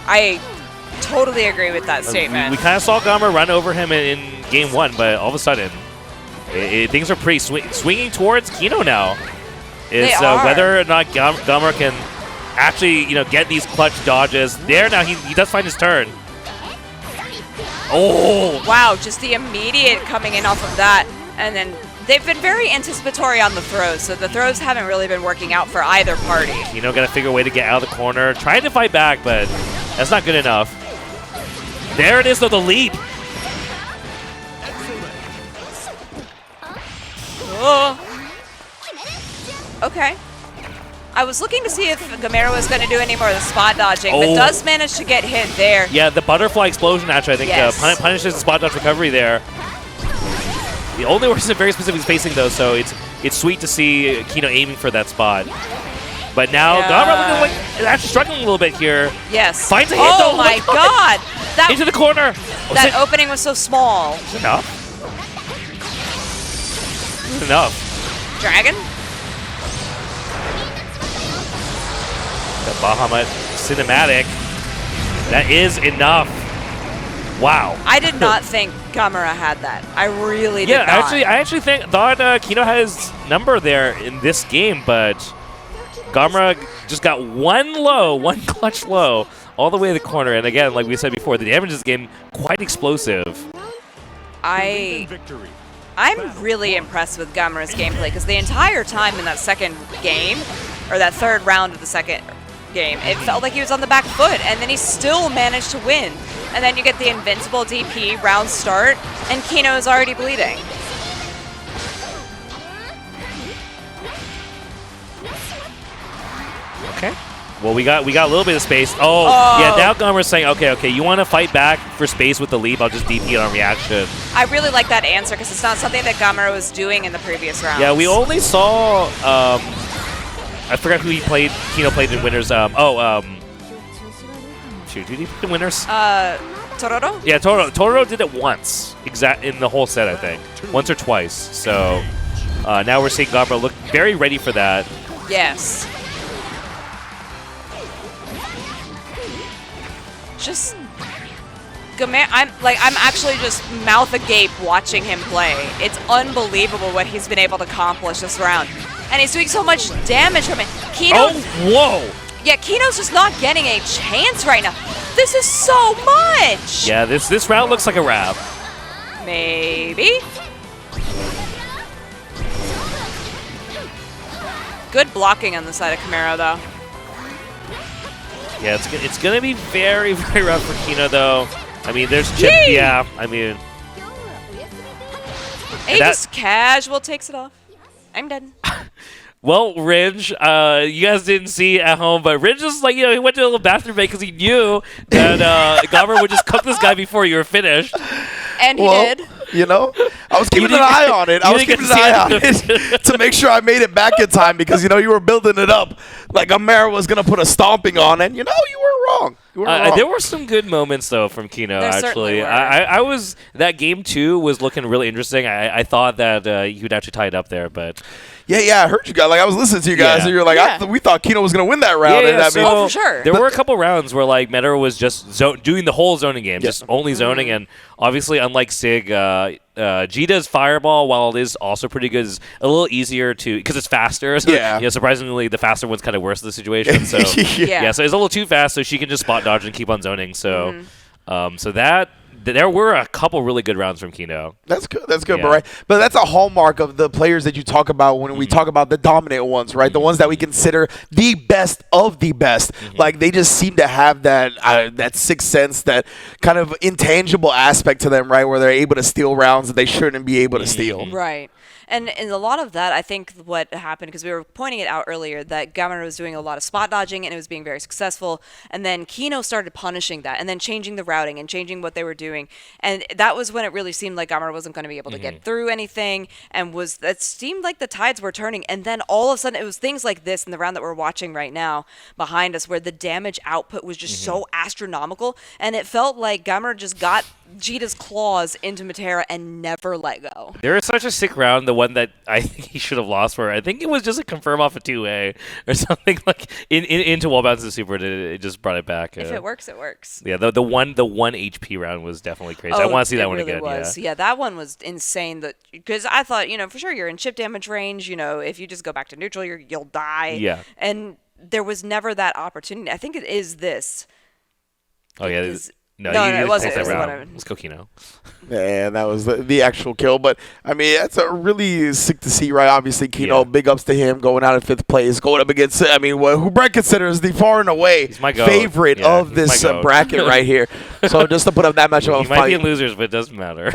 Speaker 1: I totally agree with that statement.
Speaker 3: We kind of saw Gamera run over him in game 1, but all of a sudden, things are pretty swinging towards Kino now. It's whether or not Gamera can actually, get these clutch dodges. There now, he does find his turn. Oh!
Speaker 1: Wow, just the immediate coming in off of that, and then they've been very anticipatory on the throws, so the throws haven't really been working out for either party.
Speaker 3: Kino got to figure a way to get out of the corner, trying to fight back, but that's not good enough. There it is, though, the lead.
Speaker 1: Okay. I was looking to see if Gamera was going to do any more of the spot dodging, but does manage to get hit there.
Speaker 3: Yeah, the butterfly explosion actually, I think, punishes the spot dodge recovery there. The only one is a very specific spacing though, so it's sweet to see Kino aiming for that spot. But now Gamra is actually struggling a little bit here.
Speaker 1: Yes.
Speaker 3: Finds a hit though.
Speaker 1: Oh my god! That,
Speaker 3: into the corner.
Speaker 1: That opening was so small.
Speaker 3: Is it enough? Is it enough?
Speaker 1: Dragon?
Speaker 3: The Bahamut cinematic. That is enough. Wow.
Speaker 1: I did not think Gamera had that. I really did not.
Speaker 3: I actually thought Kino had his number there in this game, but Gamera just got one clutch low, all the way to the corner. And again, like we said before, the damage in this game quite explosive.
Speaker 1: I'm really impressed with Gamera's gameplay because the entire time in that second game, or that third round of the second game, it felt like he was on the back foot, and then he still managed to win. And then you get the invincible DP round start, and Kino is already bleeding.
Speaker 3: Okay. Well, we got a little bit of space. Oh. Yeah, now Gamera's saying, okay, you want to fight back for space with the leap, I'll just DP it on reaction.
Speaker 1: I really like that answer because it's not something that Gamera was doing in the previous rounds.
Speaker 3: Yeah, we only saw, I forgot who Kino played in winners. Shoot, did he play in winners?
Speaker 1: Tororo?
Speaker 3: Yeah, Toro did it once, in the whole set, I think. Once or twice. So now we're seeing Gamera look very ready for that.
Speaker 1: Yes. Just Gamera, I'm actually just mouth agape watching him play. It's unbelievable what he's been able to accomplish this round. And he's doing so much damage from it. Kino,
Speaker 3: oh, whoa!
Speaker 1: Yeah, Kino's just not getting a chance right now. This is so much!
Speaker 3: Yeah, this round looks like a wrap.
Speaker 1: Maybe? Good blocking on the side of Gamera, though.
Speaker 3: Yeah, it's gonna be very, very rough for Kino, though. I mean, there's chip. Yeah, I mean.
Speaker 1: He just casual takes it off. I'm done.
Speaker 3: Well, Ridge, you guys didn't see at home, but Ridge just like, he went to a little bathroom break because he knew that Gamera would just cook this guy before you were finished.
Speaker 1: And he did.
Speaker 2: I was keeping an eye on it. I was keeping an eye on it to make sure I made it back in time because, you were building it up like Gamera was going to put a stomping on, and, you were wrong.
Speaker 3: There were some good moments, though, from Kino,
Speaker 1: there
Speaker 3: actually.
Speaker 1: I
Speaker 3: was, that game 2 was looking really interesting. I thought that he would actually tie it up there, but...
Speaker 2: Yeah, I heard you guys. Like, I was listening to you guys, and you're like, we thought Kino was going to win that round.
Speaker 1: For sure.
Speaker 3: There were a couple rounds where, like, Meta was just doing the whole zoning game, just only zoning, and obviously, unlike Sig, Jita's Fireball, while it is also pretty good, is a little easier to, because it's faster. So, surprisingly, the faster one's kind of worse in the situation. So, so it's a little too fast, so she can just spot dodge and keep on zoning. So, there were a couple really good rounds from Kino.
Speaker 2: That's good, but that's a hallmark of the players that you talk about when we talk about the dominant ones, right? The ones that we consider the best of the best. Like, they just seem to have that sixth sense, that kind of intangible aspect to them, right? Where they're able to steal rounds that they shouldn't be able to steal.
Speaker 1: Right. And a lot of that, I think what happened, because we were pointing it out earlier, that Gamera was doing a lot of spot dodging and it was being very successful. And then Kino started punishing that and then changing the routing and changing what they were doing. And that was when it really seemed like Gamera wasn't going to be able to get through anything. And it seemed like the tides were turning. And then all of a sudden, it was things like this in the round that we're watching right now behind us, where the damage output was just so astronomical. And it felt like Gamera just got Jita's claws into Matera and never let go.
Speaker 3: There was such a sick round, the one that I think he should have lost for. I think it was just a confirm off a 2A or something, like into wall bounce and super. It just brought it back.
Speaker 1: If it works, it works.
Speaker 3: Yeah, the one HP round was definitely crazy. I want to see that one
Speaker 1: really
Speaker 3: again.
Speaker 1: Was. Yeah, that one was insane. Because I thought, for sure you're in chip damage range. If you just go back to neutral, you'll die.
Speaker 3: Yeah.
Speaker 1: And there was never that opportunity. I think it is this.
Speaker 3: Oh yeah. No,
Speaker 1: it wasn't.
Speaker 3: Let's go Kino.
Speaker 2: Yeah, that was the actual kill. But, I mean, that's a really sick to see, right? Obviously, Kino, big ups to him going out in 5th place, going up against, who Brett considers the far and away favorite of this bracket right here. So just to put up that much of a
Speaker 3: fight. He might be in losers, but it doesn't matter.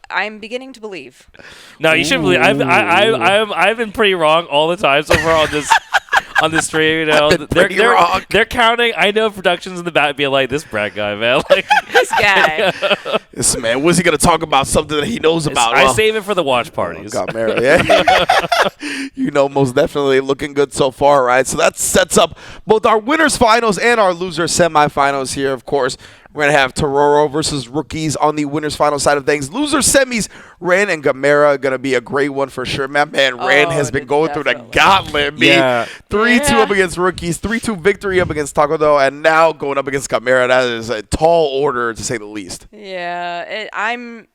Speaker 1: I'm beginning to believe.
Speaker 3: No, you shouldn't believe. I've been pretty wrong all the time so far on this. On the stream, you know, they're counting. I know productions in the back being like, this Brad guy, man. Like,
Speaker 1: this guy.
Speaker 2: This man, what's he going to talk about? Something that he knows about.
Speaker 3: I save it for the watch parties.
Speaker 2: Gamera, yeah. You know, most definitely looking good so far, right? So that sets up both our winners finals and our loser semifinals here, of course. We're going to have Tororo versus Rookies on the winners final side of things. Loser semis, Ren and Gamera, going to be a great one for sure. Man, Ren has been going through the gauntlet.
Speaker 3: Yeah.
Speaker 2: 3-2 up against Rookies, 3-2 victory up against takodot, and now going up against Gamera. That is a tall order, to say the least.
Speaker 1: Yeah, I'm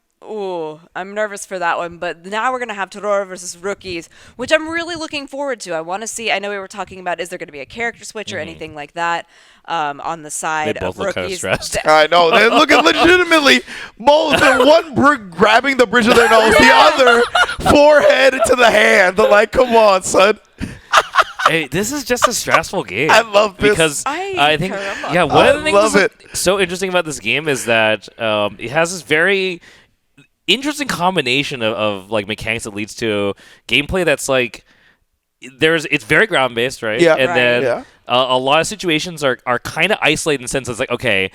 Speaker 1: nervous for that one, but now we're going to have Tororo versus Rookies, which I'm really looking forward to. I want to see, I know we were talking about, is there going to be a character switch or anything like that on the side
Speaker 3: they both
Speaker 1: of
Speaker 3: look
Speaker 1: Rookies?
Speaker 3: Kind of stressed.
Speaker 2: I know. They're looking legitimately both. One grabbing the bridge of their nose, the other forehead to the hand. They're like, come on, son.
Speaker 3: Hey, this is just a stressful game.
Speaker 2: I love this.
Speaker 3: Because I think, one of the things that's so interesting about this game is that it has this very interesting combination of like mechanics that leads to gameplay that's like it's very ground based, right?
Speaker 2: Yeah.
Speaker 3: And then a lot of situations are kind of isolated in the sense it's like, okay,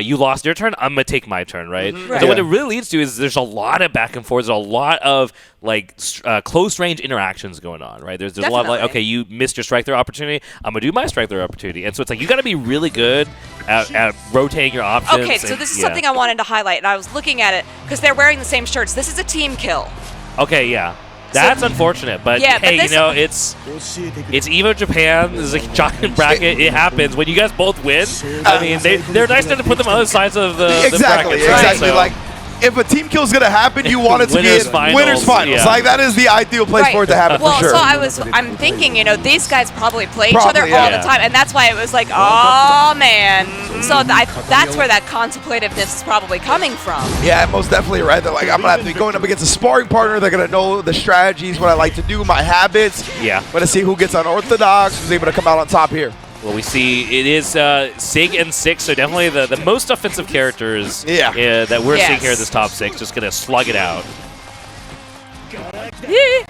Speaker 3: you lost your turn, I'm gonna take my turn, right? So what it really leads to is there's a lot of back and forth, there's a lot of like close range interactions going on, right? There's a lot of like, okay, you missed your strike throw opportunity, I'm gonna do my strike throw opportunity, and so it's like you got to be really good at rotating your options.
Speaker 1: Okay, so this is something I wanted to highlight, and I was looking at it because they're wearing the same shirts. This is a team kill.
Speaker 3: Okay, yeah. That's unfortunate, but hey, you know, it's Evo Japan. This is a giant bracket. It happens. When you guys both win, I mean, they're nice enough to put them on other sides of the bracket.
Speaker 2: Exactly.
Speaker 3: So.
Speaker 2: Like, if a team kill is going to happen, you want it to be in winners finals.
Speaker 3: Yeah.
Speaker 2: Like, that is the ideal place for it to happen, for sure.
Speaker 1: So I'm thinking, you know, these guys probably play each other all the time, and that's why it was like, oh, man. So that's where that contemplativeness is probably coming from.
Speaker 2: Yeah, most definitely, right? They're like, I'm going to have to be going up against a sparring partner. They're going to know the strategies, what I like to do, my habits.
Speaker 3: Yeah.
Speaker 2: I'm going to see who gets unorthodox, who's able to come out on top here.
Speaker 3: Well, we see it is Sig and 6, so definitely the most offensive characters that we're seeing here in this top 6. Just going to slug it out.
Speaker 2: Yeah,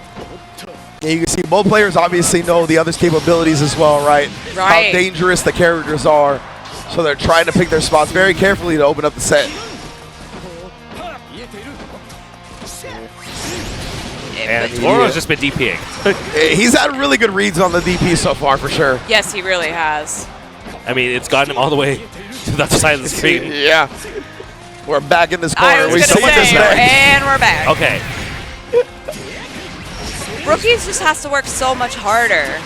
Speaker 2: you can see both players obviously know the other's capabilities as well, right? How dangerous the characters are. So they're trying to pick their spots very carefully to open up the set.
Speaker 3: And Toro's just been DPing.
Speaker 2: He's had really good reads on the DP so far, for sure.
Speaker 1: Yes, he really has.
Speaker 3: I mean, it's gotten him all the way to the other side of the screen.
Speaker 2: Yeah. We're back in this corner.
Speaker 1: I was going to say, and we're back.
Speaker 3: Okay.
Speaker 1: Rookies just has to work so much harder.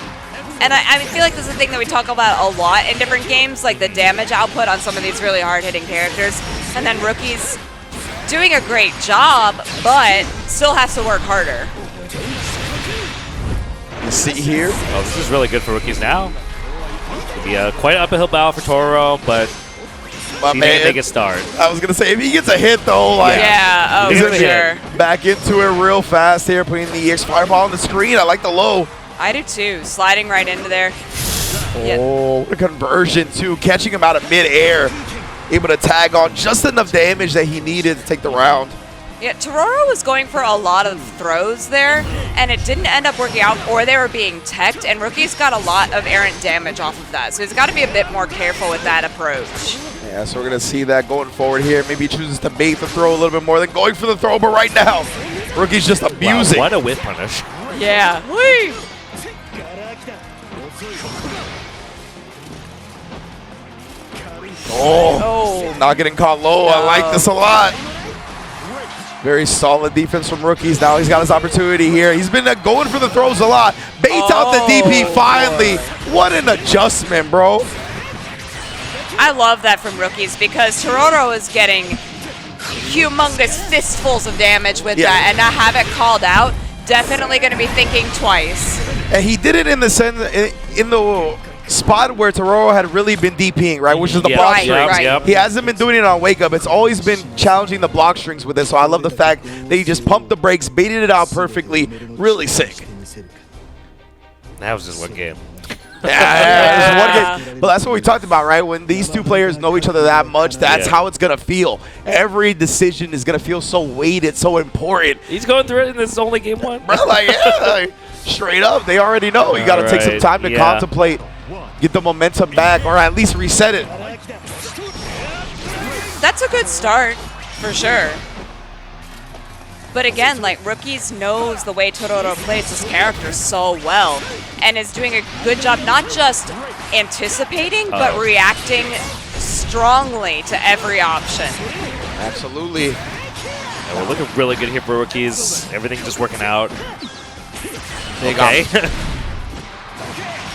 Speaker 1: And I feel like this is a thing that we talk about a lot in different games, like the damage output on some of these really hard-hitting characters. And then Rookies doing a great job, but still has to work harder.
Speaker 2: You see here?
Speaker 3: Oh, this is really good for Rookies now. It'll be quite an uphill battle for Toro, but he's going to make a start.
Speaker 2: I was going to say, if he gets a hit, though, like,
Speaker 1: he's going to get
Speaker 2: back into it real fast here, putting the EX Fireball on the screen. I like the low.
Speaker 1: I do, too. Sliding right into there.
Speaker 2: Oh, what a conversion, too. Catching him out of midair. Able to tag on just enough damage that he needed to take the round.
Speaker 1: Yeah, Tororo was going for a lot of throws there, and it didn't end up working out, or they were being teched, and Rookie's got a lot of errant damage off of that, so he's got to be a bit more careful with that approach.
Speaker 2: Yeah, so we're going to see that going forward here. Maybe he chooses to bait the throw a little bit more than going for the throw, but right now, Rookie's just abusing.
Speaker 3: Wow, what a whip punish.
Speaker 1: Yeah. Whee!
Speaker 2: Oh, not getting caught low. I like this a lot. Very solid defense from Rookies. Now he's got his opportunity here. He's been going for the throws a lot. Baits out the DP finally. What an adjustment, bro.
Speaker 1: I love that from Rookies because Tororo is getting humongous fistfuls of damage with that, and not have it called out. Definitely going to be thinking twice.
Speaker 2: And he did it in the sense, in the spot where Tororo had really been DPing, right, which is the block strings. He hasn't been doing it on Wake Up. It's always been challenging the block strings with it, so I love the fact that he just pumped the brakes, baited it out perfectly. Really sick.
Speaker 3: That was just one game.
Speaker 2: Yeah, one game. But that's what we talked about, right? When these two players know each other that much, that's how it's going to feel. Every decision is going to feel so weighted, so important.
Speaker 3: He's going through it in this only game 1.
Speaker 2: Bro, like, like, straight up, they already know. You got to take some time to contemplate, get the momentum back, or at least reset it.
Speaker 1: That's a good start, for sure. But again, like, Rookies knows the way Tororo plays his character so well and is doing a good job not just anticipating, but reacting strongly to every option.
Speaker 2: Absolutely.
Speaker 3: Yeah, we're looking really good here for Rookies. Everything just working out.
Speaker 2: Okay.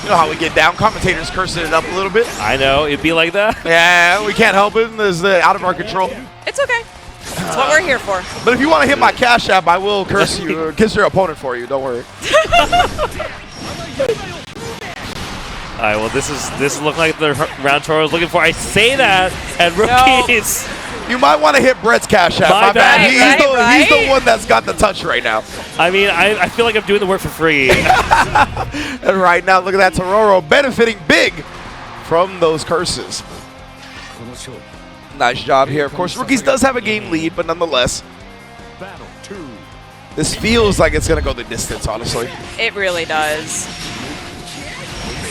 Speaker 2: You know how we get down. Commentators cursing it up a little bit.
Speaker 3: I know. It'd be like that.
Speaker 2: Yeah, we can't help it. It's out of our control.
Speaker 1: It's okay. That's what we're here for.
Speaker 2: But if you want to hit my cash app, I will curse you, kiss your opponent for you. Don't worry.
Speaker 3: All right. Well, this look like the round Toro's looking for. I say that, and Rookies.
Speaker 2: No. You might want to hit Brett's cash app. My bad. He's the one that's got the touch right now.
Speaker 3: I mean, I feel like I'm doing the work for free.
Speaker 2: And right now, look at that Tororo benefiting big from those curses. Nice job here. Of course, Rookies does have a game lead, but nonetheless, this feels like it's going to go the distance, honestly.
Speaker 1: It really does.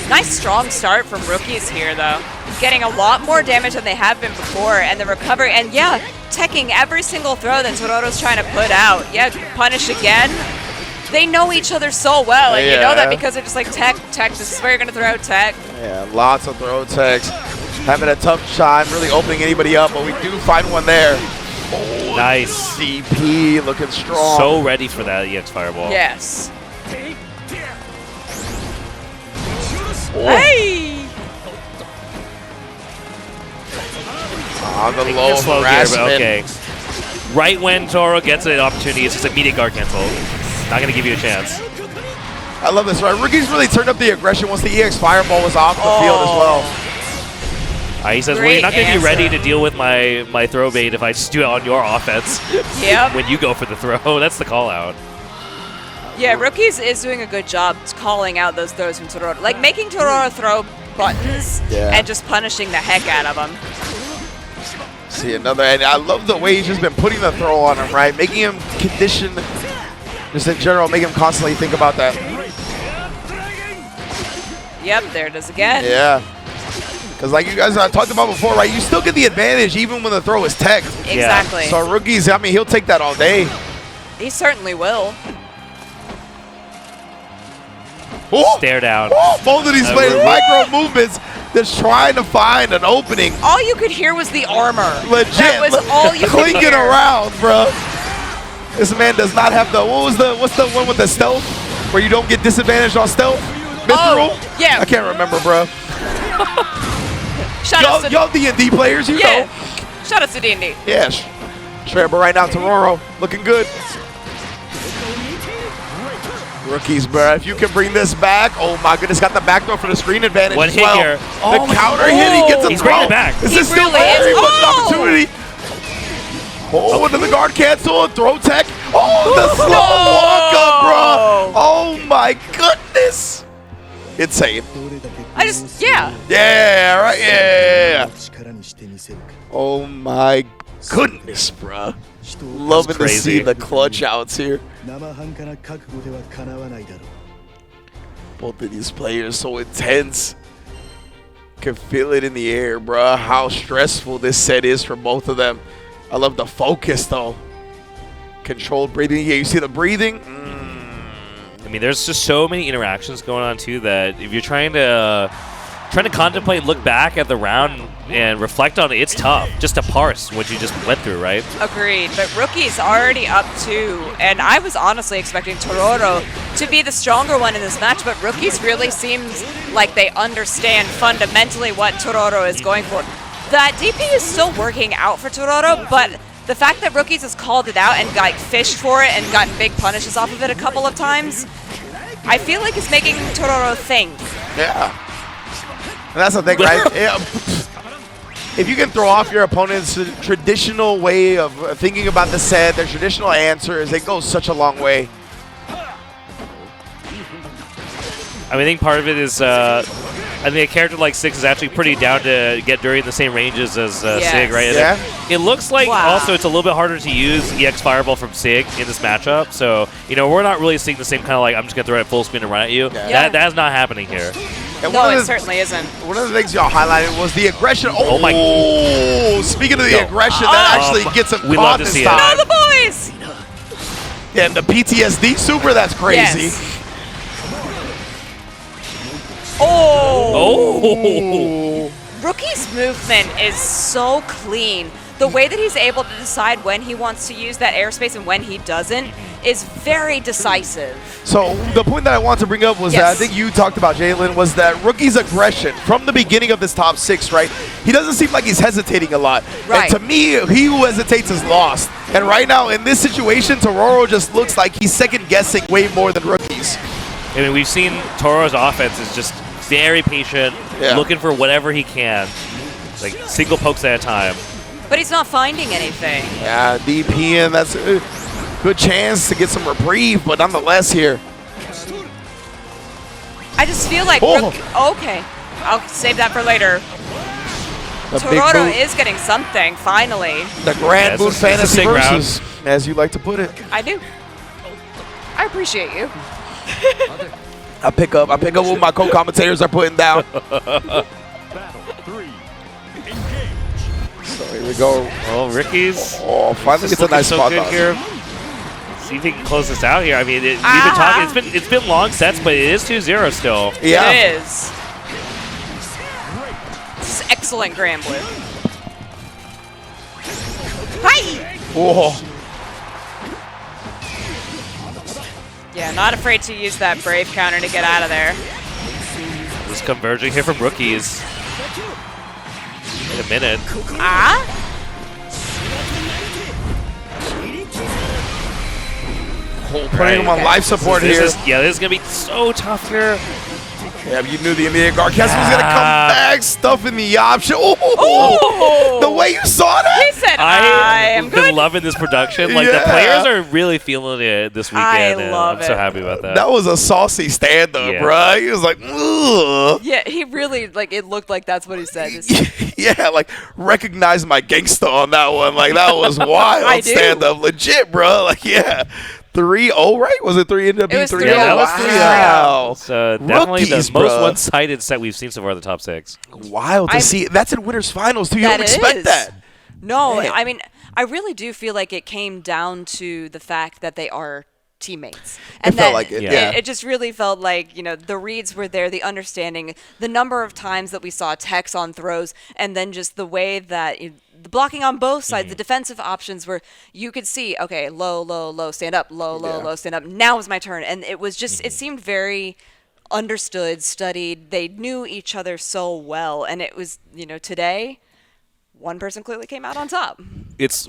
Speaker 1: Nice strong start from Rookies here, though. Getting a lot more damage than they have been before, and the recovery, and yeah, teching every single throw that Tororo's trying to put out. Yeah, punish again. They know each other so well, and you know that because they're just like, tech, this is where you're going to throw tech.
Speaker 2: Yeah, lots of throw techs. Having a tough time, really opening anybody up, but we do find one there. Oh,
Speaker 3: nice.
Speaker 2: CP looking strong.
Speaker 3: So ready for that EX Fireball.
Speaker 1: Yes.
Speaker 2: Oh.
Speaker 1: Hey!
Speaker 2: On the low harassment.
Speaker 3: Okay. Right when Toro gets an opportunity, it's just immediate guard cancel. Not going to give you a chance.
Speaker 2: I love this, right? Rookies really turned up the aggression once the EX Fireball was off the field as well.
Speaker 3: He says, well, you're not going to be ready to deal with my throw bait if I just do it on your offense.
Speaker 1: Yep.
Speaker 3: When you go for the throw. That's the call out.
Speaker 1: Yeah, Rookies is doing a good job calling out those throws from Tororo. Like, making Tororo throw buttons and just punishing the heck out of them.
Speaker 2: See another, and I love the way he's just been putting the throw on him, right? Making him condition, just in general, make him constantly think about that.
Speaker 1: Yep, there it is again.
Speaker 2: Yeah. Because like you guys talked about before, right? You still get the advantage even when the throw is teched.
Speaker 1: Exactly.
Speaker 2: So Rookies, I mean, he'll take that all day.
Speaker 1: He certainly will.
Speaker 3: Oh! Stare down.
Speaker 2: Oh, both of these players, micro movements, just trying to find an opening.
Speaker 1: All you could hear was the armor.
Speaker 2: Legit.
Speaker 1: That was all you could
Speaker 2: clinking
Speaker 1: hear.
Speaker 2: around, bro. This man does not have the, what's the one with the stealth? Where you don't get disadvantaged on stealth? Mithril?
Speaker 1: Yeah.
Speaker 2: I can't remember, bro. Y'all D&D players, you know.
Speaker 1: Shout out to D&D.
Speaker 2: Yeah. Straight up right now, Tororo, looking good. Rookies, bro. If you can bring this back, oh my goodness, got the back throw for the screen advantage
Speaker 3: One
Speaker 2: as
Speaker 3: hit
Speaker 2: well.
Speaker 3: here.
Speaker 2: The counter hit, he gets a
Speaker 3: He's
Speaker 2: throw.
Speaker 3: bringing it back.
Speaker 2: This
Speaker 1: He
Speaker 2: is still
Speaker 1: really
Speaker 2: very
Speaker 1: is.
Speaker 2: much an opportunity. Oh, into the guard cancel, throw tech. Oh, the slow walk up, bro. Oh my goodness. Insane. Yeah, right, yeah. Oh my goodness, bro. Loving to see the clutch outs here. Both of these players so intense. Can feel it in the air, bro. How stressful this set is for both of them. I love the focus, though. Controlled breathing. Yeah, you see the breathing?
Speaker 3: I mean, there's just so many interactions going on, too, that if you're trying to contemplate, look back at the round and reflect on it, it's tough just to parse what you just went through, right?
Speaker 1: Agreed, but Rookie's already up 2, and I was honestly expecting Tororo to be the stronger one in this match, but Rookie's really seems like they understand fundamentally what Tororo is going for. That DP is still working out for Tororo, but the fact that Rookies has called it out and got fished for it and gotten big punishes off of it a couple of times, I feel like it's making Tororo think.
Speaker 2: Yeah. And that's the thing, right? If you can throw off your opponent's traditional way of thinking about the set, their traditional answers, it goes such a long way.
Speaker 3: I mean, I think part of it is I think a character like Six is actually pretty down to get during the same ranges as Sig, right?
Speaker 2: Yeah.
Speaker 3: It looks like also it's a little bit harder to use EX Fireball from Sig in this matchup. So, we're not really seeing the same kind of like, I'm just going to throw it at full screen and run at you.
Speaker 2: Yeah.
Speaker 3: That is not happening here.
Speaker 2: And
Speaker 1: No, it certainly isn't.
Speaker 2: One of the things y'all highlighted was the aggression.
Speaker 3: Oh my.
Speaker 2: Speaking of the aggression, that actually gets him
Speaker 3: we
Speaker 2: caught
Speaker 3: love to
Speaker 2: this
Speaker 3: see it.
Speaker 2: time.
Speaker 1: No, the boys!
Speaker 2: And the PTSD super, that's crazy.
Speaker 1: Yes. Oh! Rookie's movement is so clean. The way that he's able to decide when he wants to use that airspace and when he doesn't is very decisive.
Speaker 2: So the point that I want to bring up was that I think you talked about, Jalen, was that Rookie's aggression from the beginning of this top 6, right? He doesn't seem like he's hesitating a lot.
Speaker 1: Right.
Speaker 2: And to me, he who hesitates is lost. And right now in this situation, Tororo just looks like he's second-guessing way more than Rookie's.
Speaker 3: I mean, we've seen Toro's offense is just very patient, looking for whatever he can, like single pokes at a time.
Speaker 1: But he's not finding anything.
Speaker 2: Yeah, DP, and that's a good chance to get some reprieve, but nonetheless here.
Speaker 1: I just feel like okay, I'll save that for later.
Speaker 2: The
Speaker 1: Tororo is getting something, finally.
Speaker 2: The Granblue Fantasy Versus, as you like to put it.
Speaker 1: I do. I appreciate you.
Speaker 2: I pick up what my co-commentators are putting down. So here we go.
Speaker 3: Oh, Ricky's.
Speaker 2: Oh, finally gets a nice spot
Speaker 3: good here. See if he can close this out here. I mean, we've been talking. It's been long sets, but it is 2-0 still.
Speaker 2: Yeah,
Speaker 1: it is. This is excellent, Granblue. Hi.
Speaker 2: Oh.
Speaker 1: Yeah, not afraid to use that Brave counter to get out of there.
Speaker 3: Just converging here from Rookies. In a minute.
Speaker 2: Putting him on life support here.
Speaker 3: This is going to be so tough here.
Speaker 2: Yeah, but you knew the immediate guard cast was going to come back, stuffing the option. Oh, the way you saw that.
Speaker 1: He said, I've
Speaker 3: been loving this production. Like, the players are really feeling it this weekend. I'm so happy about that.
Speaker 2: That was a saucy stand-up, bro. He was like, ugh.
Speaker 1: Yeah, he really, it looked like that's what he said.
Speaker 2: Yeah, recognize my gangsta on that one. Like, that was wild stand-up. Legit, bro. Like, yeah. 3-0, right? Was it 3? Ended up being 3-0.
Speaker 3: Yeah, that was 3-0.
Speaker 2: Wow.
Speaker 3: So definitely the most one-sided set we've seen so far in the top 6.
Speaker 2: Wild to see. That's in winners finals, too. You don't expect that.
Speaker 1: No, I mean, I really do feel like it came down to the fact that they are teammates. And
Speaker 2: it felt like it, yeah.
Speaker 1: It just really felt like, the reads were there, the understanding, the number of times that we saw techs on throws, and then just the way that the blocking on both sides, the defensive options where you could see, okay, low, low, low, stand up, low, low, low, stand up. Now is my turn. And it was just, it seemed very understood, studied. They knew each other so well. And it was, today, one person clearly came out on top.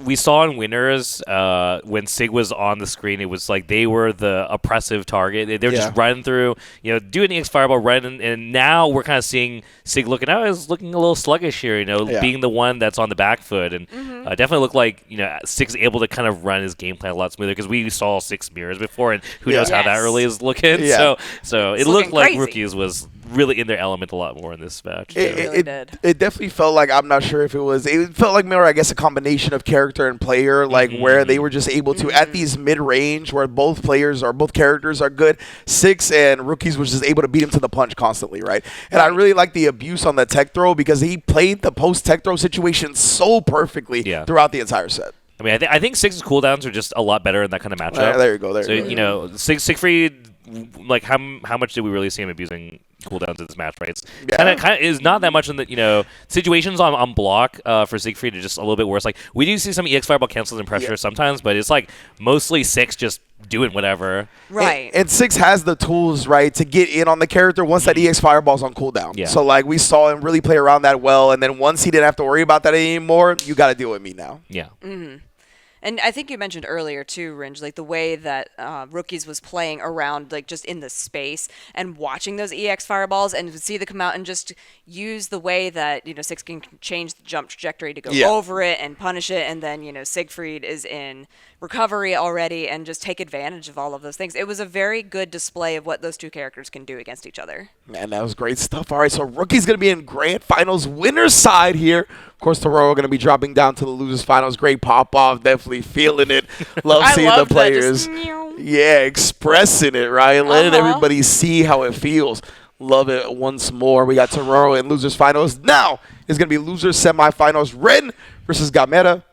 Speaker 3: We saw in winners when Sig was on the screen, it was like they were the oppressive target. They were just running through, doing EX Fireball, running, and now we're kind of seeing Sig looking a little sluggish here, being the one that's on the back foot, and definitely looked like Sig's able to kind of run his game plan a lot smoother because we saw 6 mirrors before, and who knows how that really is looking. Yeah. So it looked like Rookies was really in their element a lot more in this match.
Speaker 2: It definitely felt like, I'm not sure if it felt like more, I guess, a combination of character and player, where they were just able to, at these mid-range where both characters are good, Six and Rookies was just able to beat him to the punch constantly, right? And I really like the abuse on the tech throw because he played the post-tech throw situation so perffically throughout the entire set.
Speaker 3: I mean, I think Sig's cooldowns are just a lot better in that kind of matchup.
Speaker 2: There you go.
Speaker 3: So, Siegfried, how much did we really see him abusing cooldowns in this match, right? It's kind of is not that much in the situations on block for Siegfried are just a little bit worse. Like, we do see some EX Fireball cancels and pressure sometimes, but it's mostly Six just doing whatever.
Speaker 1: Right.
Speaker 2: And Six has the tools, right, to get in on the character once that EX Fireball's on cooldown. Yeah. So, we saw him really play around that well, and then once he didn't have to worry about that anymore, you got to deal with me now.
Speaker 3: Yeah.
Speaker 1: Mm-hmm. And I think you mentioned earlier too, Ringe, like the way that Rookies was playing around, like just in the space and watching those EX fireballs, and to see them come out and just use the way that Six can change the jump trajectory to go over it and punish it, and then Siegfried is in recovery already and just take advantage of all of those things. It was a very good display of what those two characters can do against each other.
Speaker 2: Man, that was great stuff. All right, so Rookie's going to be in Grand Finals winner's side here. Of course, Tororo going to be dropping down to the losers finals. Great pop-off, definitely feeling it. Love seeing the players. Expressing it, right? Letting everybody see how it feels. Love it once more. We got Tororo in losers finals. Now it's going to be losers semifinals. Ren versus Gamera.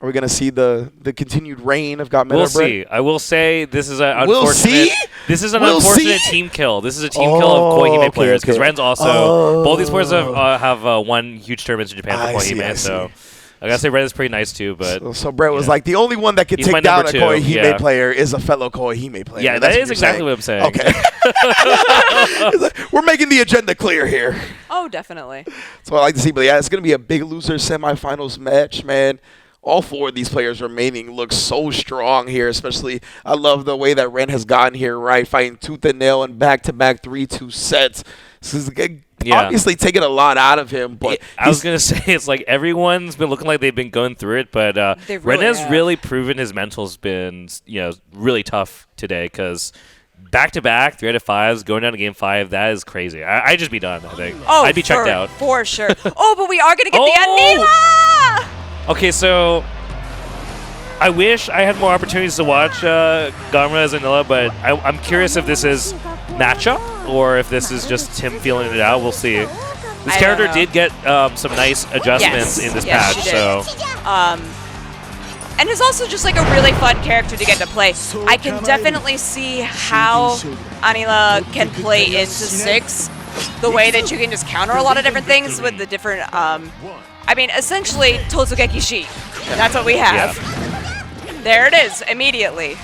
Speaker 2: Are we going to see the continued reign of Gamera?
Speaker 3: We'll see. I will say this is an unfortunate. This is an unfortunate team kill. This is a team kill of Koihime players because Ren's also. Both these players have won huge tournaments in Japan for Koihime. So I gotta say Ren is pretty nice too. But
Speaker 2: so Brett was like the only one that could take down a Koihime player is a fellow Koihime player.
Speaker 3: Yeah, that is exactly what I'm saying.
Speaker 2: Okay. We're making the agenda clear here.
Speaker 1: Oh, definitely.
Speaker 2: That's what I like to see. But yeah, it's gonna be a big loser semifinals match, man. All four of these players remaining look so strong here, especially I love the way that Ren has gotten here, right? Fighting tooth and nail in back-to-back 3-2 sets. This is obviously taking a lot out of him. But
Speaker 3: I was going to say, it's like everyone's been looking like they've been going through it, but Ren has really proven his mental's been really tough today because back-to-back 3 out of 5s, going down to game 5, that is crazy. I'd just be done, I think. I'd be checked out.
Speaker 1: For sure. Oh, but we are going to get the Anila!
Speaker 3: Okay, so I wish I had more opportunities to watch Gamra as Anila, but I'm curious if this is matchup or if this is just him feeling it out. We'll see. This character did get some nice adjustments in this patch, so.
Speaker 1: And it's also just like a really fun character to get to play. I can definitely see how Anila can play into 6, the way that you can just counter a lot of different things with the different. I mean, essentially, Tozugeki Shi. That's what we have. Yeah. There it is, immediately.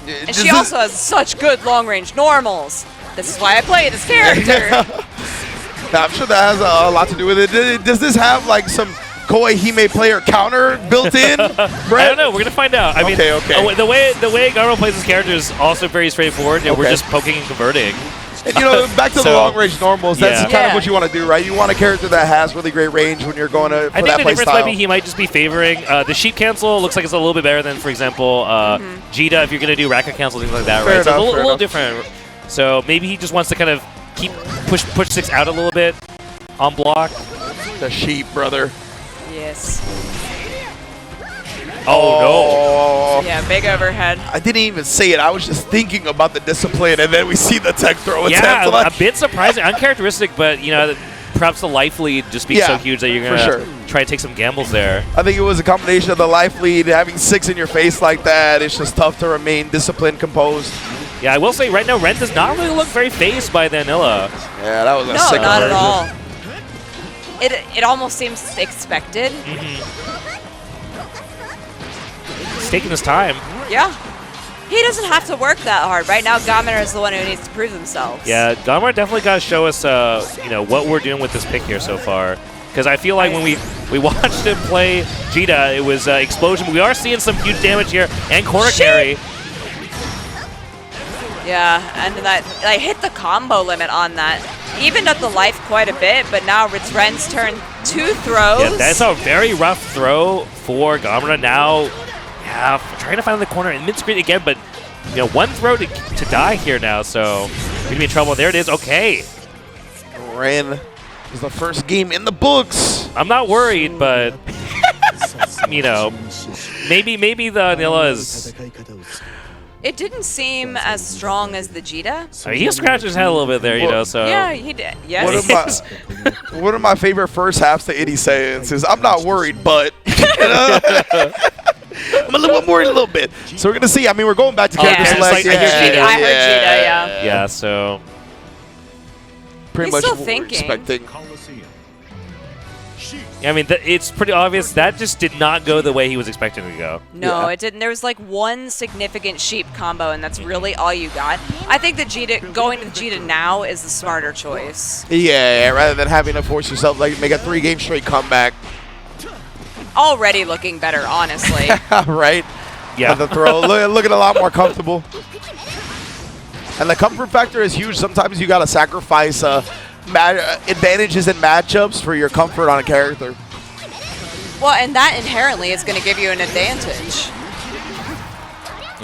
Speaker 1: And she also has such good long-range normals. This is why I play this character.
Speaker 2: Now, I'm sure that has a lot to do with it. Does this have, like, some Koihime player counter built in, Brett?
Speaker 3: I don't know. We're going to find out. I mean, the way Gamra plays his character is also very straightforward. We're just poking and converting.
Speaker 2: And, back to the long-range normals, that's kind of what you want to do, right? You want a character that has really great range when you're going to for that play style.
Speaker 3: I think the difference might be he might just be favoring the sheep cancel. Looks like it's a little bit better than, for example, Jita if you're going to do Raka cancel, things like that, right? So it's a little different. So maybe he just wants to kind of push 6 out a little bit on block.
Speaker 2: The sheep, brother.
Speaker 1: Yes.
Speaker 3: Oh,
Speaker 1: no. Yeah, big overhead.
Speaker 2: I didn't even say it. I was just thinking about the discipline, and then we see the tech throw attempt.
Speaker 3: Yeah, a bit surprising. Uncharacteristic, but, perhaps the life lead just being so huge that you're going to try to take some gambles there.
Speaker 2: I think it was a combination of the life lead, having 6 in your face like that. It's just tough to remain disciplined, composed.
Speaker 3: Yeah, I will say right now, Ren does not really look very phased by the Anila.
Speaker 2: Yeah, that was a sick
Speaker 1: not
Speaker 2: version.
Speaker 1: at all. It almost seems expected.
Speaker 3: He's taking his time.
Speaker 1: Yeah. He doesn't have to work that hard. Right now, Gamera is the one who needs to prove themselves.
Speaker 3: Yeah, Gamera definitely got to show us, what we're doing with this pick here so far. Because I feel like when we watched him play Jita, it was explosion. We are seeing some huge damage here and corner carry.
Speaker 1: Yeah, and that I hit the combo limit on that. Evened up the life quite a bit, but now it's Ren's turn. 2 throws.
Speaker 3: Yeah, that's a very rough throw for Gamera now. Yeah, trying to find the corner and mid-screen again, but 1 throw to die here now, so we're going to be in trouble. There it is. Okay.
Speaker 2: Ren is the first game in the books.
Speaker 3: I'm not worried, but, maybe the Anila is...
Speaker 1: It didn't seem as strong as the Jita.
Speaker 3: He scratched his head a little bit there, so...
Speaker 1: Yeah, he did. Yes.
Speaker 2: One of my favorite first halves to any sayings is, I'm not worried, but... I'm a little bit worried a little bit. So we're going to see. I mean, we're going back to character select.
Speaker 1: I heard Jita,
Speaker 3: Yeah, so...
Speaker 2: Pretty much
Speaker 1: still thinking.
Speaker 2: expecting...
Speaker 3: I mean, it's pretty obvious that just did not go the way he was expecting to go.
Speaker 1: No, it didn't. There was like 1 significant sheep combo, and that's really all you got. I think that going to Jita now is the smarter choice.
Speaker 2: Yeah, rather than having to force yourself, like, make a 3-game straight comeback.
Speaker 1: already looking better, honestly.
Speaker 2: Right?
Speaker 3: Yeah.
Speaker 2: The throw, looking a lot more comfortable. And the comfort factor is huge. Sometimes you got to sacrifice advantages in matchups for your comfort on a character.
Speaker 1: Well, and that inherently is going to give you an advantage.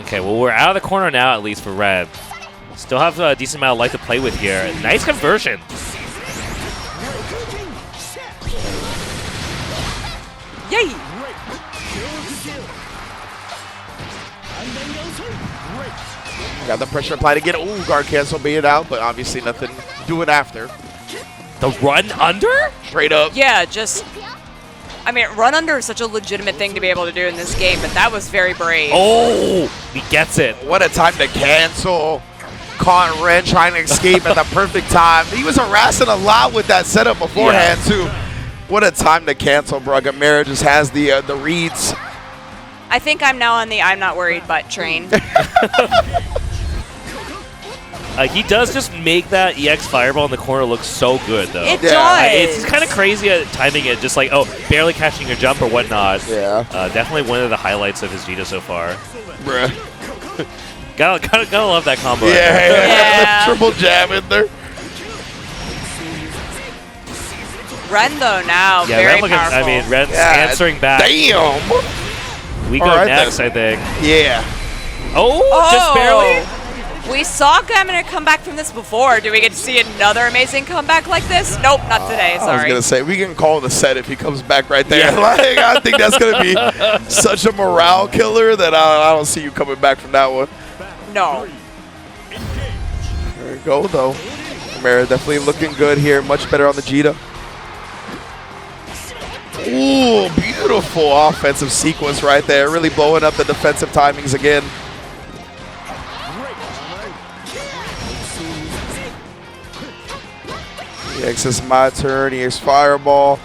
Speaker 3: Okay, well, we're out of the corner now, at least for red. Still have a decent amount of life to play with here. Nice conversion.
Speaker 1: Yay!
Speaker 2: Got the pressure applied again. Ooh, guard cancel being out, but obviously nothing doing after.
Speaker 3: The run under?
Speaker 2: Straight up.
Speaker 1: Yeah, just... I mean, run under is such a legitimate thing to be able to do in this game, but that was very brave.
Speaker 3: Oh, he gets it.
Speaker 2: What a time to cancel. Caught Ren trying to escape at the perfect time. He was harassing a lot with that setup beforehand, too. What a time to cancel, bro. Gamera just has the reads.
Speaker 1: I think I'm now on the I'm not worried butt train.
Speaker 3: He does just make that EX Fireball in the corner look so good, though.
Speaker 1: It does.
Speaker 3: It's kind of crazy at timing it, just like, oh, barely catching your jump or whatnot.
Speaker 2: Yeah.
Speaker 3: Definitely one of the highlights of his Vita so far.
Speaker 2: Bruh.
Speaker 3: Gotta love that combo.
Speaker 1: Yeah.
Speaker 2: Triple jab in there.
Speaker 1: Ren, though, now,
Speaker 3: Yeah,
Speaker 1: very
Speaker 3: Ren looking,
Speaker 1: powerful.
Speaker 3: I mean, Ren's answering back.
Speaker 2: Damn.
Speaker 3: We go
Speaker 2: Alright,
Speaker 3: next,
Speaker 2: then.
Speaker 3: I think.
Speaker 2: Yeah.
Speaker 3: Oh, just barely?
Speaker 1: We saw Gamera come back from this before. Do we get to see another amazing comeback like this? Nope, not today.
Speaker 2: I was
Speaker 1: Sorry.
Speaker 2: going to say, we can call the set if he comes back right there.
Speaker 3: Yeah.
Speaker 2: Like, I think that's going to be such a morale killer that I don't see you coming back from that one.
Speaker 1: No.
Speaker 2: There we go, though. Gamera definitely looking good here. Much better on the Jita. Ooh, beautiful offensive sequence right there. Really blowing up the defensive timings again. EX is my turn. EX Fireball.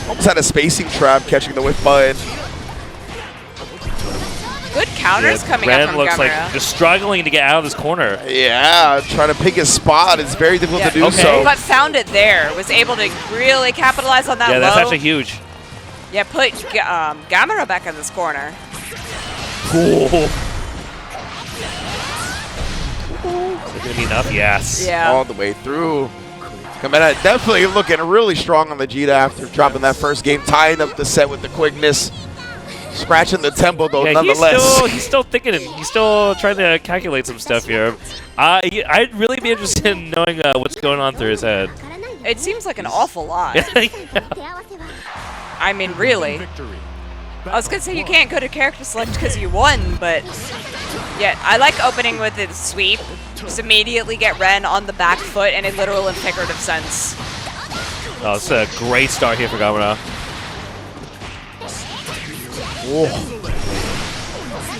Speaker 2: Almost had a spacing trap catching the whiff button.
Speaker 1: Good counters coming
Speaker 3: Ren
Speaker 1: up from
Speaker 3: looks
Speaker 1: Gamera.
Speaker 3: like just struggling to get out of this corner.
Speaker 2: Yeah, trying to pick his spot. It's very difficult to do
Speaker 3: Okay.
Speaker 2: so.
Speaker 1: But found it there. Was able to really capitalize on that
Speaker 3: Yeah, that's
Speaker 1: low.
Speaker 3: actually huge.
Speaker 1: Yeah, put Gamera back in this corner.
Speaker 3: Cool. Is it going to be enough? Yes.
Speaker 1: Yeah.
Speaker 2: All the way through. Gamera definitely looking really strong on the Jita after dropping that first game, tying up the set with the quickness. Scratching the tempo, though,
Speaker 3: Yeah,
Speaker 2: nonetheless.
Speaker 3: he's still thinking. He's still trying to calculate some stuff here. I'd really be interested in knowing what's going on through his head.
Speaker 1: It seems like an awful lot.
Speaker 3: Yeah.
Speaker 1: I mean, really. I was going to say you can't go to character select because you won, but yeah, I like opening with a sweep. Just immediately get Ren on the back foot in a literal and figurative sense.
Speaker 3: Oh, it's a great start here for Gamra.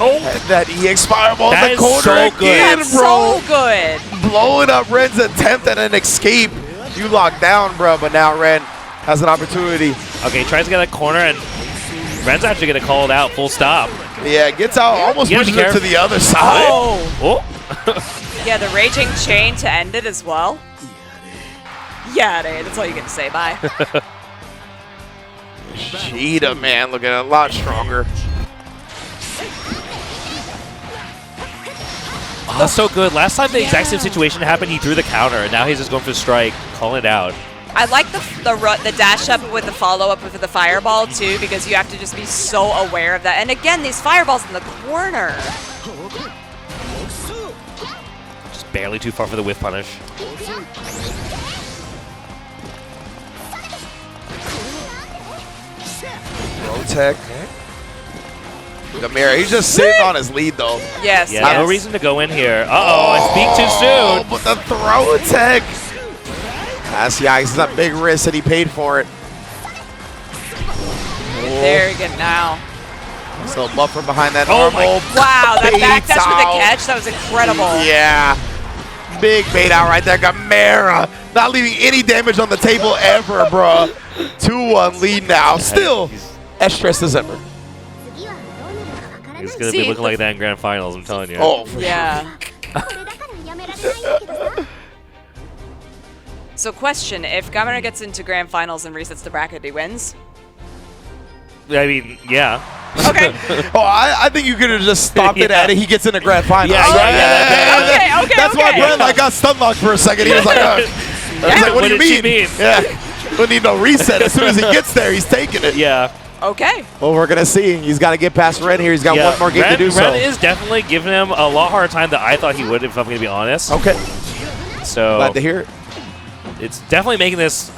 Speaker 2: Oh, that EX Fireball in
Speaker 3: That
Speaker 2: the
Speaker 3: is
Speaker 2: corner
Speaker 3: so good.
Speaker 2: again,
Speaker 1: That's
Speaker 2: bro.
Speaker 1: so good.
Speaker 2: Blowing up Ren's attempt at an escape. You locked down, bro, but now Ren has an opportunity.
Speaker 3: Okay, tries to get that corner, and Ren's actually going to call it out full stop.
Speaker 2: Yeah, gets out, almost
Speaker 3: You gotta
Speaker 2: pushes
Speaker 3: be
Speaker 2: it to
Speaker 3: careful.
Speaker 2: the other side.
Speaker 3: Oh.
Speaker 1: Yeah, the Raging Chain to end it as well. Yeah, that's all you get to say. Bye.
Speaker 2: Cheetah, man, looking a lot stronger.
Speaker 3: Oh, that's so good. Last time the exact same situation happened, he threw the counter, and now he's just going for the strike, calling it out.
Speaker 1: I like the dash up with the follow up with the fireball too, because you have to just be so aware of that. And again, these fireballs in the corner.
Speaker 3: Just barely too far for the whiff punish.
Speaker 2: Rotech. Gamera, he's just sitting on his lead, though.
Speaker 1: Yes.
Speaker 3: Yeah, no reason to go in here. Uh-oh, I speak too soon.
Speaker 2: But the throw attack. That's the ice. It's a big risk, and he paid for it.
Speaker 1: There you go now.
Speaker 2: So buffer behind that
Speaker 3: Oh
Speaker 2: normal.
Speaker 1: Wow, that back dash with the
Speaker 2: out.
Speaker 1: catch, that was incredible.
Speaker 2: Yeah. Big bait out right there. Gamera not leaving any damage on the table ever, bro. 2-1 lead now. Still as stressed as ever.
Speaker 3: He's going to
Speaker 1: See,
Speaker 3: be looking like that in Grand Finals, I'm telling you.
Speaker 2: Oh, for
Speaker 1: Yeah. So question, if Gamera gets into Grand Finals and resets the bracket, he wins?
Speaker 3: I mean, yeah.
Speaker 1: Okay.
Speaker 2: Oh, I think you could have just stopped it at it. He gets in the grand final.
Speaker 3: Yeah,
Speaker 1: Okay.
Speaker 2: That's why Brent like got stun locked for a second. He was like, I was like, what do you
Speaker 3: did she
Speaker 2: mean?
Speaker 3: mean?
Speaker 2: Yeah. We need no reset. As soon as he gets there, he's taking it.
Speaker 3: Yeah.
Speaker 1: Okay.
Speaker 2: Well, we're going to see. He's got to get past Ren here. He's got one more game to do so.
Speaker 3: Ren is definitely giving him a lot harder time than I thought he would, if I'm going to be honest.
Speaker 2: Okay.
Speaker 3: So
Speaker 2: Glad to hear it.
Speaker 3: It's definitely making this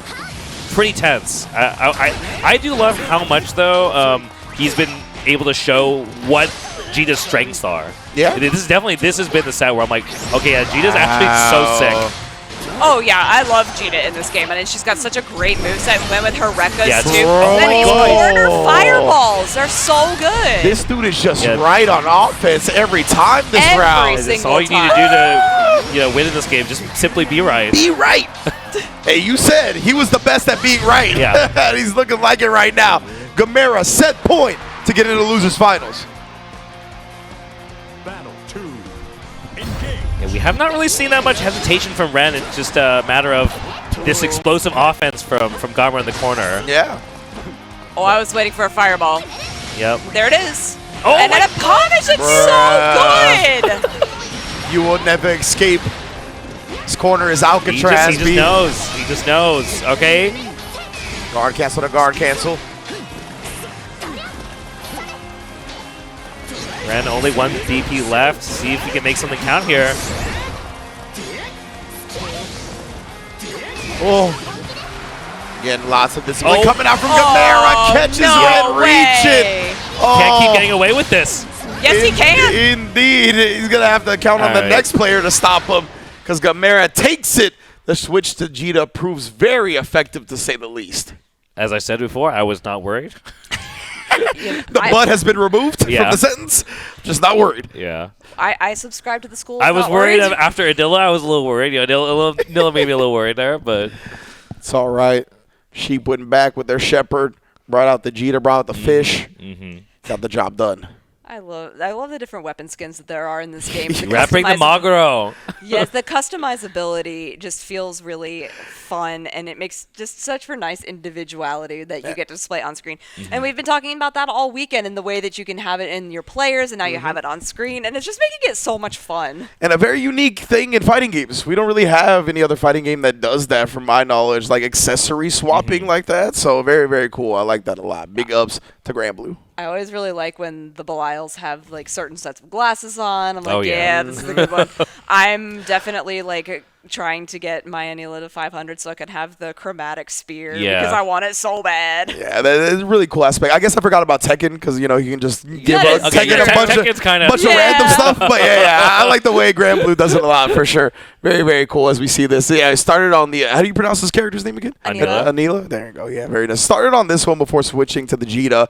Speaker 3: pretty tense. I do love how much, though, he's been able to show what Jita's strengths are.
Speaker 2: Yeah.
Speaker 3: This has been the set where I'm like, okay, yeah, Jita's actually so sick.
Speaker 1: Oh, yeah, I love Jita in this game. And she's got such a great moveset. Went with her Rekkas,
Speaker 3: Yeah,
Speaker 1: too. And these corner fireballs are so good.
Speaker 2: This dude is just right on offense every time this round.
Speaker 3: That's all you need to do to win in this game. Just simply be right.
Speaker 2: Be right. Hey, you said he was the best at being right.
Speaker 3: Yeah.
Speaker 2: And he's looking like it right now. Gamera set point to get into losers finals.
Speaker 3: Yeah, we have not really seen that much hesitation from Ren. It's just a matter of this explosive offense from Gamra in the corner.
Speaker 2: Yeah.
Speaker 1: Oh, I was waiting for a fireball.
Speaker 3: Yep.
Speaker 1: There it is.
Speaker 3: Oh,
Speaker 1: and then a punish. It's so good.
Speaker 2: You will never escape. This corner is Alcatraz.
Speaker 3: He just knows. He just knows. Okay.
Speaker 2: Guard cancel to guard cancel.
Speaker 3: Ren, only one DP left. See if he can make something count here.
Speaker 2: Oh. Getting lots of discipline coming out from Gamera. Catches Ren reaching.
Speaker 3: Can't keep getting away with this.
Speaker 1: Yes, he can.
Speaker 2: Indeed. He's going to have to count on the next player to stop him because Gamera takes it. The switch to Jita proves very effective, to say the least.
Speaker 3: As I said before, I was not worried.
Speaker 2: The butt has been removed from the sentence. Just not worried.
Speaker 3: Yeah.
Speaker 1: I subscribe to the school.
Speaker 3: I was worried after Adilla. I was a little worried. Adilla made me a little worried there, but
Speaker 2: it's all right. Sheep went back with their shepherd, brought out the Jita, brought out the fish. Got the job done.
Speaker 1: I love the different weapon skins that there are in this game.
Speaker 3: Wrapping the Maguro.
Speaker 1: Yes, the customizability just feels really fun, and it makes just such for nice individuality that you get to display on screen. And we've been talking about that all weekend in the way that you can have it in your players, and now you have it on screen, and it's just making it so much fun.
Speaker 2: And a very unique thing in fighting games. We don't really have any other fighting game that does that, from my knowledge, like accessory swapping like that. So very, very cool. I like that a lot. Big ups to Granblue.
Speaker 1: I always really like when the Belials have like certain sets of glasses on. I'm like,
Speaker 3: Oh, yeah.
Speaker 1: this is a good one. I'm definitely like trying to get my Anila to 500 so I can have the chromatic spear because I want it so bad.
Speaker 2: Yeah, that is a really cool aspect. I guess I forgot about Tekken because, you can just give Tekken a bunch of random stuff. But I like the way Granblue does it a lot for sure. Very, very cool as we see this. Yeah, I started on the, how do you pronounce this character's name again? Anila. There you go. Yeah, very nice. Started on this one before switching to the Jita.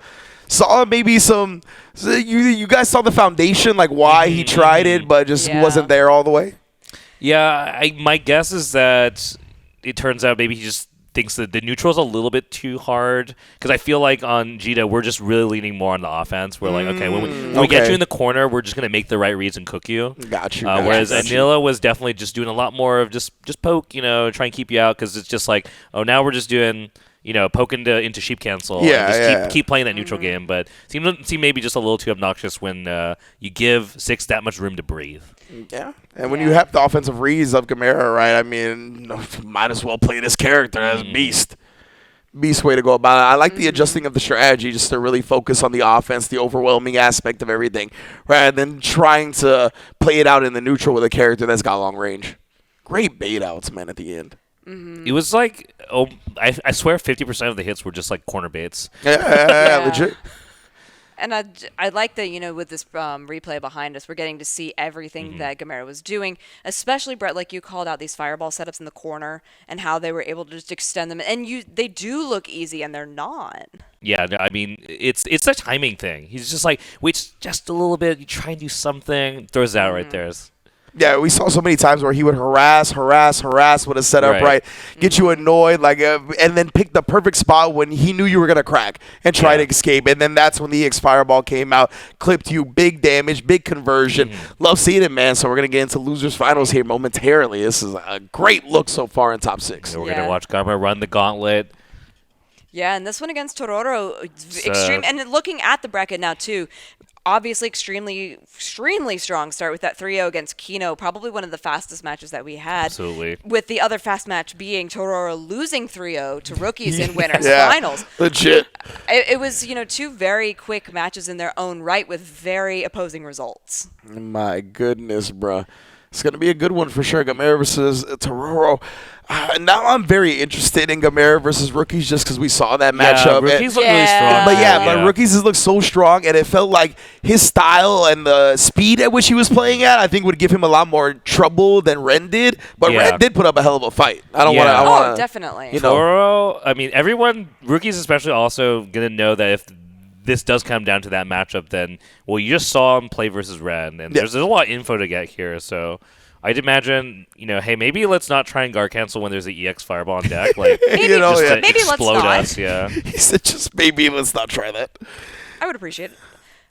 Speaker 2: Saw maybe some, you guys saw the foundation, like why he tried it, but just wasn't there all the way?
Speaker 3: Yeah, my guess is that it turns out maybe he just thinks that the neutral's a little bit too hard. Because I feel like on Jita, we're just really leaning more on the offense. We're like, okay, when we get you in the corner, we're just going to make the right reads and cook you.
Speaker 2: Got you.
Speaker 3: Whereas Anila was definitely just doing a lot more of just poke, try and keep you out. Because it's just like, oh, now we're just doing... poke into sheep cancel. Keep playing that neutral game, but seem maybe just a little too obnoxious when you give Six that much room to breathe.
Speaker 2: Yeah, and when you have the offensive reads of Gamera, right? I mean, might as well play this character as Beast. Beast way to go about it. I like the adjusting of the strategy just to really focus on the offense, the overwhelming aspect of everything, rather than trying to play it out in the neutral with a character that's got long range. Great bait outs, man, at the end.
Speaker 3: It was like, I swear 50% of the hits were just like corner baits.
Speaker 2: Yeah, legit.
Speaker 1: And I like that, with this replay behind us, we're getting to see everything that Gamera was doing, especially, Brett, like you called out these fireball setups in the corner and how they were able to just extend them. And they do look easy, and they're not. Yeah,
Speaker 3: I mean, it's a timing thing. He's just like, waits just a little bit, you try and do something, throws it out right there.
Speaker 2: Yeah, we saw so many times where he would harass with a setup, right? Get you annoyed, and then pick the perfect spot when he knew you were going to crack and try to escape. And then that's when the EX Fireball came out, clipped you, big damage, big conversion. Love seeing it, man. So we're going to get into losers finals here momentarily. This is a great look so far in top 6.
Speaker 3: We're going to watch Gamra run the gauntlet.
Speaker 1: Yeah, and this one against Tororo, extreme. And looking at the bracket now too, obviously extremely strong start with that 3-0 against Kino, probably one of the fastest matches that we had.
Speaker 3: Absolutely.
Speaker 1: With the other fast match being Tororo losing 3-0 to rookies in winners finals.
Speaker 2: Legit.
Speaker 1: It was, two very quick matches in their own right with very opposing results.
Speaker 2: My goodness, bruh. It's going to be a good one for sure. Gamera versus Tororo. Now I'm very interested in Gamera versus Rookies just because we saw that matchup.
Speaker 3: Rookies look really strong.
Speaker 2: But Rookies has looked so strong, and it felt like his style and the speed at which he was playing at, I think would give him a lot more trouble than Ren did. But Ren did put up a hell of a fight. I don't want to.
Speaker 1: Oh, definitely.
Speaker 3: Toro, I mean, Rookies especially, also going to know that if this does come down to that matchup, then, well, you just saw him play versus Ren, and there's a lot of info to get here, so I'd imagine, hey, maybe let's not try and guard cancel when there's an EX Fireball on deck. Like,
Speaker 1: maybe
Speaker 3: explode
Speaker 1: let's not.
Speaker 3: us,
Speaker 2: He said, just maybe let's not try that.
Speaker 1: I would appreciate it.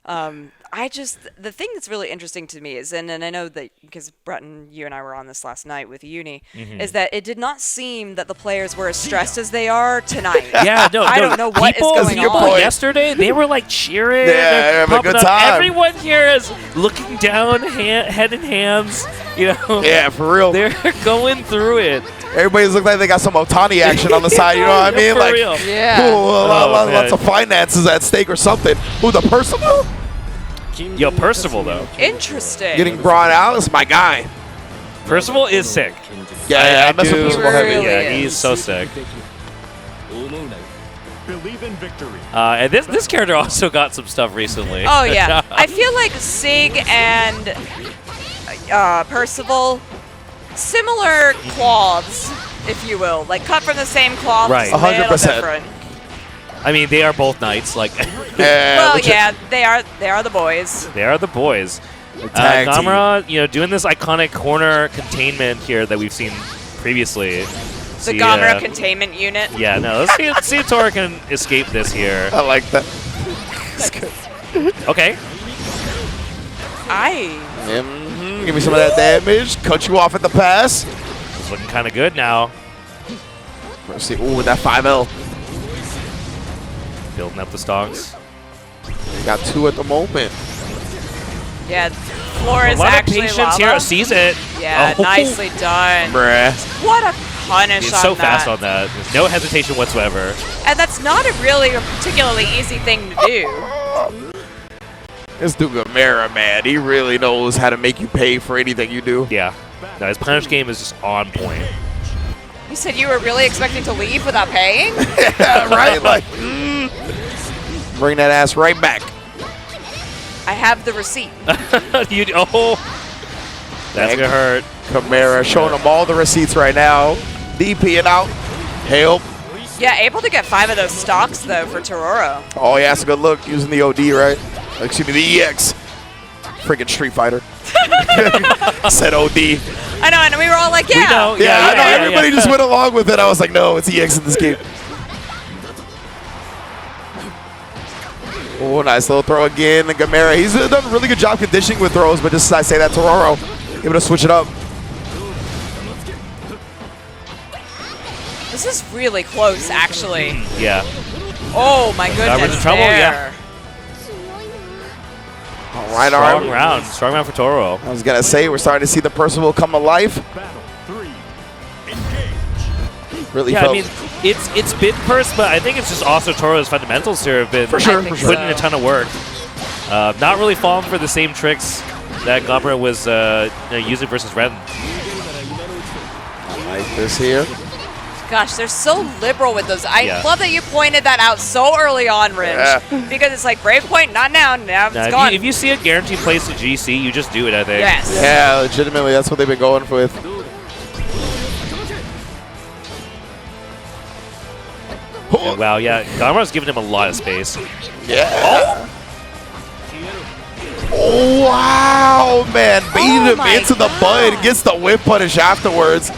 Speaker 1: The thing that's really interesting to me is, and I know that because Breton, you and I were on this last night with Uni, is that it did not seem that the players were as stressed as they are tonight.
Speaker 3: Yeah,
Speaker 1: I don't know what is going on.
Speaker 3: Yesterday, they were like cheering.
Speaker 2: Yeah, having a good time.
Speaker 3: Everyone here is looking down, head in hands.
Speaker 2: Yeah, for real.
Speaker 3: They're going through it.
Speaker 2: Everybody's looking like they got some Otani action on the side, you know what I mean?
Speaker 3: For
Speaker 2: like,
Speaker 3: real.
Speaker 1: Yeah.
Speaker 2: Lots of finances at stake or something. Ooh, the Percival?
Speaker 3: Yo, Percival, though.
Speaker 1: Interesting.
Speaker 2: Getting brought out is my guy.
Speaker 3: Percival is sick.
Speaker 2: Yeah, I mess with Percival heavy.
Speaker 1: Really
Speaker 3: Yeah,
Speaker 1: is.
Speaker 3: he's so sick.
Speaker 4: Believe in victory.
Speaker 3: And this character also got some stuff recently.
Speaker 1: Oh, yeah. I feel like Sig and Percival, similar cloths, if you will. Like, cut from the same cloth,
Speaker 3: Right.
Speaker 1: just a little
Speaker 2: 100%.
Speaker 1: different.
Speaker 3: I mean, they are both knights. Like,
Speaker 1: Well, yeah, they are the boys.
Speaker 3: they are the boys.
Speaker 2: Tag team.
Speaker 3: Gamra, doing this iconic corner containment here that we've seen previously.
Speaker 1: The Gamra containment unit.
Speaker 3: Yeah, no, let's see if Toro can escape this here.
Speaker 2: I like that.
Speaker 3: Okay.
Speaker 2: Give me some of that damage. Cut you off at the pass.
Speaker 3: It's looking kind of good now.
Speaker 2: Let's see. Ooh, with that 5L.
Speaker 3: Building up the stocks.
Speaker 2: Got 2 at the moment.
Speaker 1: Yeah, floor
Speaker 3: A
Speaker 1: is
Speaker 3: lot of
Speaker 1: actually
Speaker 3: patience
Speaker 1: lava.
Speaker 3: here. Sees it.
Speaker 1: Yeah,
Speaker 3: Oh.
Speaker 1: nicely done.
Speaker 2: Bruh.
Speaker 1: What a punish
Speaker 3: He's
Speaker 1: on
Speaker 3: so
Speaker 1: that.
Speaker 3: fast on that. There's no hesitation whatsoever.
Speaker 1: And that's not a particularly easy thing to do.
Speaker 2: This dude Gamera, man, he really knows how to make you pay for anything you do.
Speaker 3: Yeah. No, his punish game is just on point.
Speaker 1: You said you were really expecting to leave without paying?
Speaker 2: Yeah, right? Like, bring that ass right back.
Speaker 1: I have the receipt.
Speaker 3: That's gonna hurt.
Speaker 2: Gamera showing them all the receipts right now. DPing out. Help.
Speaker 1: Yeah, able to get 5 of those stocks, though, for Tororo.
Speaker 2: Oh, yeah, that's a good look. Using the OD, right? Excuse me, the EX. Freaking Street Fighter. Said OD.
Speaker 1: I know, and we were all like, yeah.
Speaker 3: We know.
Speaker 2: Yeah, I know.
Speaker 3: yeah,
Speaker 2: Everybody
Speaker 3: yeah.
Speaker 2: just went along with it. I was like, no, it's EX in this game. Oh, nice little throw again. And Gamera, he's done a really good job conditioning with throws, but just as I say that, Tororo able to switch it up.
Speaker 1: This is really close, actually.
Speaker 3: Yeah.
Speaker 1: Oh, my goodness.
Speaker 3: Gamra's in trouble,
Speaker 1: there.
Speaker 2: All right,
Speaker 3: Strong round. Strong round for Toro.
Speaker 2: I was going to say, we're starting to see the Percival come alive.
Speaker 4: Battle 3. Engage.
Speaker 2: Really
Speaker 3: Yeah,
Speaker 2: felt.
Speaker 3: I mean, it's been first, but I think it's just also Toro's fundamentals here have been
Speaker 2: For sure,
Speaker 1: for
Speaker 3: putting in a ton of work. Not really falling for the same tricks that Gamra was using versus Ren.
Speaker 2: I like this here.
Speaker 1: Gosh, they're so liberal with those. I
Speaker 3: Yeah.
Speaker 1: love that you pointed that out so early on, Ridge.
Speaker 2: Yeah.
Speaker 1: Because it's like, Brave Point, not now. Now it's
Speaker 3: Now,
Speaker 1: gone.
Speaker 3: if you see a guaranteed place to GC, you just do it, I think.
Speaker 1: Yes.
Speaker 2: Yeah, legitimately, that's what they've been going with.
Speaker 3: And wow, yeah, Gamra's giving him a lot of space.
Speaker 2: Yeah. Oh, wow, man. Baited him
Speaker 1: my
Speaker 2: into the
Speaker 1: God.
Speaker 2: bud. Gets the whip punish afterwards.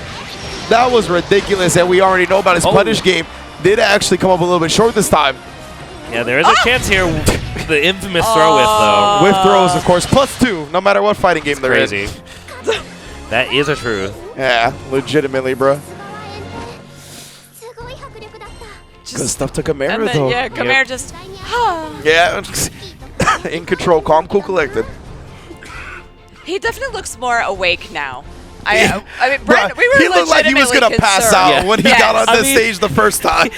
Speaker 2: That was ridiculous, and we already know about his punish game. Did actually come up a little bit short this time.
Speaker 3: Yeah, there is a chance here. The infamous throw with, though.
Speaker 2: Whiff throws, of course, +2, no matter what fighting game they're
Speaker 3: Crazy.
Speaker 2: in.
Speaker 3: That is a truth.
Speaker 2: Yeah, legitimately, bro. Good stuff to Gamera,
Speaker 1: and then,
Speaker 2: though.
Speaker 1: yeah, Gamera just.
Speaker 2: Yeah, in control, calm, cool, collected.
Speaker 1: He definitely looks more awake now. I mean, Brent, we were
Speaker 2: he looked like he was gonna pass out when he got on the stage the first time.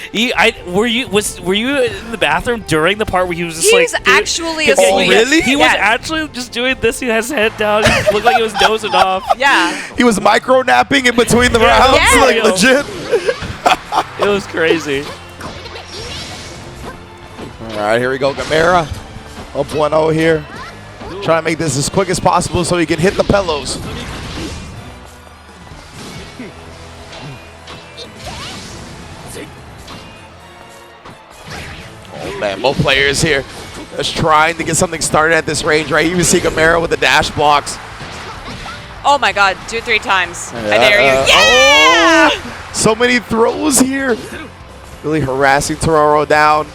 Speaker 3: Were you in the bathroom during the part where he was just
Speaker 1: he
Speaker 3: like?
Speaker 1: Was actually asleep.
Speaker 2: Oh, really?
Speaker 3: He was actually just doing this. He has his head down. He looked like he was dozing off.
Speaker 1: Yeah.
Speaker 2: He was micro napping in between the rounds, like legit.
Speaker 3: It was crazy.
Speaker 2: All right, here we go, Gamera. Up 1-0 here. Trying to make this as quick as possible so he can hit the pillows. Oh man, both players here just trying to get something started at this range, right? You see Gamera with the dash blocks.
Speaker 1: Oh my god, 2-3 times. I dare you. Yeah!
Speaker 2: Oh, so many throws here. Really harassing Tororo down.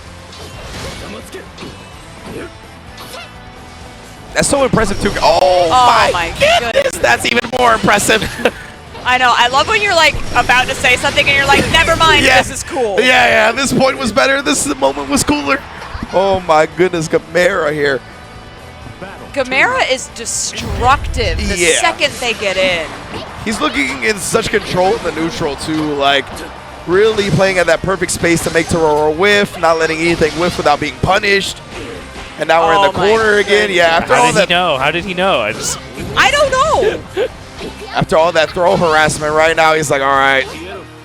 Speaker 2: That's so impressive too. Oh my goodness, that's even more impressive.
Speaker 1: I know. I love when you're like about to say something and you're like, never mind, this is cool.
Speaker 2: Yeah, this point was better. This moment was cooler. Oh my goodness, Gamera here.
Speaker 1: Gamera is destructive the second they get in.
Speaker 2: He's looking in such control in the neutral too, like really playing at that perfect space to make Tororo whiff, not letting anything whiff without being punished. And now we're in the corner again. Yeah, after all that.
Speaker 3: How did he know?
Speaker 1: I don't know.
Speaker 2: After all that throw harassment, right now he's like, all right,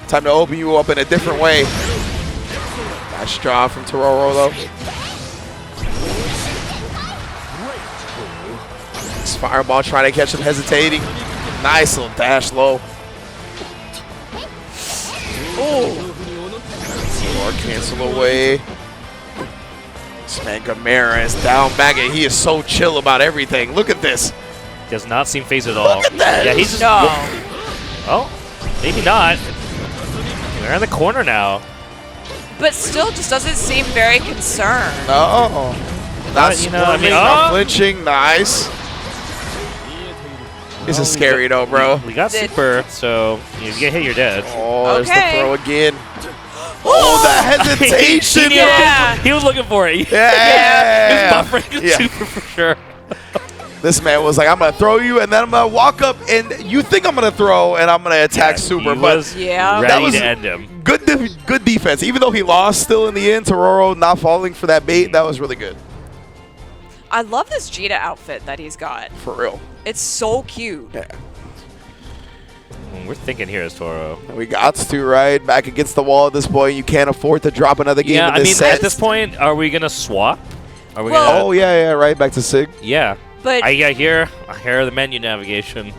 Speaker 2: time to open you up in a different way. Nice draw from Tororo though. This fireball trying to catch him hesitating. Nice little dash low. Or cancel away. This man Gamera is down back and he is so chill about everything. Look at this.
Speaker 3: Does not seem phased at all.
Speaker 2: Look at that.
Speaker 3: Yeah, he's just.
Speaker 1: No.
Speaker 3: Oh, maybe not. They're in the corner now.
Speaker 1: But still just doesn't seem very concerned.
Speaker 2: No. Not not flinching. Nice. This is scary though, bro.
Speaker 3: We got super, so you get hit, you're dead.
Speaker 2: Oh, there's the throw again. Oh, the hesitation.
Speaker 3: He was looking for it.
Speaker 2: Yeah.
Speaker 3: He was buffering super for sure.
Speaker 2: This man was like, I'm going to throw you, and then I'm going to walk up, and you think I'm going to throw, and I'm going to attack super.
Speaker 3: He
Speaker 2: but
Speaker 3: was ready to end him.
Speaker 2: Good defense. Even though he lost still in the end, Tororo not falling for that bait, that was really good.
Speaker 1: I love this Jita outfit that he's got.
Speaker 2: For real.
Speaker 1: It's so cute.
Speaker 2: Yeah.
Speaker 3: We're thinking here is Toro.
Speaker 2: We got to, right? Back against the wall at this point. You can't afford to drop another game in this set.
Speaker 3: At this point, are we going to swap? Are we
Speaker 2: Oh, yeah, right. Back to Sig.
Speaker 3: Yeah.
Speaker 1: But
Speaker 3: I hear the menu navigation.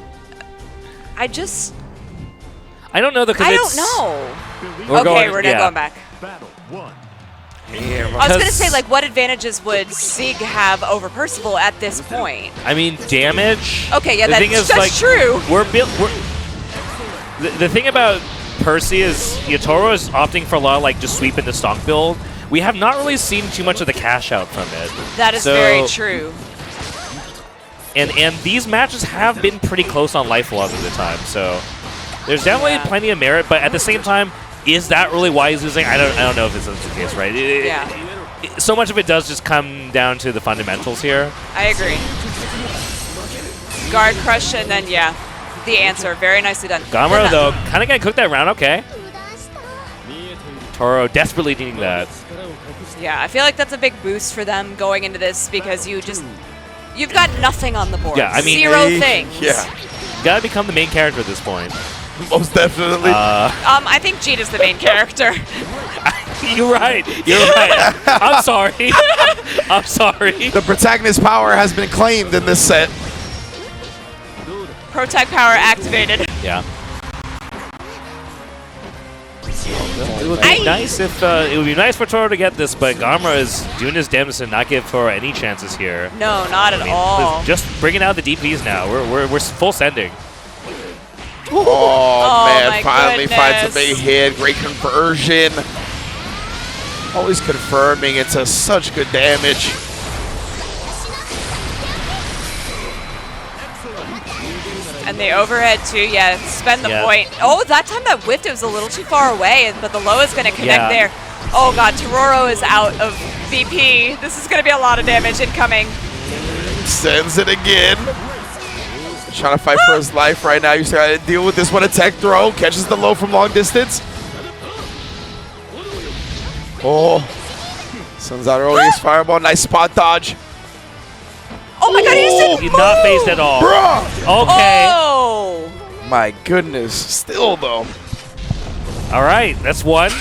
Speaker 1: I
Speaker 3: don't know, though, because
Speaker 1: I don't know. We're not going back.
Speaker 4: Battle 1.
Speaker 1: I was going to say, like, what advantages would Sig have over Percival at this point?
Speaker 3: I mean, damage.
Speaker 1: Okay, yeah, that's true.
Speaker 3: The thing about Percy is Toro is opting for a lot of like just sweep into stock build. We have not really seen too much of the cash out from it.
Speaker 1: That is very true.
Speaker 3: And these matches have been pretty close on life a lot of the time, so there's definitely plenty of merit. But at the same time, is that really why he's losing? I don't know if this is the case, right? So much of it does just come down to the fundamentals here.
Speaker 1: I agree. Guard crush and then the answer. Very nicely done.
Speaker 3: Gamra though, kind of gonna cook that round. Okay. Toro desperately needing that.
Speaker 1: Yeah, I feel like that's a big boost for them going into this because you've got nothing on the board.
Speaker 3: Yeah, I mean,
Speaker 1: 0 things.
Speaker 2: Yeah.
Speaker 3: You gotta become the main character at this point.
Speaker 2: Most definitely.
Speaker 1: I think Jita's the main character.
Speaker 3: You're right. I'm sorry. I'm sorry.
Speaker 2: The protagonist power has been claimed in this set.
Speaker 1: Protect power activated.
Speaker 3: Yeah. It would be nice if it would be nice for Toro to get this, but Gamra is doing his damnedest to not give Toro any chances here.
Speaker 1: No, not at all.
Speaker 3: Just bringing out the DPs now. We're full sending.
Speaker 2: Oh man! Finally
Speaker 1: goodness.
Speaker 2: finds a big hit. Great conversion. Always confirming into such good damage.
Speaker 1: And the overhead too, spend the point. Oh, that time that whiffed, it was a little too far away, but the low is going to connect there. Oh god, Tororo is out of BP. This is going to be a lot of damage incoming.
Speaker 2: Sends it again. Trying to fight for his life right now. You still got to deal with this one. A tech throw. Catches the low from long distance. Oh. Sends out earliest fireball. Nice spot dodge.
Speaker 1: Oh my god,
Speaker 3: he's not phased at all.
Speaker 2: Bruh.
Speaker 3: Okay.
Speaker 1: Oh!
Speaker 2: My goodness. Still, though.
Speaker 3: All right, that's one.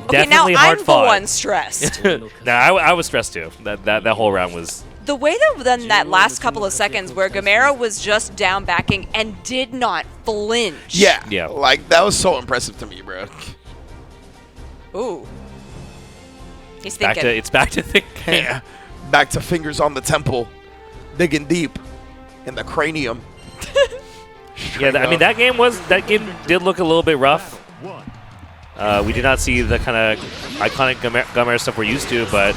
Speaker 1: Okay, now
Speaker 3: Definitely
Speaker 1: I'm
Speaker 3: hard
Speaker 1: the
Speaker 3: fought.
Speaker 1: one stressed.
Speaker 3: No, I was stressed too. That whole round was.
Speaker 1: The way that then that last couple of seconds where Gamera was just down backing and did not flinch.
Speaker 2: Yeah. Like, that was so impressive to me, bro.
Speaker 1: Ooh. He's
Speaker 3: Back
Speaker 1: thinking.
Speaker 3: it's back to thinking.
Speaker 2: Yeah. Back to fingers on the temple. Digging deep in the cranium.
Speaker 3: Yeah, I mean that game did look a little bit rough. We did not see the kind of iconic Gamera stuff we're used to, but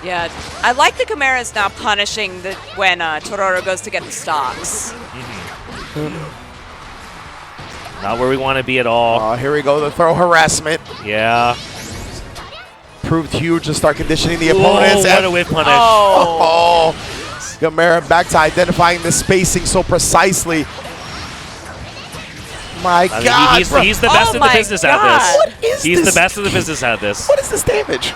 Speaker 1: Yeah, I like the Gamera's now punishing when Tororo goes to get the stocks.
Speaker 3: not where we want to be at all.
Speaker 2: Here we go. The throw harassment.
Speaker 3: Yeah.
Speaker 2: Proved huge to start conditioning the
Speaker 3: Whoa,
Speaker 2: opponents.
Speaker 3: what a whip punish.
Speaker 1: Oh.
Speaker 2: Gamera back to identifying the spacing so precisely. My
Speaker 3: I mean,
Speaker 2: God, bro.
Speaker 3: he's the best in the
Speaker 1: my
Speaker 3: business
Speaker 1: God.
Speaker 3: at this.
Speaker 2: What is
Speaker 3: He's
Speaker 2: this?
Speaker 3: the best in the business at this.
Speaker 2: What is this damage?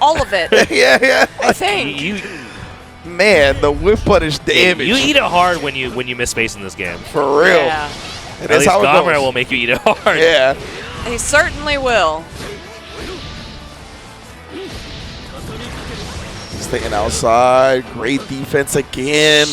Speaker 1: All of it,
Speaker 2: yeah.
Speaker 1: I think.
Speaker 3: You
Speaker 2: Man, the whip punish damage.
Speaker 3: eat it hard when you miss space in this game.
Speaker 2: For real.
Speaker 1: Yeah,
Speaker 2: And
Speaker 3: At
Speaker 2: that's
Speaker 3: least
Speaker 2: how it
Speaker 3: Gamera
Speaker 2: goes.
Speaker 3: will make you eat it hard.
Speaker 2: Yeah.
Speaker 1: he certainly will.
Speaker 2: Staying outside. Great defense again.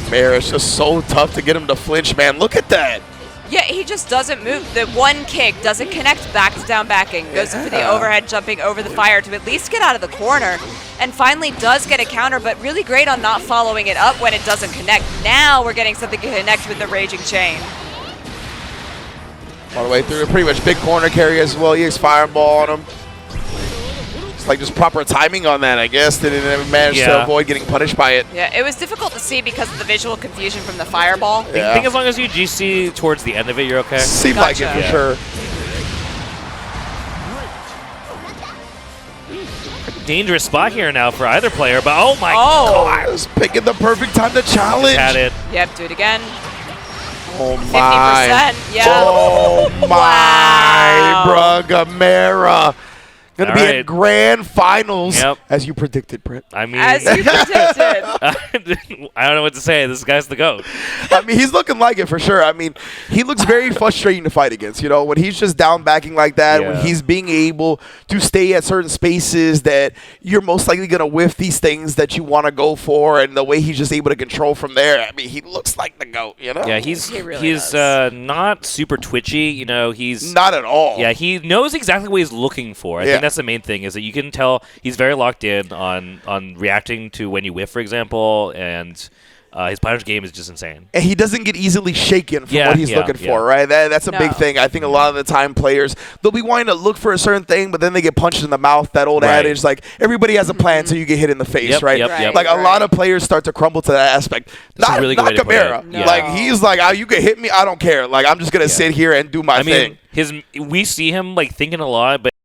Speaker 2: Gamera's just so tough to get him to flinch, man. Look at that.
Speaker 1: Yeah, he just doesn't move. The one kick doesn't connect back to down backing. Goes for the overhead jumping over the fire to at least get out of the corner. And finally does get a counter, but really great on not following it up when it doesn't connect. Now we're getting something to connect with the Raging Chain.
Speaker 2: All the way through. Pretty much big corner carry as well. EX fireball on him. It's like just proper timing on that, I guess. Didn't manage to avoid getting punished by it.
Speaker 1: Yeah, it was difficult to see because of the visual confusion from the fireball.
Speaker 2: Yeah.
Speaker 3: I think as long as you GC towards the end of it, you're okay.
Speaker 2: Seemed like it for
Speaker 3: Yeah.
Speaker 2: sure.
Speaker 3: Dangerous spot here now for either player, but oh my
Speaker 1: Oh.
Speaker 2: I was picking the perfect time to challenge.
Speaker 3: had it.
Speaker 1: Yep, do it again.
Speaker 2: Oh
Speaker 1: 50%.
Speaker 2: my.
Speaker 1: Yeah.
Speaker 2: Oh my,
Speaker 1: Wow.
Speaker 2: bruh, Gamera. Gonna
Speaker 3: All
Speaker 2: be in
Speaker 3: right.
Speaker 2: grand finals,
Speaker 3: Yep.
Speaker 2: as you predicted, Brett.
Speaker 3: I mean,
Speaker 1: As you predicted.
Speaker 3: I don't know what to say. This guy's the GOAT.
Speaker 2: I mean, he's looking like it for sure. I mean, he looks very frustrating to fight against. You know, when he's just down backing like that, when
Speaker 3: Yeah.
Speaker 2: he's being able to stay at certain spaces that you're most likely going to whiff these things that you want to go for, and the way he's just able to control from there. I mean, he looks like the GOAT, you know?
Speaker 3: Yeah, he's
Speaker 1: He really
Speaker 3: not super twitchy. You know, he's
Speaker 2: Not at all.
Speaker 3: yeah, he knows exactly what he's looking for. I
Speaker 2: Yeah.
Speaker 3: think that's the main thing is that you can tell he's very locked in on reacting to when you whiff, for example, and his punish game is just insane.
Speaker 2: And he doesn't get easily shaken from
Speaker 3: Yeah,
Speaker 2: what he's
Speaker 3: yeah,
Speaker 2: looking
Speaker 3: yeah.
Speaker 2: for, right? That's a big
Speaker 1: No.
Speaker 2: thing. I think a lot of the time players, they'll be wanting to look for a certain thing, but then they get punched in the mouth. That old
Speaker 3: Right.
Speaker 2: adage, like, everybody has a plan until you get hit in the face,
Speaker 3: Yep,
Speaker 2: right?
Speaker 3: yep,
Speaker 1: Right.
Speaker 3: yep.
Speaker 2: Like, a lot of players start to crumble to that aspect.
Speaker 3: That's a
Speaker 2: Not,
Speaker 3: really good
Speaker 2: not
Speaker 3: way to put
Speaker 2: Gamera.
Speaker 3: it.
Speaker 1: No.
Speaker 2: Like, he's like, oh, you can hit me, I don't care. Like, I'm just going to sit here and do my
Speaker 3: I
Speaker 2: thing.
Speaker 3: mean, we see him like thinking a lot, but